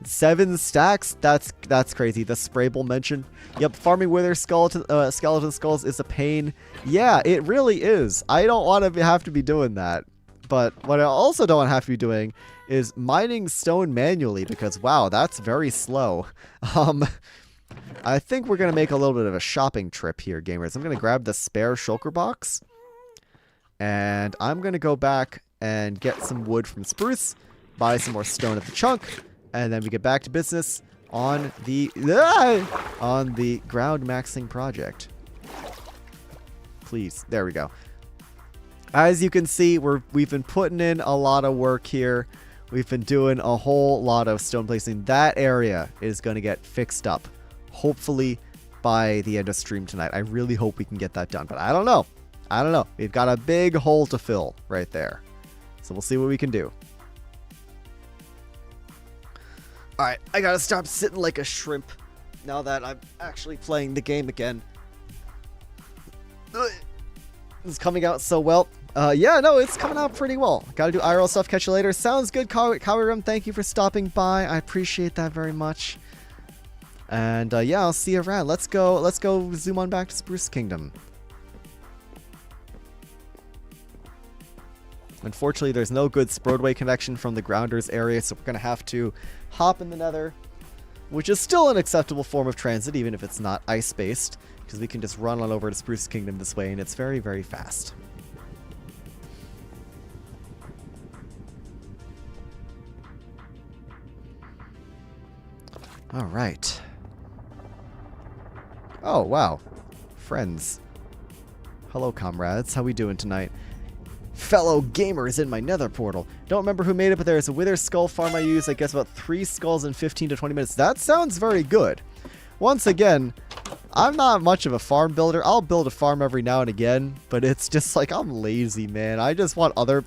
7 stacks? That's crazy. The Sprayable mentioned. Yep, farming wither skeleton skulls is a pain. Yeah, it really is. I don't want to have to be doing that. But what I also don't have to be doing is mining stone manually because, wow, that's very slow. I think we're going to make a little bit of a shopping trip here, gamers. I'm going to grab the spare shulker box. And I'm going to go back and get some wood from Spruce, buy some more stone at the chunk, and then we get back to business on the ground maxing project. Please. There we go. As you can see, we've been putting in a lot of work here. We've been doing a whole lot of stone placing. That area is going to get fixed up, hopefully by the end of stream tonight. I really hope we can get that done, but I don't know. We've got a big hole to fill right there. So we'll see what we can do. Alright, I gotta stop sitting like a shrimp now that I'm actually playing the game again. It's coming out so well. Yeah, no, it's coming out pretty well. Gotta do IRL stuff. Catch you later. Sounds good, Kawirum. Thank you for stopping by. I appreciate that very much. And yeah, I'll see you around. Let's go zoom on back to Spruce Kingdom. Unfortunately, there's no good Sprodway connection from the Grounders area, so we're going to have to hop in the Nether, which is still an acceptable form of transit, even if it's not ice-based, because we can just run on over to Spruce Kingdom this way, and it's very, very fast. All right. Oh, wow. Friends. Hello, comrades. How we doing tonight? Fellow gamers in my nether portal. Don't remember who made it, but there's a wither skull farm I use. I guess about 3 skulls in 15 to 20 minutes. That sounds very good. Once again, I'm not much of a farm builder. I'll build a farm every now and again, but it's just like I'm lazy, man. I just want other...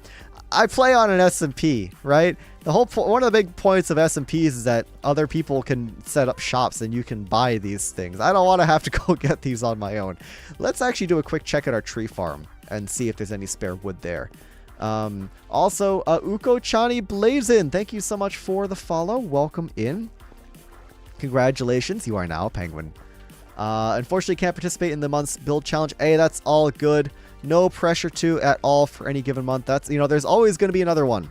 I play on an SMP, right? The whole one of the big points of SMPs is that other people can set up shops and you can buy these things. I don't want to have to go get these on my own. Let's actually do a quick check at our tree farm and see if there's any spare wood there. Also, Uko Chani Blazin, thank you so much for the follow. Welcome in. Congratulations, you are now a penguin. Unfortunately, can't participate in the month's build challenge. Hey, that's all good. No pressure to at all for any given month. That's, there's always going to be another one.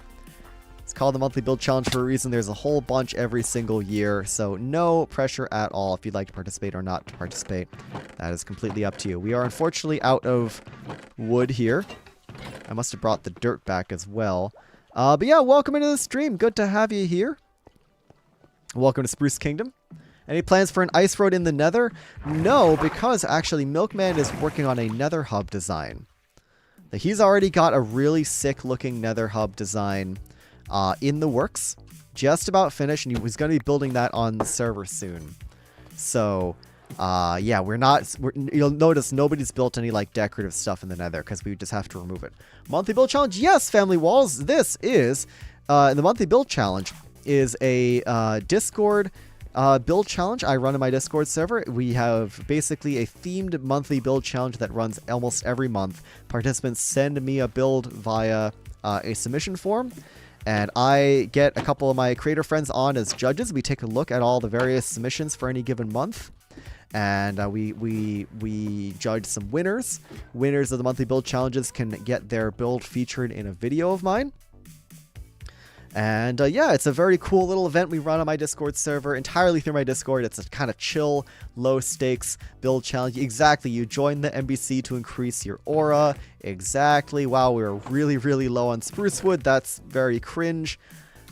It's called the monthly build challenge for a reason. There's a whole bunch every single year, so no pressure at all if you'd like to participate or not to participate. That is completely up to you. We are unfortunately out of wood here. I must have brought the dirt back as well. But yeah, welcome into the stream. Good to have you here. Welcome to Spruce Kingdom. Any plans for an ice road in the nether? No, because actually Milkman is working on a nether hub design. He's already got a really sick looking nether hub design in the works. Just about finished, and he's going to be building that on the server soon. So, yeah, you'll notice nobody's built any like decorative stuff in the nether because we just have to remove it. Monthly build challenge? Yes, Family Walls. This is, the monthly build challenge is a Discord build challenge I run in my Discord server. We have basically a themed monthly build challenge that runs almost every month. Participants send me a build via a submission form, And I get a couple of my creator friends on as judges. We take a look at all the various submissions for any given month. And we judge some winners. Winners of the monthly build challenges can get their build featured in a video of mine. And yeah, it's a very cool little event we run on my Discord server, entirely through my Discord. It's a kind of chill, low-stakes build challenge. Exactly, you join the NBC to increase your aura. Exactly. Wow, we were really, really low on spruce wood. That's very cringe.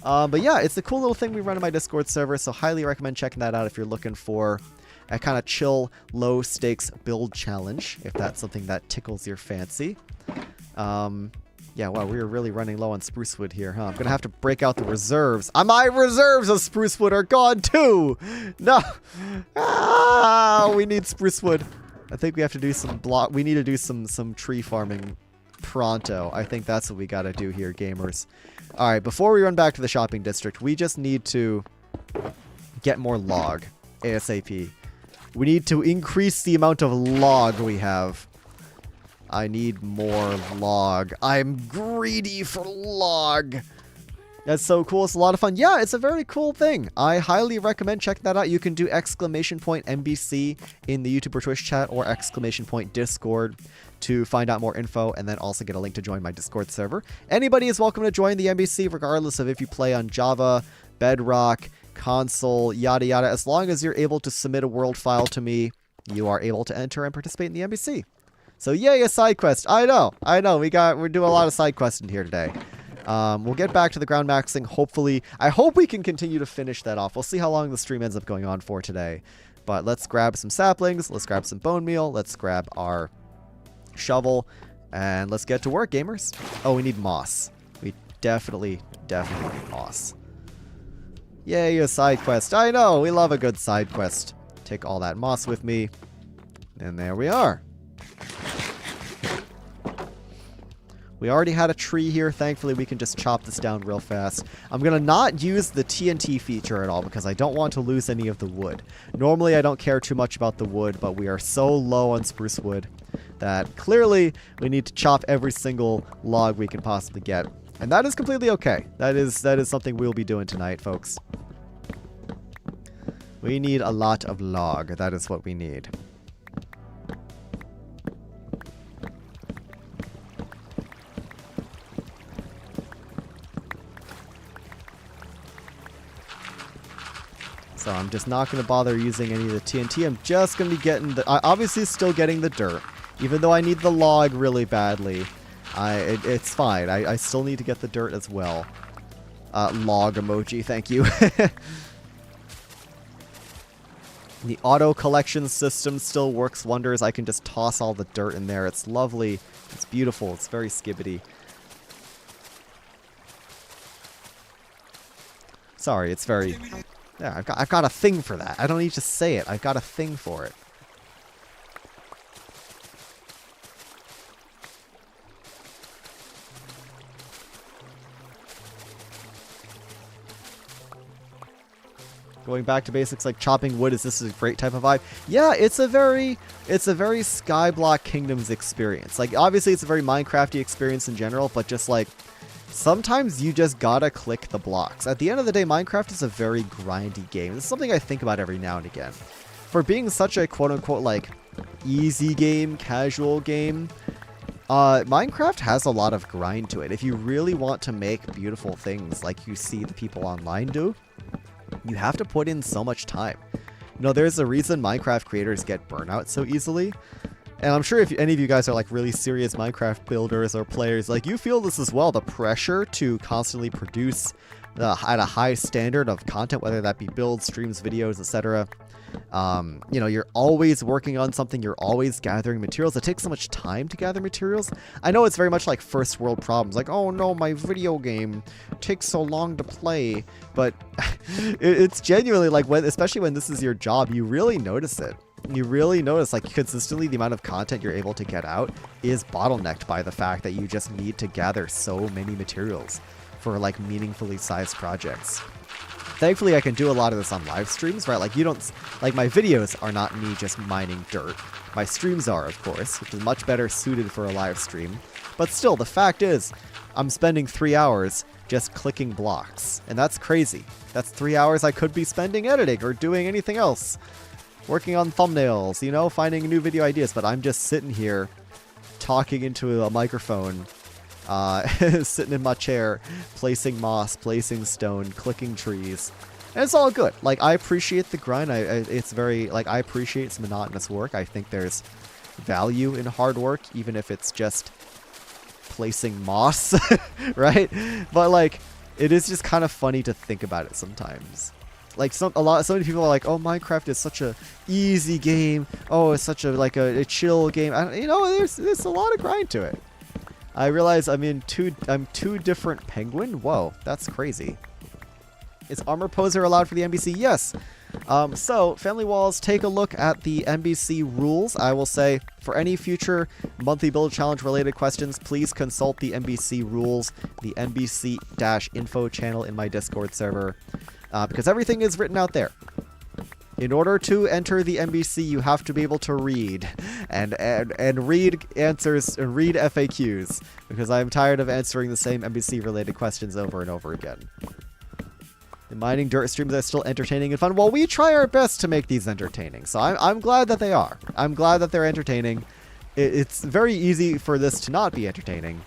But yeah, it's a cool little thing we run on my Discord server, so highly recommend checking that out if you're looking for a kind of chill, low-stakes build challenge, if that's something that tickles your fancy. Yeah, wow, we are really running low on spruce wood here, huh? I'm gonna have to break out the reserves. My reserves of spruce wood are gone too! No! Ah, we need spruce wood. I think we have to do some we need to do some tree farming pronto. I think that's what we gotta do here, gamers. Alright, before we run back to the shopping district, we just need to get more log. ASAP. We need to increase the amount of log we have. I need more log. I'm greedy for log. That's so cool. It's a lot of fun. Yeah, it's a very cool thing. I highly recommend checking that out. You can do !NBC in the YouTube or Twitch chat, or !Discord to find out more info, and then also get a link to join my Discord server. Anybody is welcome to join the NBC, regardless of if you play on Java, Bedrock, console, yada yada. As long as you're able to submit a world file to me, you are able to enter and participate in the NBC. So yay, a side quest. I know. We're doing a lot of side questing here today. We'll get back to the ground maxing. Hopefully, I hope we can continue to finish that off. We'll see how long the stream ends up going on for today. But let's grab some saplings. Let's grab some bone meal. Let's grab our shovel, and let's get to work, gamers. Oh, we need moss. We definitely need moss. Yay, a side quest. I know. We love a good side quest. Take all that moss with me, and there we are. We already had a tree here. Thankfully, we can just chop this down real fast. I'm going to not use the TNT feature at all because I don't want to lose any of the wood. Normally, I don't care too much about the wood, but we are so low on spruce wood that clearly we need to chop every single log we can possibly get. And that is completely okay. That is something we'll be doing tonight, folks. We need a lot of log. That is what we need. So I'm just not going to bother using any of the TNT. I'm just going to be getting the... obviously still getting the dirt. Even though I need the log really badly. It's fine. I still need to get the dirt as well. Log emoji, thank you. The auto collection system still works wonders. I can just toss all the dirt in there. It's lovely. It's beautiful. It's very skibbity. Sorry, it's very... Yeah, I've got a thing for that. I don't need to say it. I've got a thing for it. Going back to basics like chopping wood, is this a great type of vibe? Yeah, it's a very Skyblock Kingdoms experience. Like, obviously it's a very Minecrafty experience in general, but just like, sometimes you just gotta click the blocks. At the end of the day, Minecraft is a very grindy game. This is something I think about every now and again. For being such a quote-unquote, like, easy game, casual game, Minecraft has a lot of grind to it. If you really want to make beautiful things like you see the people online do, you have to put in so much time. You know, there's a reason Minecraft creators get burnout so easily. And I'm sure if any of you guys are like really serious Minecraft builders or players, like you feel this as well, the pressure to constantly produce at a high standard of content, whether that be builds, streams, videos, etc. You know, you're always working on something, you're always gathering materials. It takes so much time to gather materials. I know it's very much like first world problems, like, oh no, my video game takes so long to play, but it's genuinely like, especially when this is your job, you really notice it. You really notice, like, consistently the amount of content you're able to get out is bottlenecked by the fact that you just need to gather so many materials for, like, meaningfully sized projects. Thankfully, I can do a lot of this on live streams, right? Like, my videos are not me just mining dirt. My streams are, of course, which is much better suited for a live stream. But still, the fact is, I'm spending 3 hours just clicking blocks. And that's crazy. That's 3 hours I could be spending editing or doing anything else. Working on thumbnails, you know, finding new video ideas. But I'm just sitting here talking into a microphone, sitting in my chair, placing moss, placing stone, clicking trees. And it's all good. Like, I appreciate the grind. It's very, like, I appreciate it's monotonous work. I think there's value in hard work, even if it's just placing moss, right? But, like, it is just kind of funny to think about it sometimes. Like, so many people are like, oh, Minecraft is such a easy game. Oh, it's such a chill game. You know, there's a lot of grind to it. I realize I'm two different penguin. Whoa, that's crazy. Is armor poser allowed for the NBC? Yes. So, Family Walls, take a look at the NBC rules. I will say, for any future monthly build challenge related questions, please consult the NBC rules, the NBC-info channel in my Discord server, because everything is written out there. In order to enter the NBC, you have to be able to read and read answers and read FAQs, because I'm tired of answering the same NBC related questions over and over again. The mining dirt streams are still entertaining and fun. Well, we try our best to make these entertaining, so I'm glad that they are. I'm glad that they're entertaining. It's very easy for this to not be entertaining.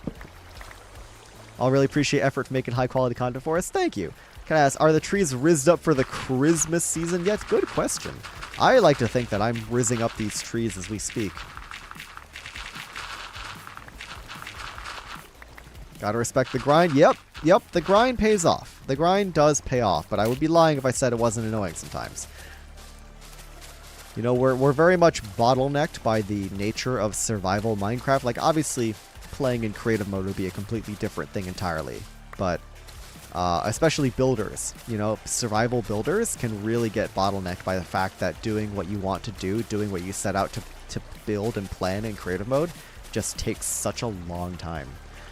I'll really appreciate effort for making high quality content for us. Thank you. Can I ask, are the trees rizzed up for the Christmas season yet? Good question. I like to think that I'm rizzing up these trees as we speak. Gotta respect the grind. Yep, the grind pays off. The grind does pay off, but I would be lying if I said it wasn't annoying sometimes. You know, we're very much bottlenecked by the nature of survival Minecraft. Like, obviously, playing in creative mode would be a completely different thing entirely. But, especially builders, you know, survival builders can really get bottlenecked by the fact that doing what you want to do, doing what you set out to build and plan in creative mode, just takes such a long time.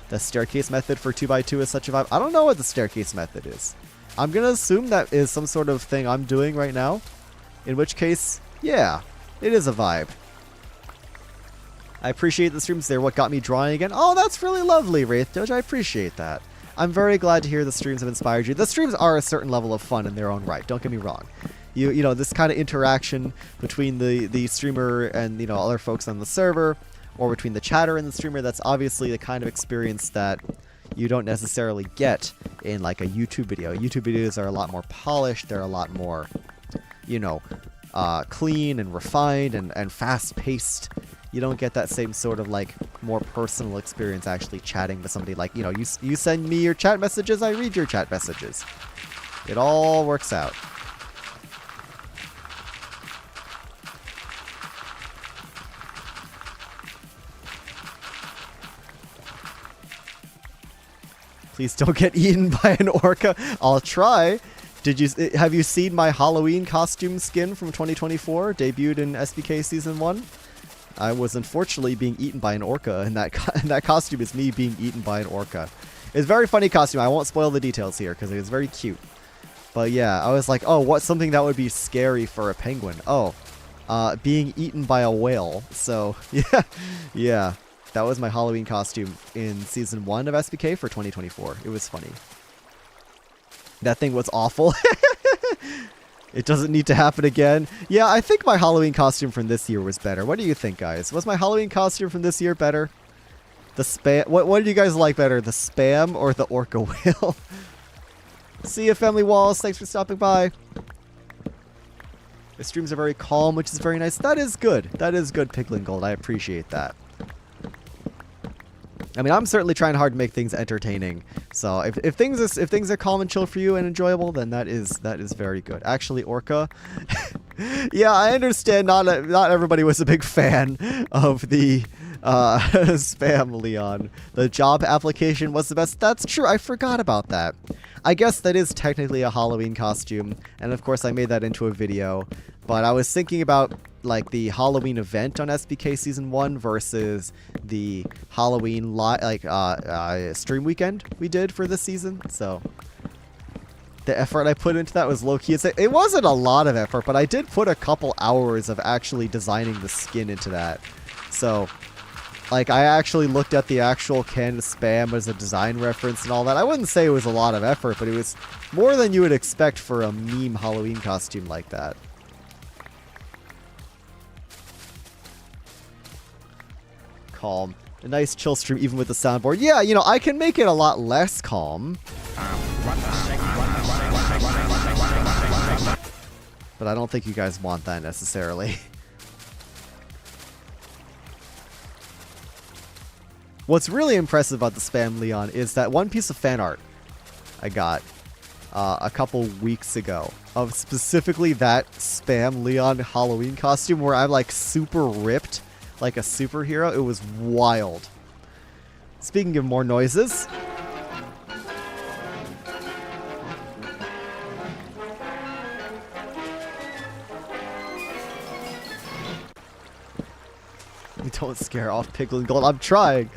The staircase method for 2x2 is such a vibe. I don't know what the staircase method is. I'm going to assume that is some sort of thing I'm doing right now. In which case, yeah, it is a vibe. I appreciate the streams there. What got me drawing again? Oh, that's really lovely, Wraith Doge. I appreciate that. I'm very glad to hear the streams have inspired you. The streams are a certain level of fun in their own right. Don't get me wrong. You know, this kind of interaction between the streamer and, you know, other folks on the server, or between the chatter and the streamer, that's obviously the kind of experience that you don't necessarily get in like a YouTube video. YouTube videos are a lot more polished, they're a lot more, you know, clean and refined and fast-paced. You don't get that same sort of like more personal experience actually chatting with somebody. Like, you know, you send me your chat messages, I read your chat messages. It all works out. Please don't get eaten by an orca. I'll try. Have you seen my Halloween costume skin from 2024, debuted in SBK Season 1? I was unfortunately being eaten by an orca, and that costume is me being eaten by an orca. It's a very funny costume. I won't spoil the details here, because it's very cute. But yeah, I was like, oh, what's something that would be scary for a penguin? Oh, being eaten by a whale. So, yeah. That was my Halloween costume in Season 1 of SBK for 2024. It was funny. That thing was awful. It doesn't need to happen again. Yeah, I think my Halloween costume from this year was better. What do you think, guys? Was my Halloween costume from this year better? The spam... What did you guys like better? The spam or the orca whale? See ya, Family Walls. Thanks for stopping by. The streams are very calm, which is very nice. That is good. That is good, Piglin Gold. I appreciate that. I mean, I'm certainly trying hard to make things entertaining. So if things are calm and chill for you and enjoyable, then that is very good. Actually, orca. Yeah, I understand. Not everybody was a big fan of the spam, Leon. The job application was the best. That's true. I forgot about that. I guess that is technically a Halloween costume, and of course I made that into a video. But I was thinking about like the Halloween event on SBK Season 1 versus the Halloween stream weekend we did for this season. So the effort I put into that was low-key. It wasn't a lot of effort, but I did put a couple hours of actually designing the skin into that. So Like, I actually looked at the actual canned spam as a design reference and all that. I wouldn't say it was a lot of effort, but it was more than you would expect for a meme Halloween costume like that. Calm. A nice chill stream even with the soundboard. Yeah, you know, I can make it a lot less calm. But I don't think you guys want that necessarily. What's really impressive about the spam Leon is that one piece of fan art I got a couple weeks ago of specifically that spam Leon Halloween costume where I'm like super ripped like a superhero. It was wild. Speaking of more noises, don't scare off Piglin Gold. I'm trying.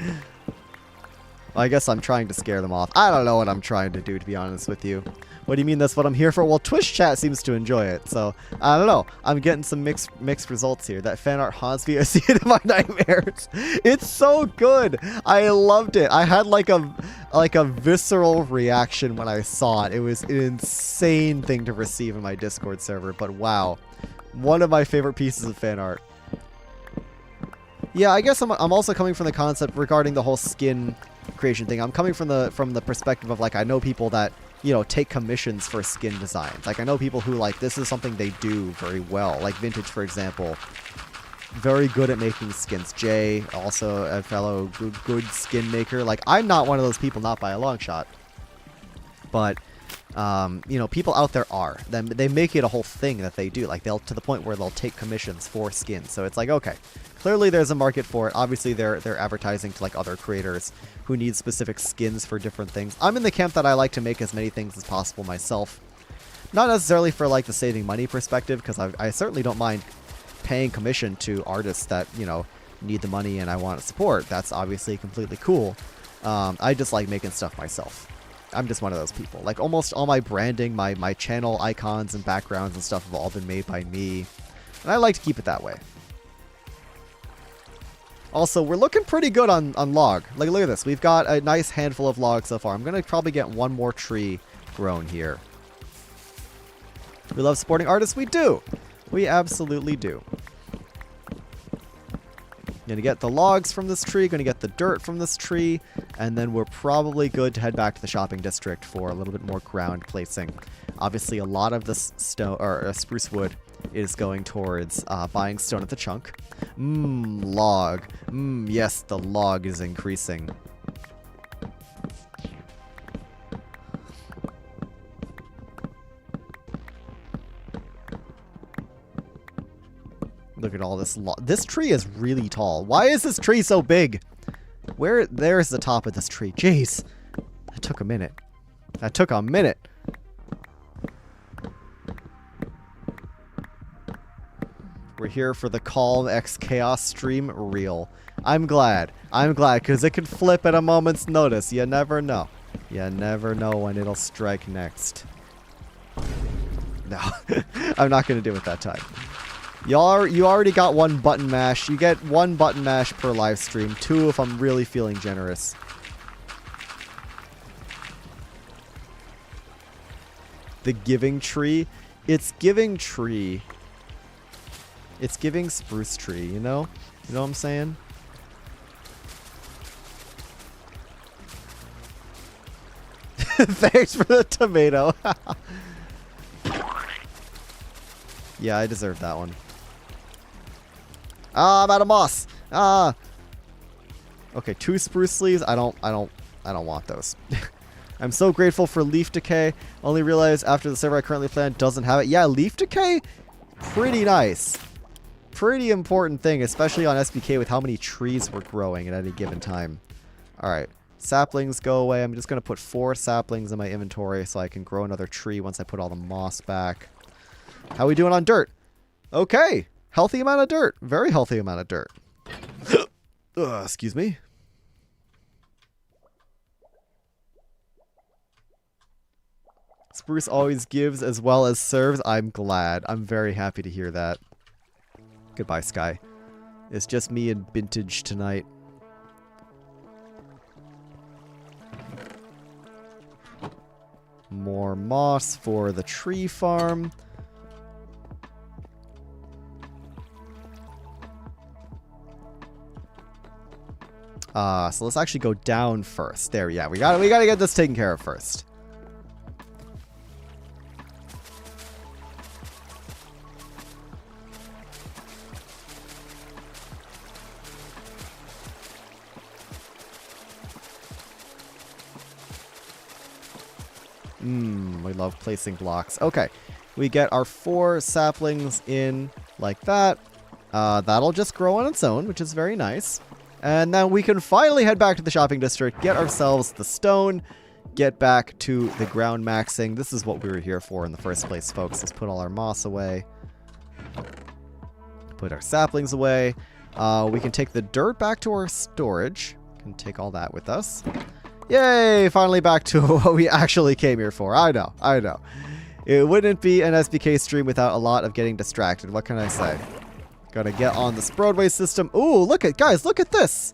Well, I guess I'm trying to scare them off. I don't know what I'm trying to do, to be honest with you. What do you mean that's what I'm here for? Well, Twitch chat seems to enjoy it, so I don't know. I'm getting some mixed results here. That fan art haunts me. I see it in my nightmares. It's so good. I loved it. I had like a visceral reaction when I saw it. It was an insane thing to receive in my Discord server, but wow. One of my favorite pieces of fan art. Yeah, I guess I'm also coming from the concept regarding the whole skin creation thing. I'm coming from the perspective of like I know people that, you know, take commissions for skin designs. Like I know people who like this is something they do very well. Like Vintage, for example, very good at making skins. Jay, also a fellow good skin maker. Like I'm not one of those people, not by a long shot. But you know, people out there are. Then they make it a whole thing that they do. Like they'll to the point where they'll take commissions for skins. So it's like okay. Clearly there's a market for it. Obviously they're advertising to like other creators who need specific skins for different things. I'm in the camp that I like to make as many things as possible myself. Not necessarily for like the saving money perspective, because I certainly don't mind paying commission to artists that, you know, need the money and I want to support. That's obviously completely cool. I just like making stuff myself. I'm just one of those people. Like almost all my branding, my channel icons and backgrounds and stuff have all been made by me. And I like to keep it that way. Also, we're looking pretty good on log. Like, look at this. We've got a nice handful of logs so far. I'm going to probably get one more tree grown here. We love supporting artists. We do. We absolutely do. Going to get the logs from this tree. Going to get the dirt from this tree. And then we're probably good to head back to the shopping district for a little bit more ground placing. Obviously, a lot of this stone or spruce wood is going towards buying stone at the chunk. Log. Yes, the log is increasing. Look at all this log. This tree is really tall. Why is this tree so big? There's the top of this tree. Jeez. That took a minute. That took a minute. We're here for the Calm X Chaos stream real. I'm glad. I'm glad, because it could flip at a moment's notice. You never know. You never know when it'll strike next. No. I'm not going to do it that time. You already got one button mash. You get one button mash per live stream. 2 if I'm really feeling generous. The giving tree. It's giving tree. It's giving spruce tree, you know? You know what I'm saying? Thanks for the tomato. Yeah, I deserve that one. Ah, I'm out of moss. Ah. Okay, 2 spruce sleeves. I don't want those. I'm so grateful for leaf decay. Only realized after the server I currently play on doesn't have it. Yeah, leaf decay, pretty nice. Pretty important thing, especially on SBK with how many trees we're growing at any given time. Alright, saplings go away. I'm just going to put 4 saplings in my inventory so I can grow another tree once I put all the moss back. How we doing on dirt? Okay, healthy amount of dirt. Very healthy amount of dirt. Excuse me. Spruce always gives as well as serves. I'm glad. I'm very happy to hear that. Goodbye, Sky. It's just me and Vintage tonight. more moss for the tree farm. So let's actually go down first. There, yeah, we gotta get this taken care of first. We love placing blocks. Okay, we get our 4 saplings in like that. That'll just grow on its own, which is very nice. And now we can finally head back to the shopping district, get ourselves the stone, get back to the ground maxing. This is what we were here for in the first place, folks. Let's put all our moss away. Put our saplings away. We can take the dirt back to our storage. Can take all that with us. Yay! Finally back to what we actually came here for. I know. It wouldn't be an SBK stream without a lot of getting distracted. What can I say? Gotta get on this Broadway system. Ooh, look at, guys, look at this!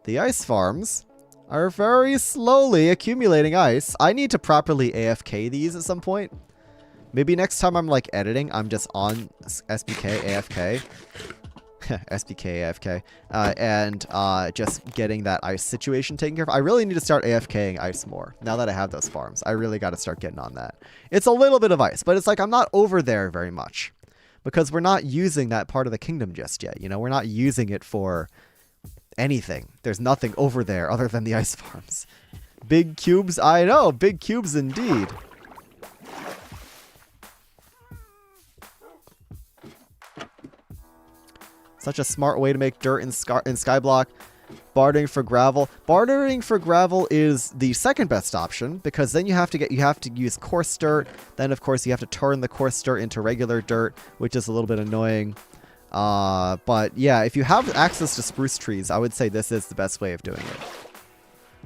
The ice farms are very slowly accumulating ice. I need to properly AFK these at some point. Maybe next time I'm like editing, I'm just on SBK AFK. SBK AFK. And just getting that ice situation taken care of. I really need to start AFKing ice more. Now that I have those farms, I really got to start getting on that. It's a little bit of ice, but it's like I'm not over there very much. Because we're not using that part of the kingdom just yet. You know, we're not using it for anything. There's nothing over there other than the ice farms. Big cubes? I know, big cubes indeed. Such a smart way to make dirt in Skyblock. Bartering for gravel. Bartering for gravel is the second best option because then you have to use coarse dirt. Then of course you have to turn the coarse dirt into regular dirt, which is a little bit annoying. But yeah, if you have access to spruce trees, I would say this is the best way of doing it.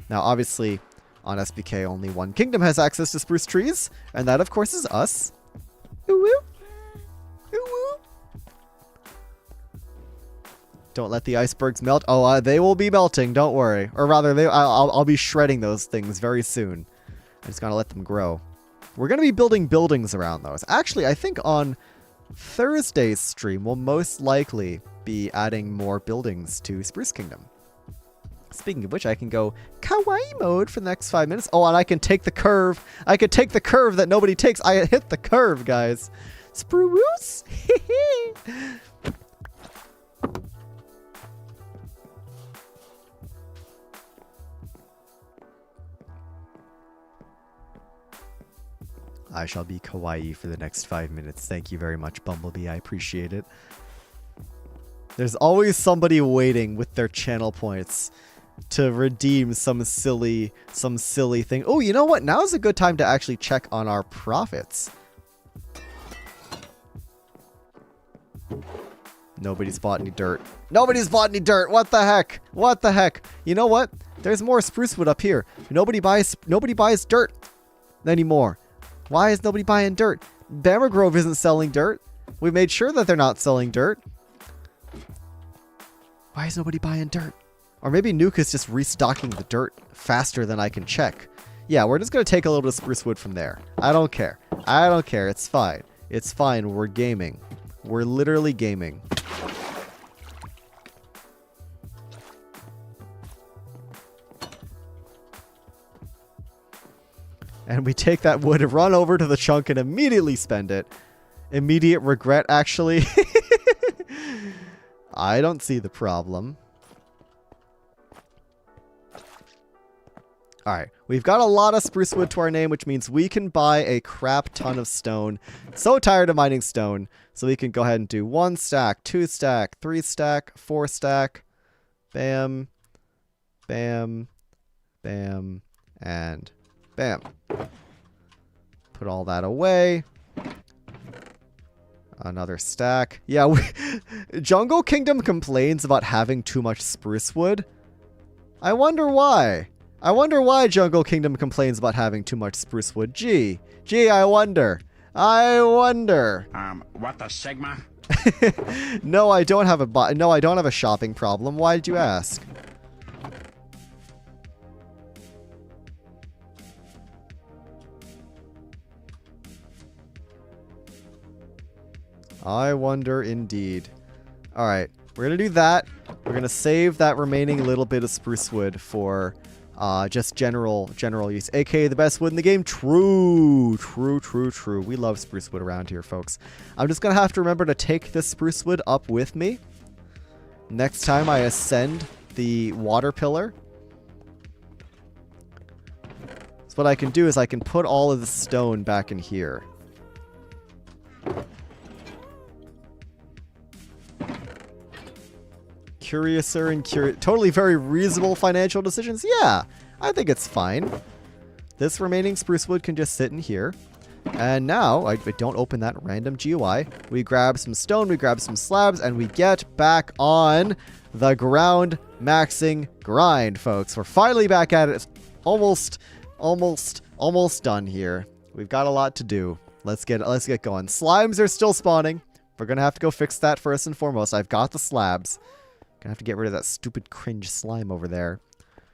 Now obviously on SBK only one kingdom has access to spruce trees, and that of course is us. Ooh, woo. Ooh, woo. Don't let the icebergs melt. Oh, they will be melting. Don't worry. Or rather, I'll be shredding those things very soon. I just gotta let them grow. We're gonna be building buildings around those. Actually, I think on Thursday's stream, we'll most likely be adding more buildings to Spruce Kingdom. Speaking of which, I can go kawaii mode for the next 5 minutes. Oh, and I can take the curve. I can take the curve that nobody takes. I hit the curve, guys. Spruce. I shall be kawaii for the next 5 minutes. Thank you very much, Bumblebee. I appreciate it. There's always somebody waiting with their channel points to redeem some silly thing. Oh, you know what? Now's a good time to actually check on our profits. Nobody's bought any dirt. Nobody's bought any dirt. What the heck? What the heck? You know what? There's more spruce wood up here. Nobody buys dirt anymore. Why is nobody buying dirt? Bammer Grove isn't selling dirt. We made sure that they're not selling dirt. Why is nobody buying dirt? Or maybe Nuke is just restocking the dirt faster than I can check. Yeah, we're just going to take a little bit of spruce wood from there. I don't care. I don't care. It's fine. It's fine. We're gaming. We're literally gaming. And we take that wood and run over to the chunk and immediately spend it. Immediate regret, actually. I don't see the problem. Alright, we've got a lot of spruce wood to our name, which means we can buy a crap ton of stone. So tired of mining stone. So we can go ahead and do 1 stack, 2 stack, 3 stack, 4 stack. Bam. Bam. Bam. And bam. Put all that away. Another stack. Yeah, Jungle Kingdom complains about having too much spruce wood. I wonder why. I wonder why Jungle Kingdom complains about having too much spruce wood. Gee, I wonder. What the Sigma? No, I don't have a shopping problem. Why did you ask? I wonder indeed. Alright, we're going to do that. We're going to save that remaining little bit of spruce wood for just general use. AKA the best wood in the game. True. We love spruce wood around here, folks. I'm just going to have to remember to take this spruce wood up with me next time I ascend the water pillar. So what I can do is I can put all of the stone back in here. Curiouser and totally very reasonable financial decisions. Yeah, I think it's fine. This remaining spruce wood can just sit in here. And now, I don't open that random GUI. We grab some stone, we grab some slabs, and we get back on the ground maxing grind, folks. We're finally back at it. It's almost done here. We've got a lot to do. Let's get going. Slimes are still spawning. We're gonna have to go fix that first and foremost. I've got the slabs. Gonna have to get rid of that stupid cringe slime over there.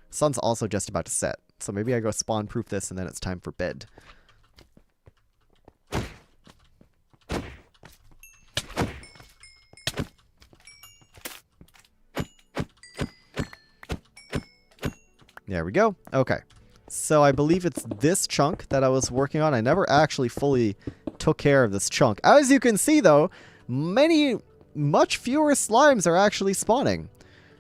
Sun's also just about to set, so maybe I go spawn proof this and then it's time for bed. There we go. Okay. So I believe it's this chunk that I was working on. I never actually fully took care of this chunk. As you can see though, much fewer slimes are actually spawning.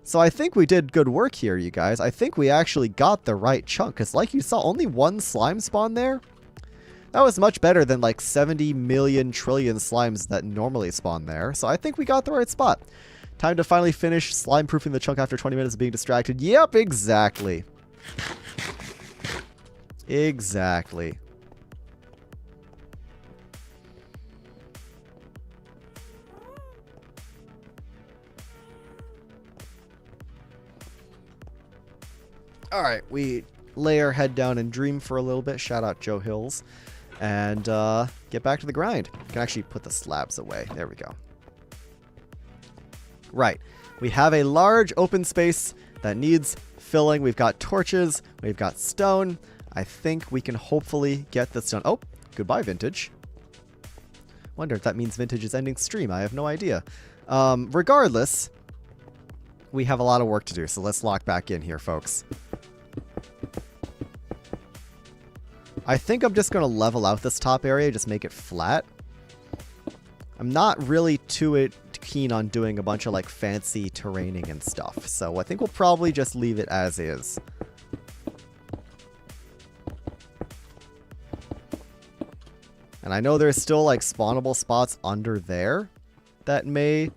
So I think we did good work here, you guys. I think we actually got the right chunk, because like you saw, only one slime spawn there. That was much better than like 70 million trillion slimes that normally spawn there. So I think we got the right spot. Time to finally finish slime proofing the chunk after 20 minutes of being distracted. Yep, exactly. Exactly. Alright, we lay our head down and dream for a little bit. Shout out Joe Hills. And get back to the grind. Can actually put the slabs away. There we go. Right. We have a large open space that needs filling. We've got torches. We've got stone. I think we can hopefully get this done. Oh, goodbye, Vintage. Wonder if that means Vintage is ending stream. I have no idea. Regardless, we have a lot of work to do, so let's lock back in here, folks. I think I'm just going to level out this top area, just make it flat. I'm not really too keen on doing a bunch of like fancy terraining and stuff, so I think we'll probably just leave it as is. And I know there's still like spawnable spots under there that may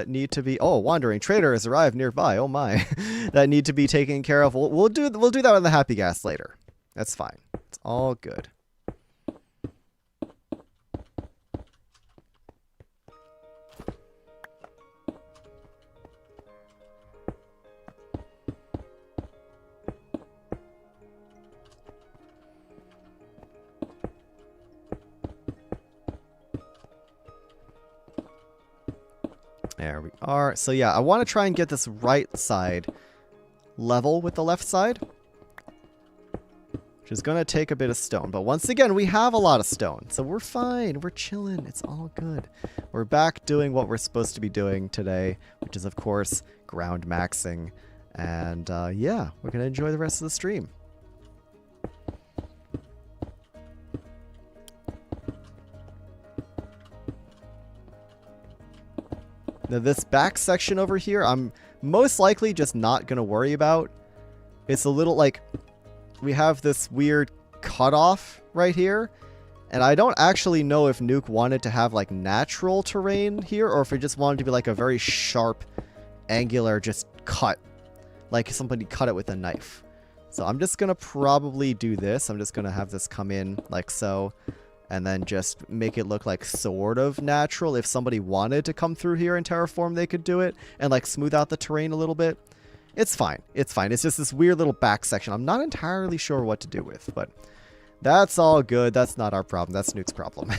need to be... Oh, wandering trader has arrived nearby. Oh my. That need to be taken care of. We'll do that on the happy gas later. That's fine. It's all good. There we are. So yeah, I want to try and get this right side level with the left side, which is going to take a bit of stone. But once again, we have a lot of stone, so we're fine. We're chilling. It's all good. We're back doing what we're supposed to be doing today, which is, of course, ground maxing. And yeah, we're going to enjoy the rest of the stream. Now this back section over here, I'm most likely just not going to worry about. It's a little like, we have this weird cutoff right here. And I don't actually know if Nuke wanted to have like natural terrain here, or if it just wanted to be like a very sharp, angular, just cut. Like somebody cut it with a knife. So I'm just going to probably do this. I'm just going to have this come in like so. And then just make it look like sort of natural. If somebody wanted to come through here and terraform, they could do it. And like smooth out the terrain a little bit. It's fine. It's fine. It's just this weird little back section I'm not entirely sure what to do with. But that's all good. That's not our problem. That's Nuke's problem.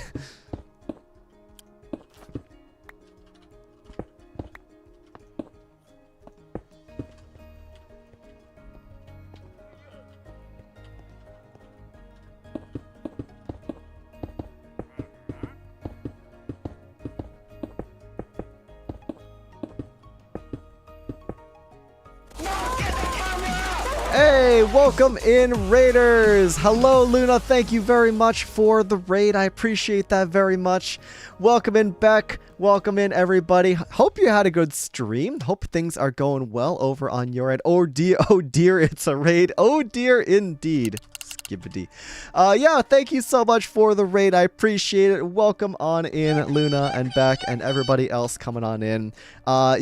Hey, welcome in, Raiders. Hello, Luna. Thank you very much for the raid. I appreciate that very much. Welcome in, Beck. Welcome in, everybody. Hope you had a good stream. Hope things are going well over on your end. Oh dear, it's a raid. Oh dear, indeed. Skibbity. Yeah, thank you so much for the raid. I appreciate it. Welcome on in, Luna and Beck and everybody else coming on in.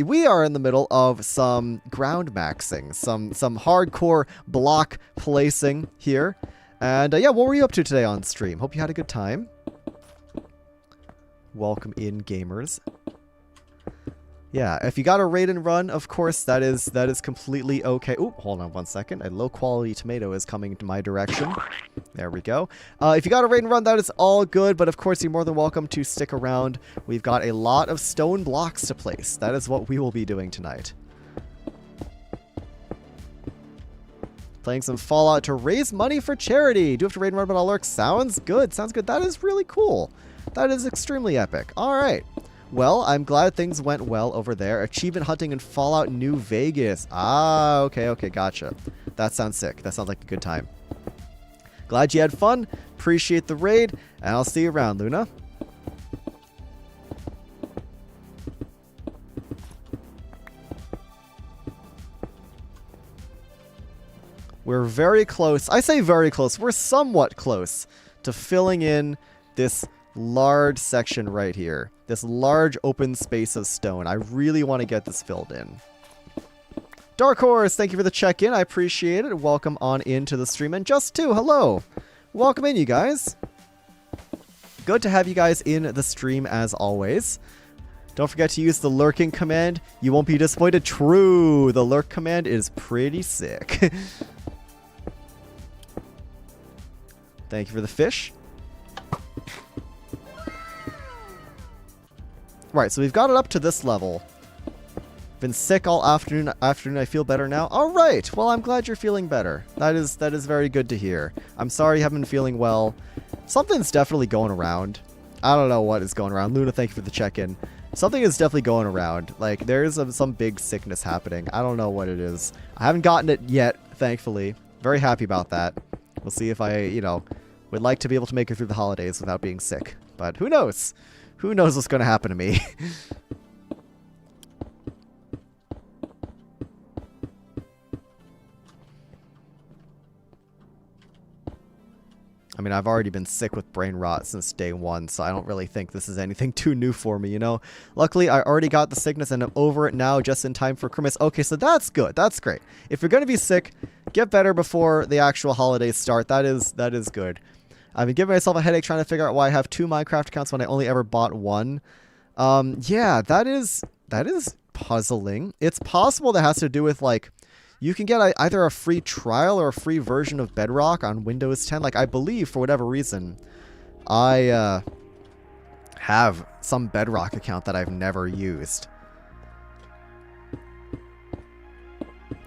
We are in the middle of some ground maxing, some hardcore block placing here. And yeah, what were you up to today on stream? Hope you had a good time. Welcome in, gamers. Yeah, if you got a raid and run, of course, that is completely okay. Oop, hold on one second. A low-quality tomato is coming to my direction. There we go. If you got a raid and run, that is all good, but of course, you're more than welcome to stick around. We've got a lot of stone blocks to place. That is what we will be doing tonight. Playing some Fallout to raise money for charity. Do you have to raid and run, but I'll lurk? Sounds good. Sounds good. That is really cool. That is extremely epic. All right. Well, I'm glad things went well over there. Achievement hunting in Fallout New Vegas. Ah, okay, gotcha. That sounds sick. That sounds like a good time. Glad you had fun. Appreciate the raid, and I'll see you around, Luna. We're very close. I say very close. We're somewhat close to filling in this large section right here. This large open space of stone. I really want to get this filled in. Dark Horse, thank you for the check-in. I appreciate it. Welcome on into the stream. And Just Two, hello. Welcome in, you guys. Good to have you guys in the stream as always. Don't forget to use the lurking command. You won't be disappointed. True. The lurk command is pretty sick. Thank you for the fish. Right, so we've got it up to this level. Been sick all afternoon. I feel better now. All right. Well, I'm glad you're feeling better. That is very good to hear. I'm sorry you haven't been feeling well. Something's definitely going around. I don't know what is going around. Luna, thank you for the check-in. Something is definitely going around. Like, there's some big sickness happening. I don't know what it is. I haven't gotten it yet, thankfully. Very happy about that. We'll see if I, would like to be able to make it through the holidays without being sick. But who knows? Who knows what's going to happen to me? I mean, I've already been sick with brain rot since day one, so I don't really think this is anything too new for me, Luckily, I already got the sickness and I'm over it now just in time for Christmas. Okay, so that's good. That's great. If you're going to be sick, get better before the actual holidays start. That is good. I've been giving myself a headache trying to figure out why I have 2 Minecraft accounts when I only ever bought 1. Yeah, that is puzzling. It's possible that has to do with, like, you can get either a free trial or a free version of Bedrock on Windows 10. Like, I believe, for whatever reason, I have some Bedrock account that I've never used.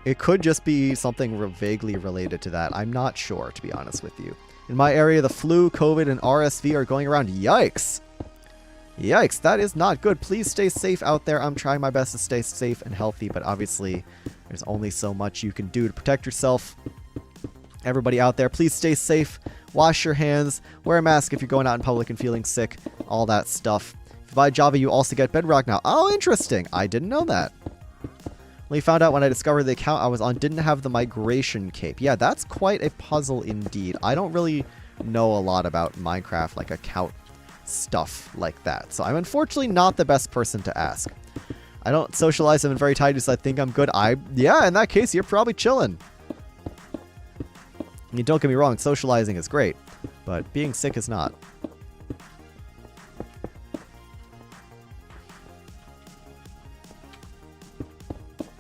It could just be something vaguely related to that. I'm not sure, to be honest with you. In my area, the flu, COVID, and RSV are going around. Yikes! Yikes, that is not good. Please stay safe out there. I'm trying my best to stay safe and healthy, but obviously there's only so much you can do to protect yourself. Everybody out there, please stay safe. Wash your hands. Wear a mask if you're going out in public and feeling sick. All that stuff. If you buy Java, you also get Bedrock now. Oh, interesting. I didn't know that. Only found out when I discovered the account I was on didn't have the migration cape. Yeah, that's quite a puzzle indeed. I don't really know a lot about Minecraft, like account stuff like that. So I'm unfortunately not the best person to ask. I don't socialize. I'm very tight, so I think I'm good. Yeah, in that case, you're probably chilling. I mean, don't get me wrong, socializing is great, but being sick is not.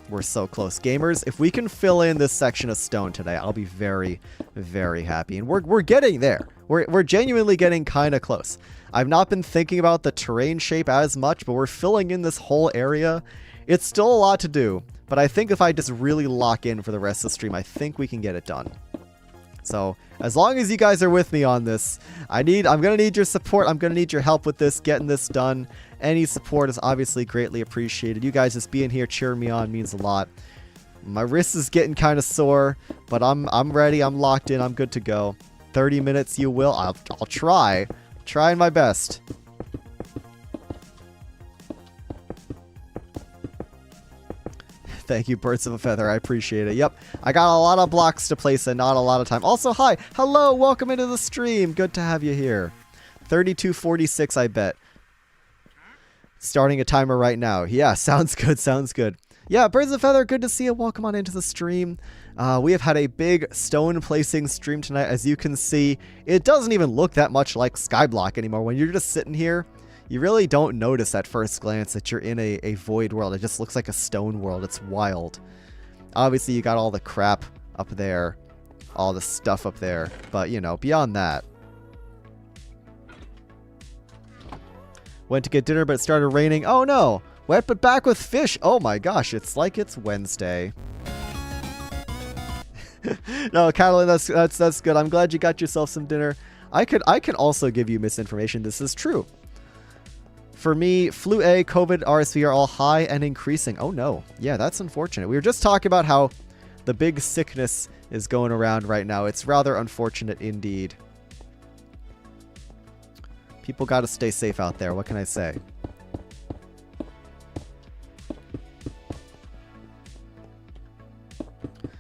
We're so close. Gamers, if we can fill in this section of stone today, I'll be very, very happy. And we're getting there. We're genuinely getting kind of close. I've not been thinking about the terrain shape as much, but we're filling in this whole area. It's still a lot to do, but I think if I just really lock in for the rest of the stream, I think we can get it done. So as long as you guys are with me on this, I'm going to need your support. I'm going to need your help with this, getting this done. Any support is obviously greatly appreciated. You guys just being here cheering me on means a lot. My wrist is getting kind of sore, but I'm ready. I'm locked in. I'm good to go. 30 minutes you will. I'll try. Trying my best. Thank you, Birds of a Feather. I appreciate it. Yep. I got a lot of blocks to place and not a lot of time. Also, hi. Hello. Welcome into the stream. Good to have you here. 32:46, I bet. Starting a timer right now. Yeah, sounds good. Sounds good. Yeah, Birds of a Feather, good to see you. Welcome on into the stream. We have had a big stone placing stream tonight. As you can see, it doesn't even look that much like Skyblock anymore. When you're just sitting here, you really don't notice at first glance that you're in a void world. It just looks like a stone world. It's wild. Obviously, you got all the crap up there, all the stuff up there. But, you know, beyond that. Went to get dinner, but it started raining. Oh, no. Wet but back with fish. Oh, my gosh. It's like it's Wednesday. No, Catalin, that's good. I'm glad you got yourself some dinner. I can also give you misinformation. This is true. For me, flu A, COVID, RSV are all high and increasing. Oh, no. Yeah, that's unfortunate. We were just talking about how the big sickness is going around right now. It's rather unfortunate indeed. People got to stay safe out there. What can I say?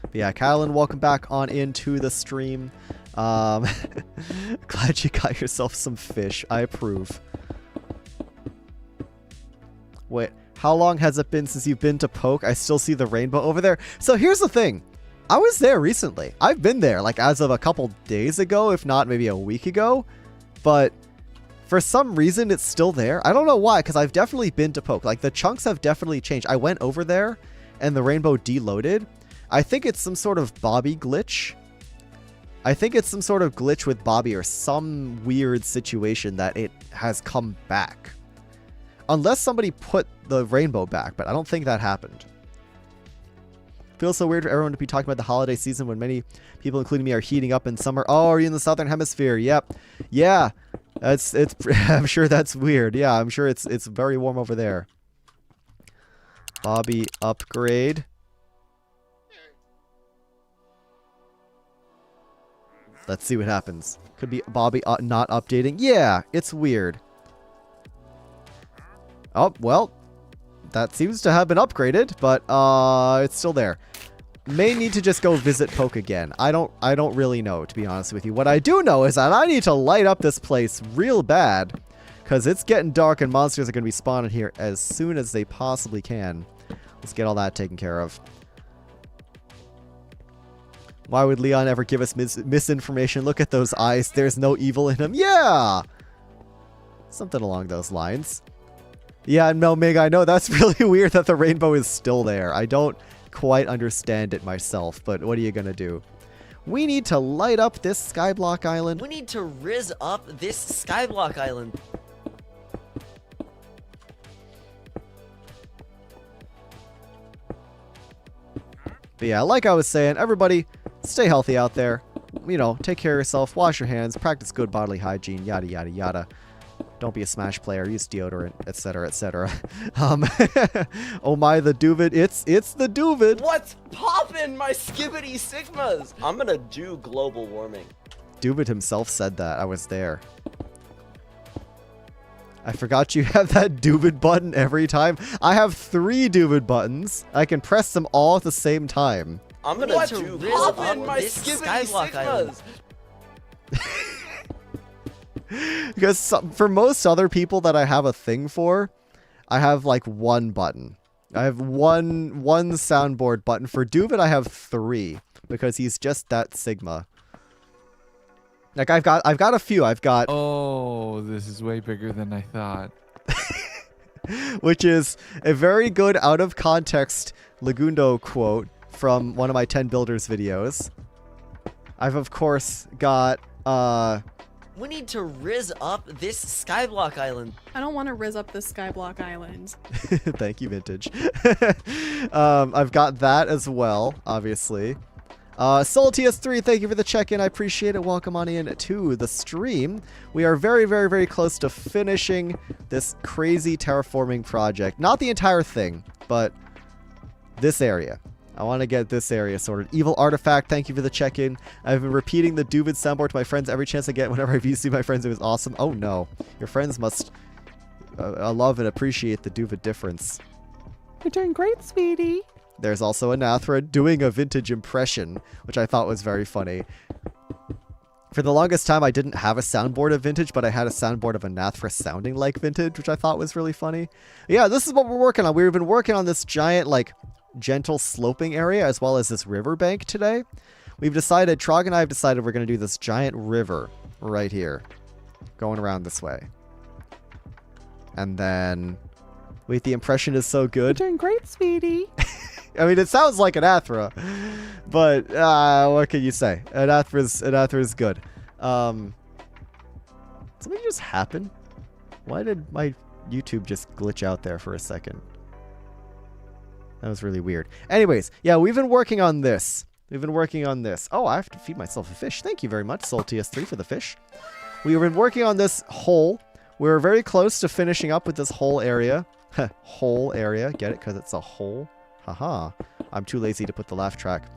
But yeah, Kylan, welcome back on into the stream. Glad you got yourself some fish. I approve. Wait, how long has it been since you've been to Poke? I still see the rainbow over there. So here's the thing. I was there recently. I've been there like as of a couple days ago, if not maybe a week ago. But for some reason, it's still there. I don't know why, because I've definitely been to Poke. Like, the chunks have definitely changed. I went over there, and the rainbow deloaded. I think it's some sort of Bobby glitch. I think it's some sort of glitch with Bobby or some weird situation that it has come back. Unless somebody put the rainbow back, but I don't think that happened. Feels so weird for everyone to be talking about the holiday season when many people, including me, are heating up in summer. Oh, are you in the southern hemisphere? Yep. Yeah. I'm sure that's weird. Yeah, I'm sure it's very warm over there. Bobby upgrade. Let's see what happens. Could be Bobby not updating. Yeah, it's weird. Oh, well, that seems to have been upgraded, but it's still there. May need to just go visit Poke again. I don't really know, to be honest with you. What I do know is that I need to light up this place real bad, because it's getting dark and monsters are going to be spawning here as soon as they possibly can. Let's get all that taken care of. Why would Leon ever give us misinformation? Look at those eyes. There's no evil in him. Yeah! Something along those lines. Yeah, no, Mig, I know that's really weird that the rainbow is still there. I don't quite understand it myself, but what are you gonna do? We need to light up this Skyblock Island. We need to rizz up this Skyblock Island. But yeah, like I was saying, everybody stay healthy out there. You know, take care of yourself, wash your hands, practice good bodily hygiene, yada, yada, yada. Don't be a Smash player, use deodorant, etc., etc. Oh my, the Duvid. It's the Duvid. What's poppin', my skibbity sigmas? I'm gonna do global warming. Duvid himself said that. I was there. I forgot you have that Duvid button every time. I have 3 Duvid buttons. I can press them all at the same time. I'm gonna do poppin', my skibbity sigmas. Because for most other people that I have a thing for, I have like 1 button. I have one soundboard button. For Duvid, I have 3 because he's just that Sigma. Like I've got a few. I've got. Oh, this is way bigger than I thought. Which is a very good out of context Lagundo quote from one of my 10 builders videos. I've of course got We need to rizz up this Skyblock Island. I don't want to rizz up this Skyblock Island. Thank you, Vintage. I've got that as well, obviously. SoulTS3, thank you for the check-in. I appreciate it. Welcome on in to the stream. We are very, very, very close to finishing this crazy terraforming project. Not the entire thing, but this area. I want to get this area sorted. Evil Artifact, thank you for the check-in. I've been repeating the Duvid soundboard to my friends every chance I get. Whenever I see my friends, it was awesome. Oh no. Your friends must love and appreciate the Duvid difference. You're doing great, sweetie. There's also Anathra doing a vintage impression, which I thought was very funny. For the longest time, I didn't have a soundboard of vintage, but I had a soundboard of Anathra sounding like vintage, which I thought was really funny. Yeah, this is what we're working on. We've been working on this giant, like, gentle sloping area as well as this riverbank today. We've decided, Trog and I have decided we're going to do this giant river right here, going around this way. And then, wait, the impression is so good. You're doing great, sweetie. I mean, it sounds like Anathra, but what can you say? Anathra's good. Something just happened? Why did my YouTube just glitch out there for a second? That was really weird. Anyways, yeah, we've been working on this. Oh, I have to feed myself a fish. Thank you very much, SoulTS3, for the fish. We've been working on this hole. We're very close to finishing up with this whole area. Whole area. Get it? Because it's a hole. Haha. I'm too lazy to put the laugh track.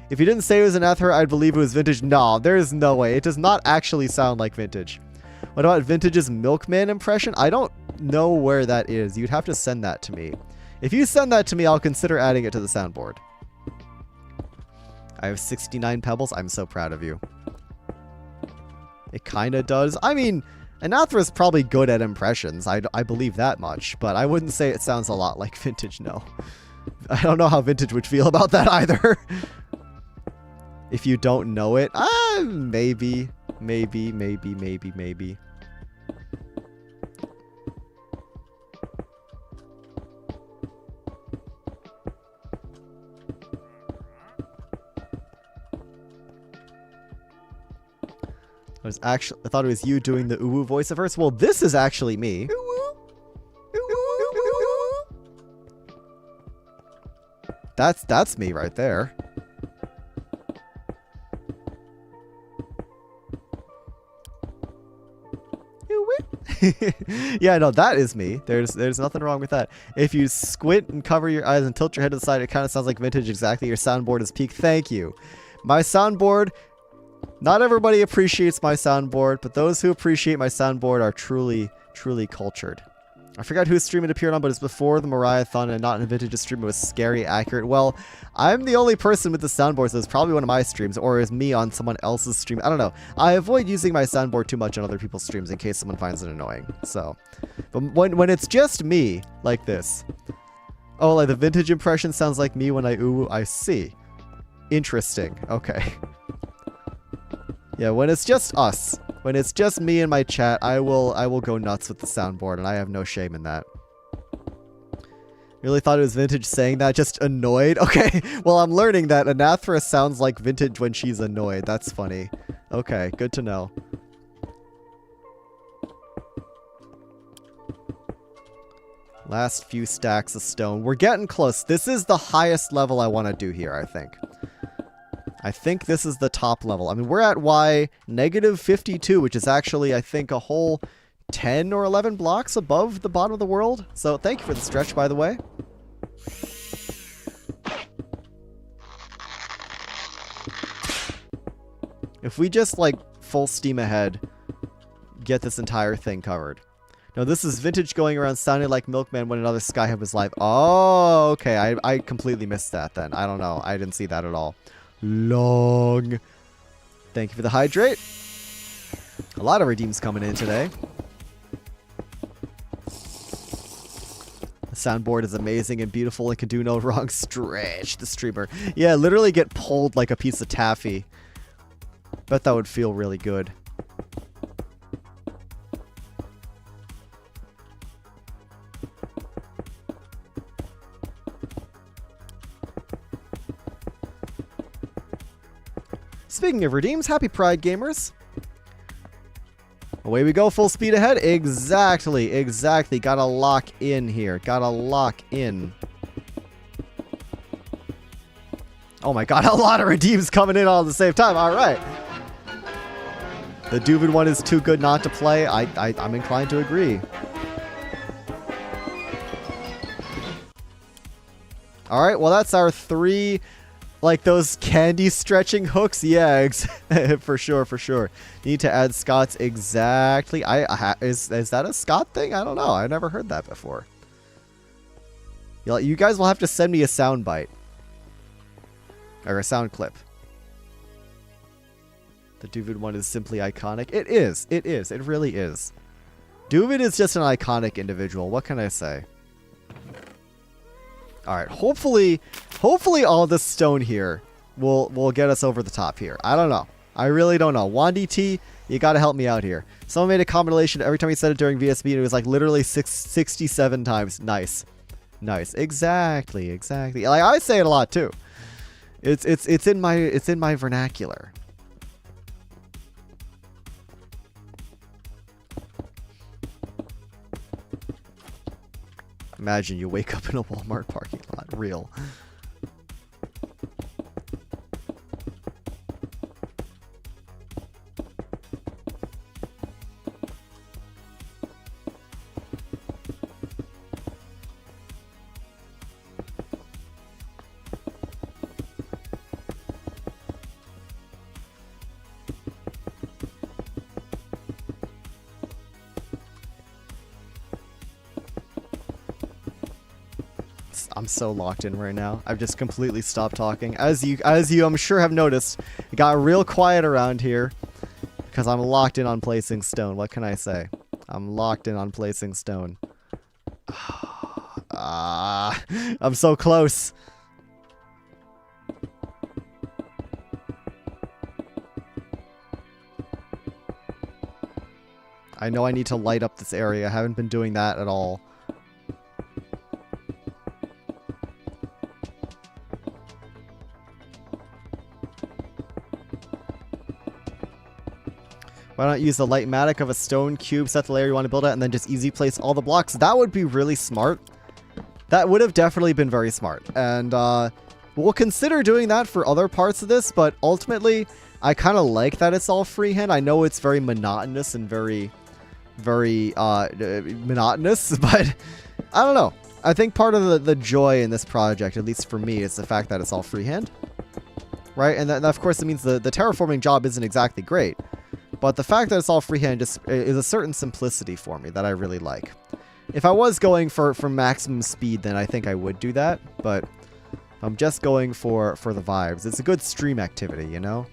If you didn't say it was an Aether, I'd believe it was vintage. No, there is no way. It does not actually sound like vintage. What about Vintage's Milkman impression? I don't know where that is. You'd have to send that to me. If you send that to me, I'll consider adding it to the soundboard. I have 69 pebbles. I'm so proud of you. It kind of does. I mean, Anathra's probably good at impressions. I believe that much. But I wouldn't say it sounds a lot like vintage, no. I don't know how vintage would feel about that either. If you don't know it, maybe. I thought it was you doing the uwu voice at first. Well, this is actually me. That's me right there. Yeah, no, that is me. There's nothing wrong with that. If you squint and cover your eyes and tilt your head to the side, it kind of sounds like vintage. Exactly. Your soundboard is peak. Thank you. My soundboard, not everybody appreciates my soundboard, but those who appreciate my soundboard are truly cultured. I forgot whose stream it appeared on, but it's before the Mariathon and not in Vintage's stream. It was scary accurate. Well, I'm the only person with the soundboard, so it's probably one of my streams, or is me on someone else's stream. I don't know. I avoid using my soundboard too much on other people's streams in case someone finds it annoying. So, but when it's just me, like this. Oh, like the vintage impression sounds like me when I ooh, I see. Interesting. Okay. Yeah, when it's just us, when it's just me and my chat, I will go nuts with the soundboard, and I have no shame in that. Really thought it was vintage saying that, just annoyed? Okay, well, I'm learning that Anathra sounds like vintage when she's annoyed. That's funny. Okay, good to know. Last few stacks of stone. We're getting close. This is the highest level I want to do here, I think. I think this is the top level. I mean, we're at Y -52, which is actually, I think, a whole 10 or 11 blocks above the bottom of the world. So thank you for the stretch, by the way. If we just, like, full steam ahead, get this entire thing covered. No, this is vintage going around sounding like Milkman when another Skyhub was live. Oh, okay. I completely missed that then. I don't know. I didn't see that at all. Long. Thank you for the hydrate. A lot of redeems coming in today. The soundboard is amazing and beautiful and can do no wrong. Stretch the streamer. Yeah, literally get pulled like a piece of taffy. Bet that would feel really good. Speaking of redeems, happy Pride gamers. Away we go, full speed ahead. Exactly. Gotta lock in here. Oh my god, a lot of redeems coming in all at the same time. All right. The Duvid one is too good not to play. I'm inclined to agree. All right, well, that's our 3, like those candy stretching hooks. Yeah, for sure, for sure. Need to add Scott's exactly. Is that a Scott thing? I don't know. I never heard that before. You guys will have to send me a sound bite. Or a sound clip. The Duvid one is simply iconic. It is. It is. It really is. Duvid is just an iconic individual. What can I say? Alright, hopefully all this stone here will get us over the top here. I don't know. I really don't know. Wandy T, you gotta help me out here. Someone made a combination every time he said it during VSB, and it was like literally 67 times. Nice. Nice. Exactly, exactly. Like, I say it a lot too. It's in my vernacular. Imagine you wake up in a Walmart parking lot. Real. I'm so locked in right now. I've just completely stopped talking. As you I'm sure have noticed, it got real quiet around here because I'm locked in on placing stone. What can I say? I'm locked in on placing stone. I'm so close. I know I need to light up this area. I haven't been doing that at all. Why not use the Lightmatic of a stone cube, set the layer you want to build at, and then just easy place all the blocks? That would be really smart. That would have definitely been very smart. And we'll consider doing that for other parts of this, but ultimately, I kind of like that it's all freehand. I know it's very monotonous and very monotonous, but I don't know. I think part of the joy in this project, at least for me, is the fact that it's all freehand. Right? And that, of course, it means the terraforming job isn't exactly great. But the fact that it's all freehand just is a certain simplicity for me that I really like. If I was going for maximum speed, then I think I would do that. But I'm just going for the vibes. It's a good stream activity, you know?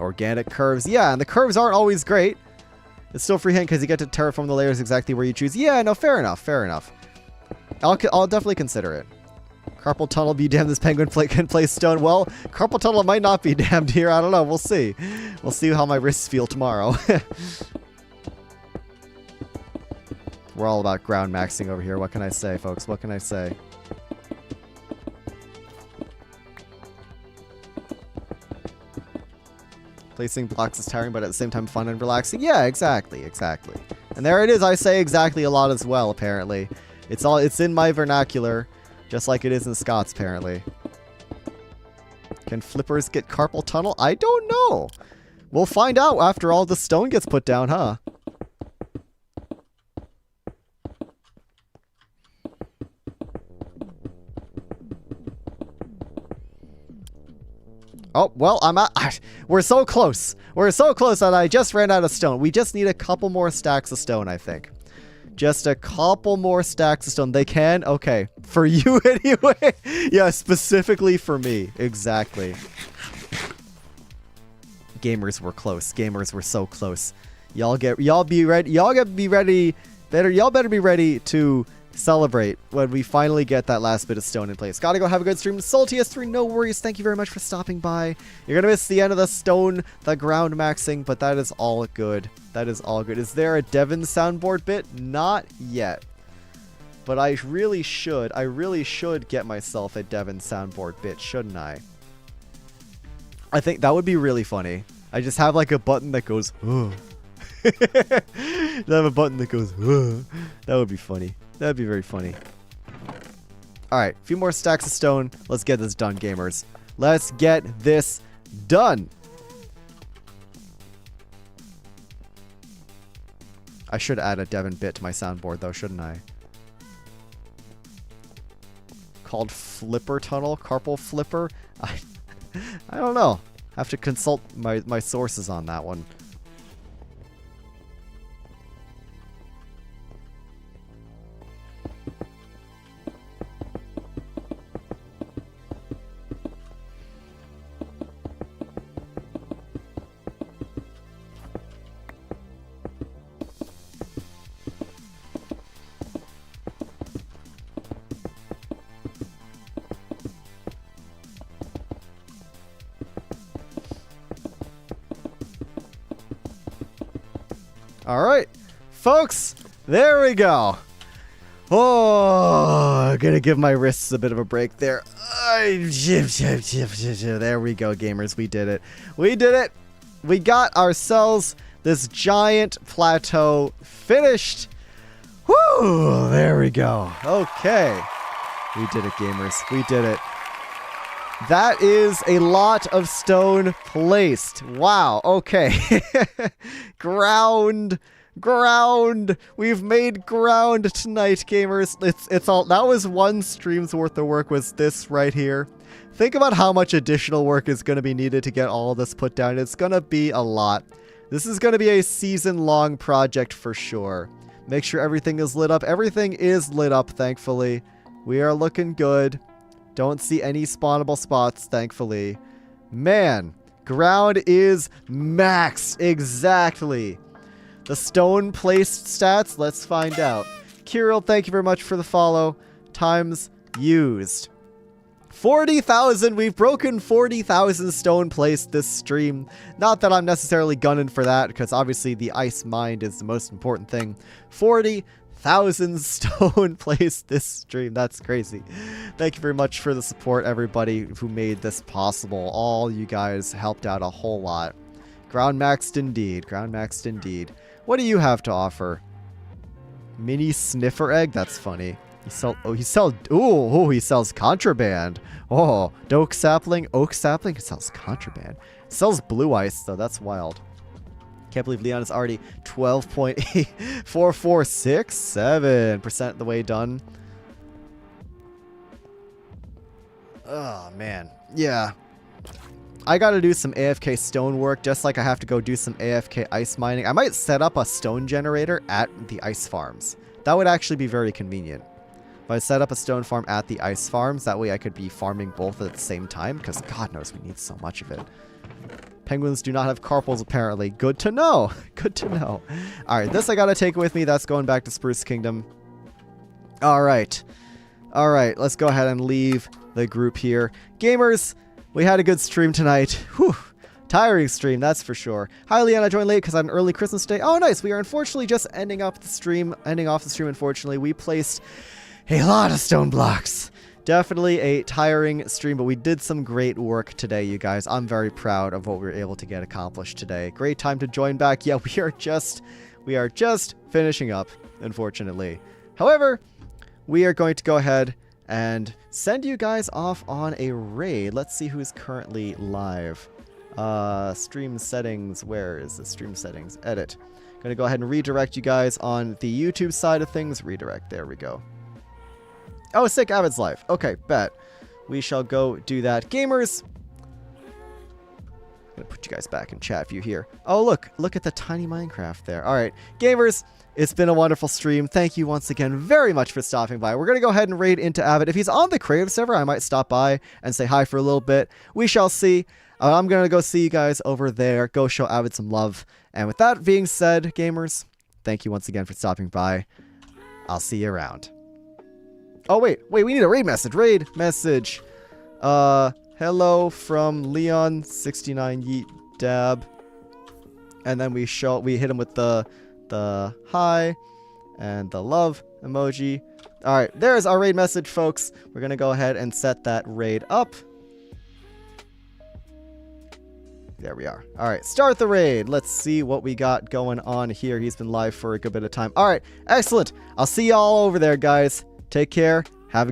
Organic curves. Yeah, and the curves aren't always great. It's still freehand because you get to terraform the layers exactly where you choose. Yeah, no, fair enough, fair enough. I'll definitely consider it. Carpal tunnel be damned, this penguin can play stone. Well, carpal tunnel might not be damned here. I don't know. We'll see. We'll see how my wrists feel tomorrow. We're all about ground maxing over here. What can I say, folks? What can I say? Placing blocks is tiring, but at the same time fun and relaxing. Yeah, exactly, exactly. And there it is. I say exactly a lot as well, apparently. It's in my vernacular. Just like it is in Scott's, apparently. Can flippers get carpal tunnel? I don't know. We'll find out after all the stone gets put down, huh? Oh, well, we're so close. We're so close that I just ran out of stone. We just need a couple more stacks of stone, I think. Just a couple more stacks of stone. They can? Okay. For you anyway? Yeah, specifically for me. Exactly. Gamers were close. Gamers were so close. Y'all be ready. Y'all better be ready to celebrate when we finally get that last bit of stone in place. Gotta go have a good stream. Saltiest3, no worries. Thank you very much for stopping by. You're gonna miss the end of the stone, the ground maxing, but that is all good. That is all good. Is there a Devon soundboard bit? Not yet. But I really should get myself a Devon soundboard bit, shouldn't I? I think that would be really funny. I just have like a button that goes, oh. I have a button that goes, oh. That would be funny. That'd be very funny. Alright, a few more stacks of stone. Let's get this done, gamers. Let's get this done. I should add a Devon bit to my soundboard, though, shouldn't I? called Flipper Tunnel, Carpal Flipper. I don't know. Have to consult my sources on that one. All right, folks, there we go. Oh, gonna give my wrists a bit of a break there. There we go, gamers. We did it. We did it. We got ourselves this giant plateau finished. Woo, there we go. Okay. We did it, gamers. We did it. That is a lot of stone placed. Wow. Okay. Ground. We've made ground tonight, gamers. It's all. That was one stream's worth of work. Was this right here? Think about how much additional work is going to be needed to get all of this put down. It's going to be a lot. This is going to be a season-long project for sure. Make sure everything is lit up. Everything is lit up, thankfully. We are looking good. Don't see any spawnable spots, thankfully. Man, ground is maxed. Exactly. The stone placed stats, let's find out. Kirill, thank you very much for the follow. Times used. 40,000. We've broken 40,000 stone placed this stream. Not that I'm necessarily gunning for that, because obviously the ice mined is the most important thing. 40,000 stone placed this stream. That's crazy. Thank you very much for the support, everybody who made this possible. All you guys helped out a whole lot. Ground maxed indeed. Ground maxed indeed. What do you have to offer? Mini sniffer egg? That's funny. He sells contraband. Oh, oak sapling. He sells contraband. Sells blue ice though. That's wild. Can't believe Leon is already 12.4467% of the way done. Oh man, yeah. I gotta do some AFK stone work, just like I have to go do some AFK ice mining. I might set up a stone generator at the ice farms. That would actually be very convenient. If I set up a stone farm at the ice farms, that way I could be farming both at the same time, because God knows we need so much of it. Penguins do not have carpals, apparently. Good to know. Good to know. All right, this I gotta take with me. That's going back to Spruce Kingdom. All right. All right, let's go ahead and leave the group here. Gamers, we had a good stream tonight. Whew. Tiring stream, that's for sure. Hi, Leon. I joined late because I had an early Christmas day. Oh, nice. We are unfortunately just ending off the stream, unfortunately. We placed a lot of stone blocks. Definitely a tiring stream, but we did some great work today, you guys. I'm very proud of what we were able to get accomplished today. Great time to join back. Yeah, we are just finishing up, unfortunately. However, we are going to go ahead and send you guys off on a raid. Let's see who's currently live. Stream settings. Where is the stream settings? Edit. Going to go ahead and redirect you guys on the YouTube side of things. Redirect. There we go. Oh, sick. Avid's live. Okay, bet. We shall go do that. Gamers. I'm going to put you guys back in chat view here. Oh, look at the tiny Minecraft there. All right, gamers. It's been a wonderful stream. Thank you once again very much for stopping by. We're going to go ahead and raid into Avid. If he's on the creative server, I might stop by and say hi for a little bit. We shall see. I'm going to go see you guys over there. Go show Avid some love. And with that being said, gamers, thank you once again for stopping by. I'll see you around. Oh, wait, we need a raid message. Raid message. Hello from Leon69 Yeet Dab. And then we hit him with the hi and the love emoji. All right, there's our raid message, folks. We're gonna go ahead and set that raid up. There we are. All right, start the raid. Let's see what we got going on here. He's been live for a good bit of time. All right, excellent. I'll see y'all over there, guys. Take care